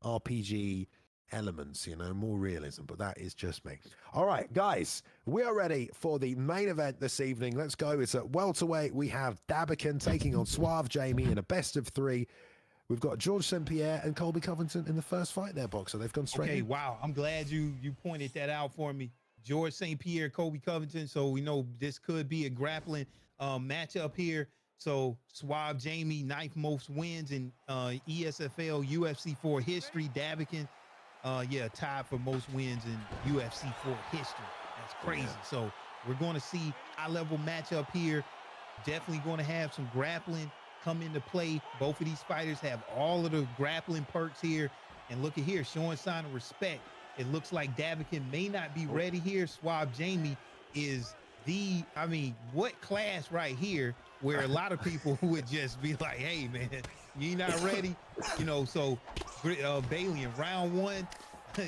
RPG elements, you know, more realism, but that is just me. All right, guys, we are ready for the main event this evening. Let's go. It's at welterweight. We have Dabiken taking on Suave Jamie in a best of 3. We've got George St. Pierre and Colby Covington in the first fight there, Boxer. They've gone straight in. Wow, I'm glad you pointed that out for me. George St. Pierre, Colby Covington, so we know this could be a grappling matchup here. So Suave Jamie, 9th most wins in ESFL UFC 4 history. Dabiken, tied for most wins in UFC 4 history. That's crazy. Yeah. So we're going to see high-level matchup here. Definitely going to have some grappling come into play. Both of these fighters have all of the grappling perks here. And look at here, showing sign of respect. It looks like Dabiken may not be ready here. Suave Jamie is what class right here, where a lot of people would just be like, hey, man, you not ready? You know, so Bailey in round 1,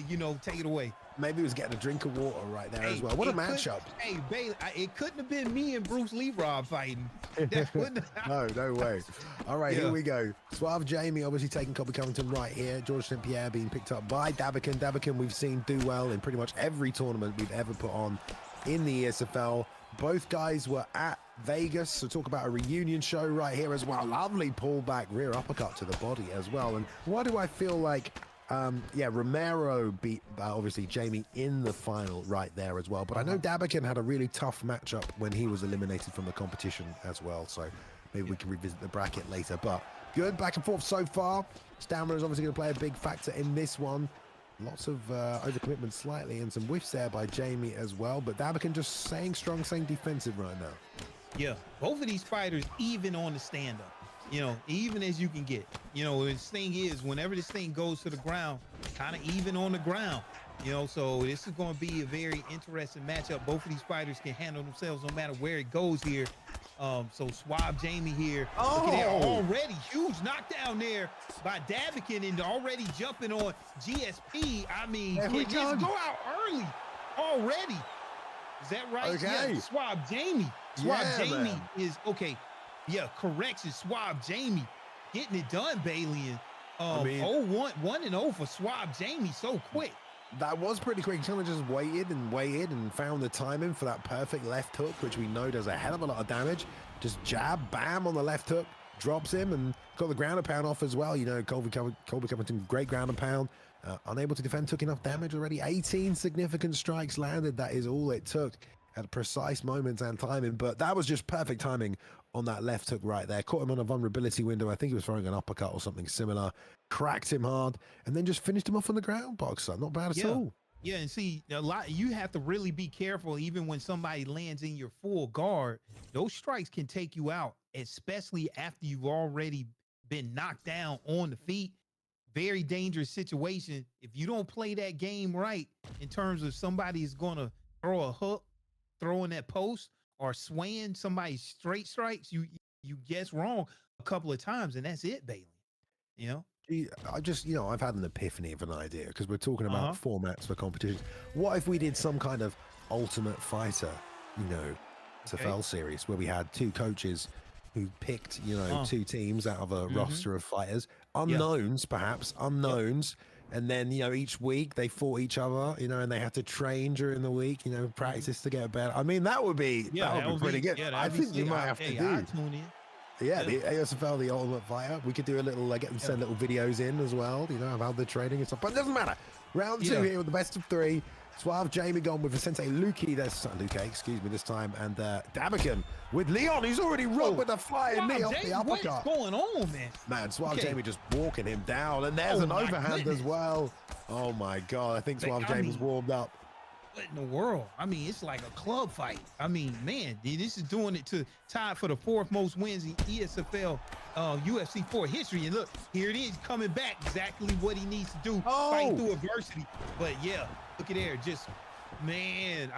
you know, take it away. Maybe he was getting a drink of water right there as well. What a matchup. Hey, Bailey, it couldn't have been me and Bruce Lee fighting. That wouldn't No way. All right, Yeah. here we go. Suave JayMMA obviously taking Colby Covington right here. George St. Pierre being picked up by Dabakin. Dabakin we've seen do well in pretty much every tournament we've ever put on in the ESFL. Both guys were at Vegas, so talk about a reunion show right here as well. Lovely pullback rear uppercut to the body as well. And why do I feel like Romero beat obviously JayMMA in the final right there as well. But I know Dabakin had a really tough matchup when he was eliminated from the competition as well. So maybe we can revisit the bracket later. But good back and forth so far. Stamina is obviously going to play a big factor in this one. Lots of overcommitment slightly and some whiffs there by JayMMA as well. But Dabakin just staying strong, staying defensive right now. Yeah, both of these fighters even on the stand-up. You know, even as you can get. You know, this thing is, whenever this thing goes to the ground, kind of even on the ground. You know, so this is going to be a very interesting matchup. Both of these fighters can handle themselves no matter where it goes here. So Suave JayMMA here. Look at that, already huge knockdown there by Dabiken and already jumping on GSP. I mean, just go out early already. Is that right? Okay. Yeah, Suave JayMMA. Suave JayMMA is okay. Yeah, correction. Suave JayMMA getting it done, Balian. I mean, 1-0 for Suave JayMMA so quick. That was pretty quick. Kind of just waited and found the timing for that perfect left hook, which we know does a hell of a lot of damage. Just jab, bam on the left hook, drops him and got the ground and pound off as well. You know, Colby Covington, great ground and pound. Unable to defend, took enough damage already. 18 significant strikes landed. That is all it took at precise moments and timing. But that was just perfect timing on that left hook right there. Caught him on a vulnerability window. I think he was throwing an uppercut or something similar. Cracked him hard and then just finished him off on the ground, Boxer. Not bad at all. Yeah, and see, you have to really be careful even when somebody lands in your full guard. Those strikes can take you out, especially after you've already been knocked down on the feet. Very dangerous situation. If you don't play that game right in terms of somebody is going to throw a hook, throwing that post, or swaying somebody's straight strikes, you guess wrong a couple of times, and that's it, Bailey. You know? I've had an epiphany of an idea because we're talking about formats for competitions. What if we did some kind of Ultimate Fighter, ESFL series where we had two coaches who picked, two teams out of a roster of fighters, unknowns, perhaps unknowns. And then, each week they fought each other, and they had to train during the week, practice to get better. I mean, that would be pretty good. Yeah, I think you might have to do. Tune in. Yeah, the ESFL, the Ultimate Fighter. We could do a little, get them send little videos in as well, of how they're training and stuff. But it doesn't matter. Round two here with the best of three. Suave JayMMA gone with Vicente Luque, this time, and Dabakin with Leon. He's already rocked with the flying knee off the uppercut. What's going on, man? Man, Suave JayMMA just walking him down, and there's an overhand as well. Oh my God, I think Suave JayMMA's warmed up. What in the world? I mean, it's like a club fight. I mean, man, this is doing it to tie for the fourth most wins in ESFL UFC 4 history. And look, here it is coming back. Exactly what he needs to do. Fight through adversity. But yeah, look at there. Just, man,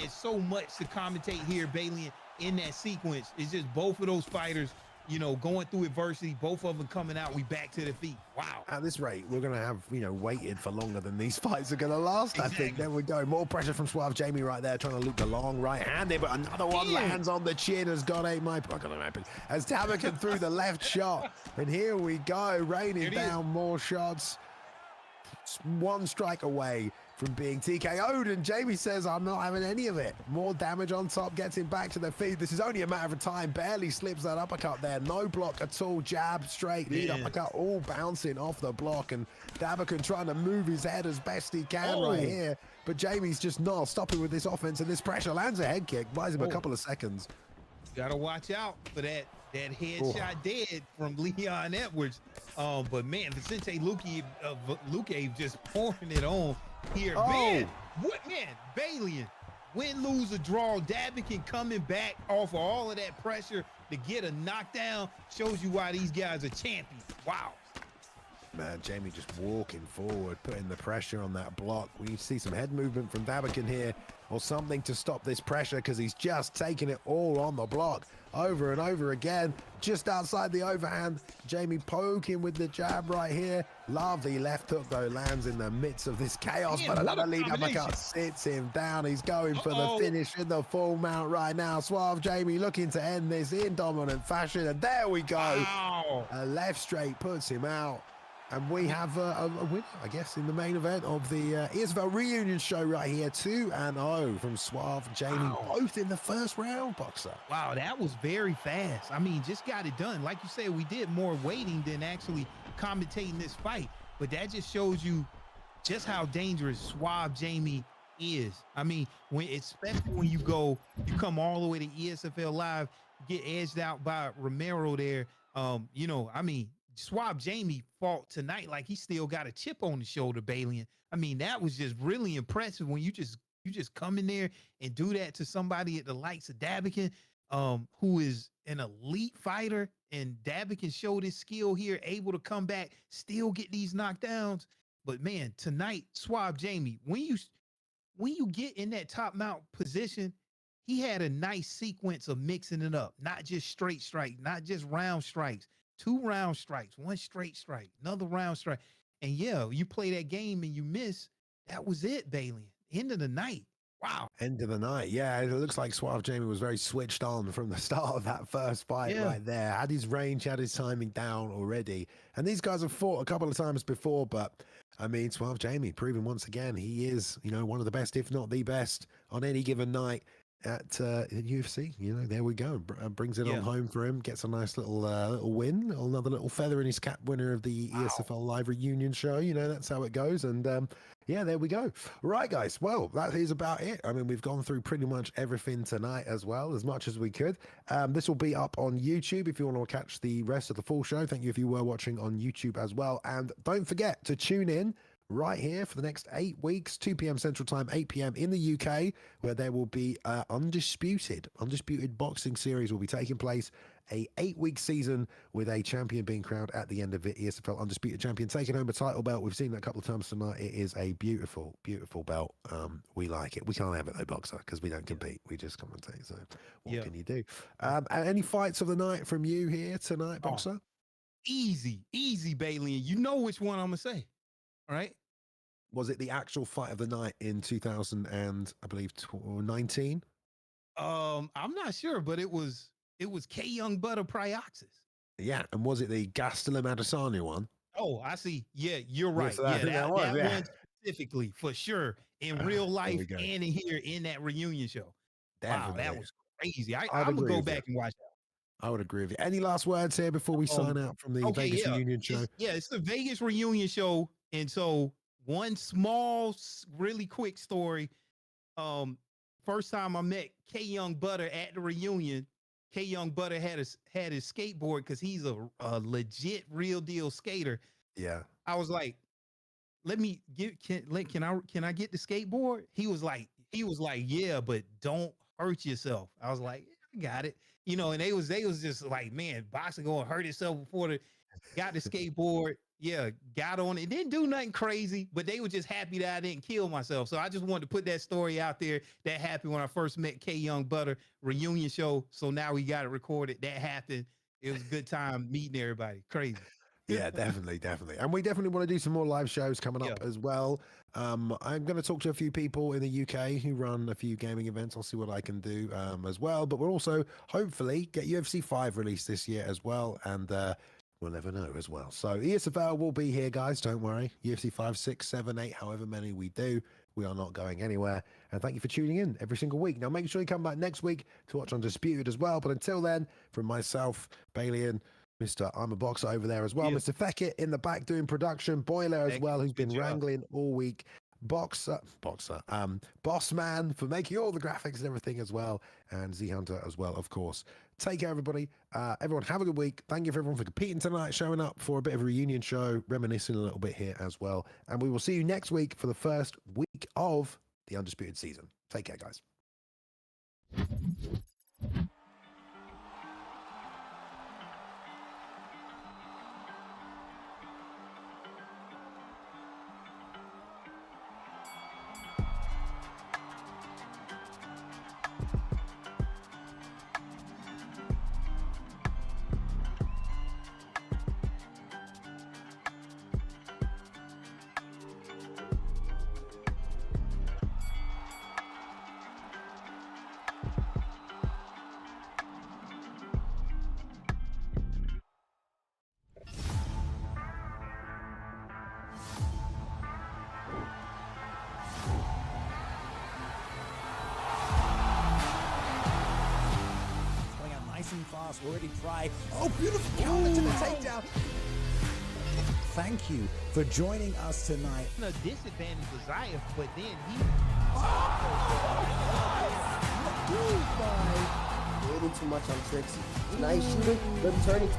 so much to commentate here, Bailey, in that sequence. It's just both of those fighters, going through adversity, both of them coming out, we back to the feet. Wow. At this rate, we're going to have, waited for longer than these fights are going to last, I think. There we go. More pressure from Suave JayMMA right there, trying to loop the long right-handed, but another one lands on the chin as God ain't my as Dabakin threw the left shot. And here we go, raining down more shots. One strike away from being TKO'd, and JayMMA says, I'm not having any of it. More damage on top, gets him back to the feet. This is only a matter of time. Barely slips that uppercut there. No block at all. Jab, straight, lead uppercut, all bouncing off the block, and Dabakin trying to move his head as best he can right here. But JayMMA's just not stopping with this offense, and this pressure lands a head kick, buys him a couple of seconds. Gotta watch out for that headshot dead from Leon Edwards. But man, Vicente Luque just pouring it on here. Man, Balian, win, lose, or draw, Dabiken coming back off of all of that pressure to get a knockdown shows you why these guys are champions. Wow. Man, Jamie just walking forward, putting the pressure on that block. We need to see some head movement from Dabakin here or something to stop this pressure because he's just taking it all on the block over and over again. Just outside the overhand, Jamie poking with the jab right here. Lovely left hook though, lands in the midst of this chaos, Man, but what a another lead combination. uppercut sits him down. He's going for the Uh-oh. finish in the full mount right now. Suave Jamie looking to end this in dominant fashion, and there we go. Wow. A left straight puts him out. And we have a winner, I guess, in the main event of the ESFL reunion show right here. 2-0 from Suave Jamie, Wow. both in the first round, Boxer. Wow, that was very fast. I mean, just got it done. Like you said, we did more waiting than actually commentating this fight. But that just shows you just how dangerous Suave Jamie is. I mean, especially when you come all the way to ESFL Live, get edged out by Romero there. You know, I mean, Suave Jamie fought tonight like he still got a chip on his shoulder, Balian. I mean, that was just really impressive when you just come in there and do that to somebody at the likes of Dabiken, who is an elite fighter, and Dabiken showed his skill here, able to come back, still get these knockdowns. But man, tonight, Suave Jamie, when you get in that top mount position, he had a nice sequence of mixing it up, not just straight strike, not just round strikes. 2 round strikes, 1 straight strike, another round strike. And yeah, you play that game and you miss. That was it, Balian. End of the night. Wow. End of the night. Yeah, it looks like Suave Jamie was very switched on from the start of that first fight right there. Had his range, had his timing down already. And these guys have fought a couple of times before, but I mean, Suave Jamie proving once again he is, you know, one of the best, if not the best, on any given night at UFC. You know, there we go. Brings it on home for him. Gets a nice little win. Another little feather in his cap, winner of the ESFL Live reunion show. You know, that's how it goes. And yeah, there we go. Right, guys. Well, that is about it. I mean, we've gone through pretty much everything tonight as well, as much as we could. This will be up on YouTube if you want to catch the rest of the full show. Thank you if you were watching on YouTube as well. And don't forget to tune in right here for the next 8 weeks, 2 p.m. Central Time, 8 p.m. in the UK, where there will be Undisputed boxing series will be taking place. A 8-week season with a champion being crowned at the end of it. ESFL Undisputed champion taking home a title belt. We've seen that a couple of times tonight. It is a beautiful, beautiful belt. We like it. We can't have it though, Boxer, because we don't compete. We just commentate. So what can you do? Any fights of the night from you here tonight, Boxer? Easy, Balian. You know which one I'm gonna say. All right. Was it the actual fight of the night in 2000 and I believe 19? I'm not sure, but it was KyoungButta Pryoxis. Yeah, and was it the Gastelum Adesanya one? Oh, I see. Yeah, you're right. Yes, that one specifically for sure in real life and in here in that reunion show. Definitely. Wow, that was crazy. I'm gonna go back and watch that. I would agree with you. Any last words here before we sign out from the Vegas reunion show? It's the Vegas reunion show. And so one small, really quick story. First time I met KyoungButta at the reunion, KyoungButta had his skateboard because he's a legit real deal skater. Yeah. I was like, let me can I get the skateboard? He was like, yeah, but don't hurt yourself. I was like, yeah, I got it. You know, and they was just like, man, boxing gonna hurt itself before got the skateboard. Yeah, got on it. Didn't do nothing crazy, but they were just happy that I didn't kill myself. So I just wanted to put that story out there. That happened when I first met KyoungButta reunion show. So now we got it recorded. That happened. It was a good time meeting everybody. Crazy. Yeah, definitely. And we definitely want to do some more live shows coming up as well. I'm going to talk to a few people in the UK who run a few gaming events. I'll see what I can do as well. But we'll also hopefully get UFC 5 released this year as well. And we'll never know as well. So ESFL will be here, guys. Don't worry. UFC 5, 6, 7, 8, however many we do. We are not going anywhere. And thank you for tuning in every single week. Now, make sure you come back next week to watch Undisputed as well. But until then, from myself, Balian, Mr. I'm a Boxer over there as well. Mr. Feckett in the back doing production. Boiler as well, who's been wrangling all week. Boss Man for making all the graphics and everything as well. And Z Hunter as well, of course. Take care, everybody. Everyone, have a good week. Thank you for everyone for competing tonight, showing up for a bit of a reunion show, reminiscing a little bit here as well. And we will see you next week for the first week of the Undisputed season. Take care, guys. fast already. Pry. Oh, beautiful counter to the takedown. Thank you for joining us tonight. A disadvantage for Zayef, but then he Waiting too much on Trixie. Nice shooting, but turning.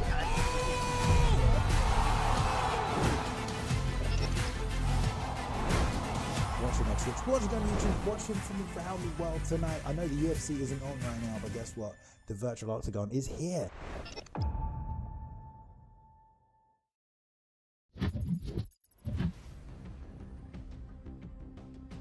Watching on Twitch, watching on YouTube, watching from around the world tonight. I know the UFC isn't on right now, but guess what? The virtual octagon is here.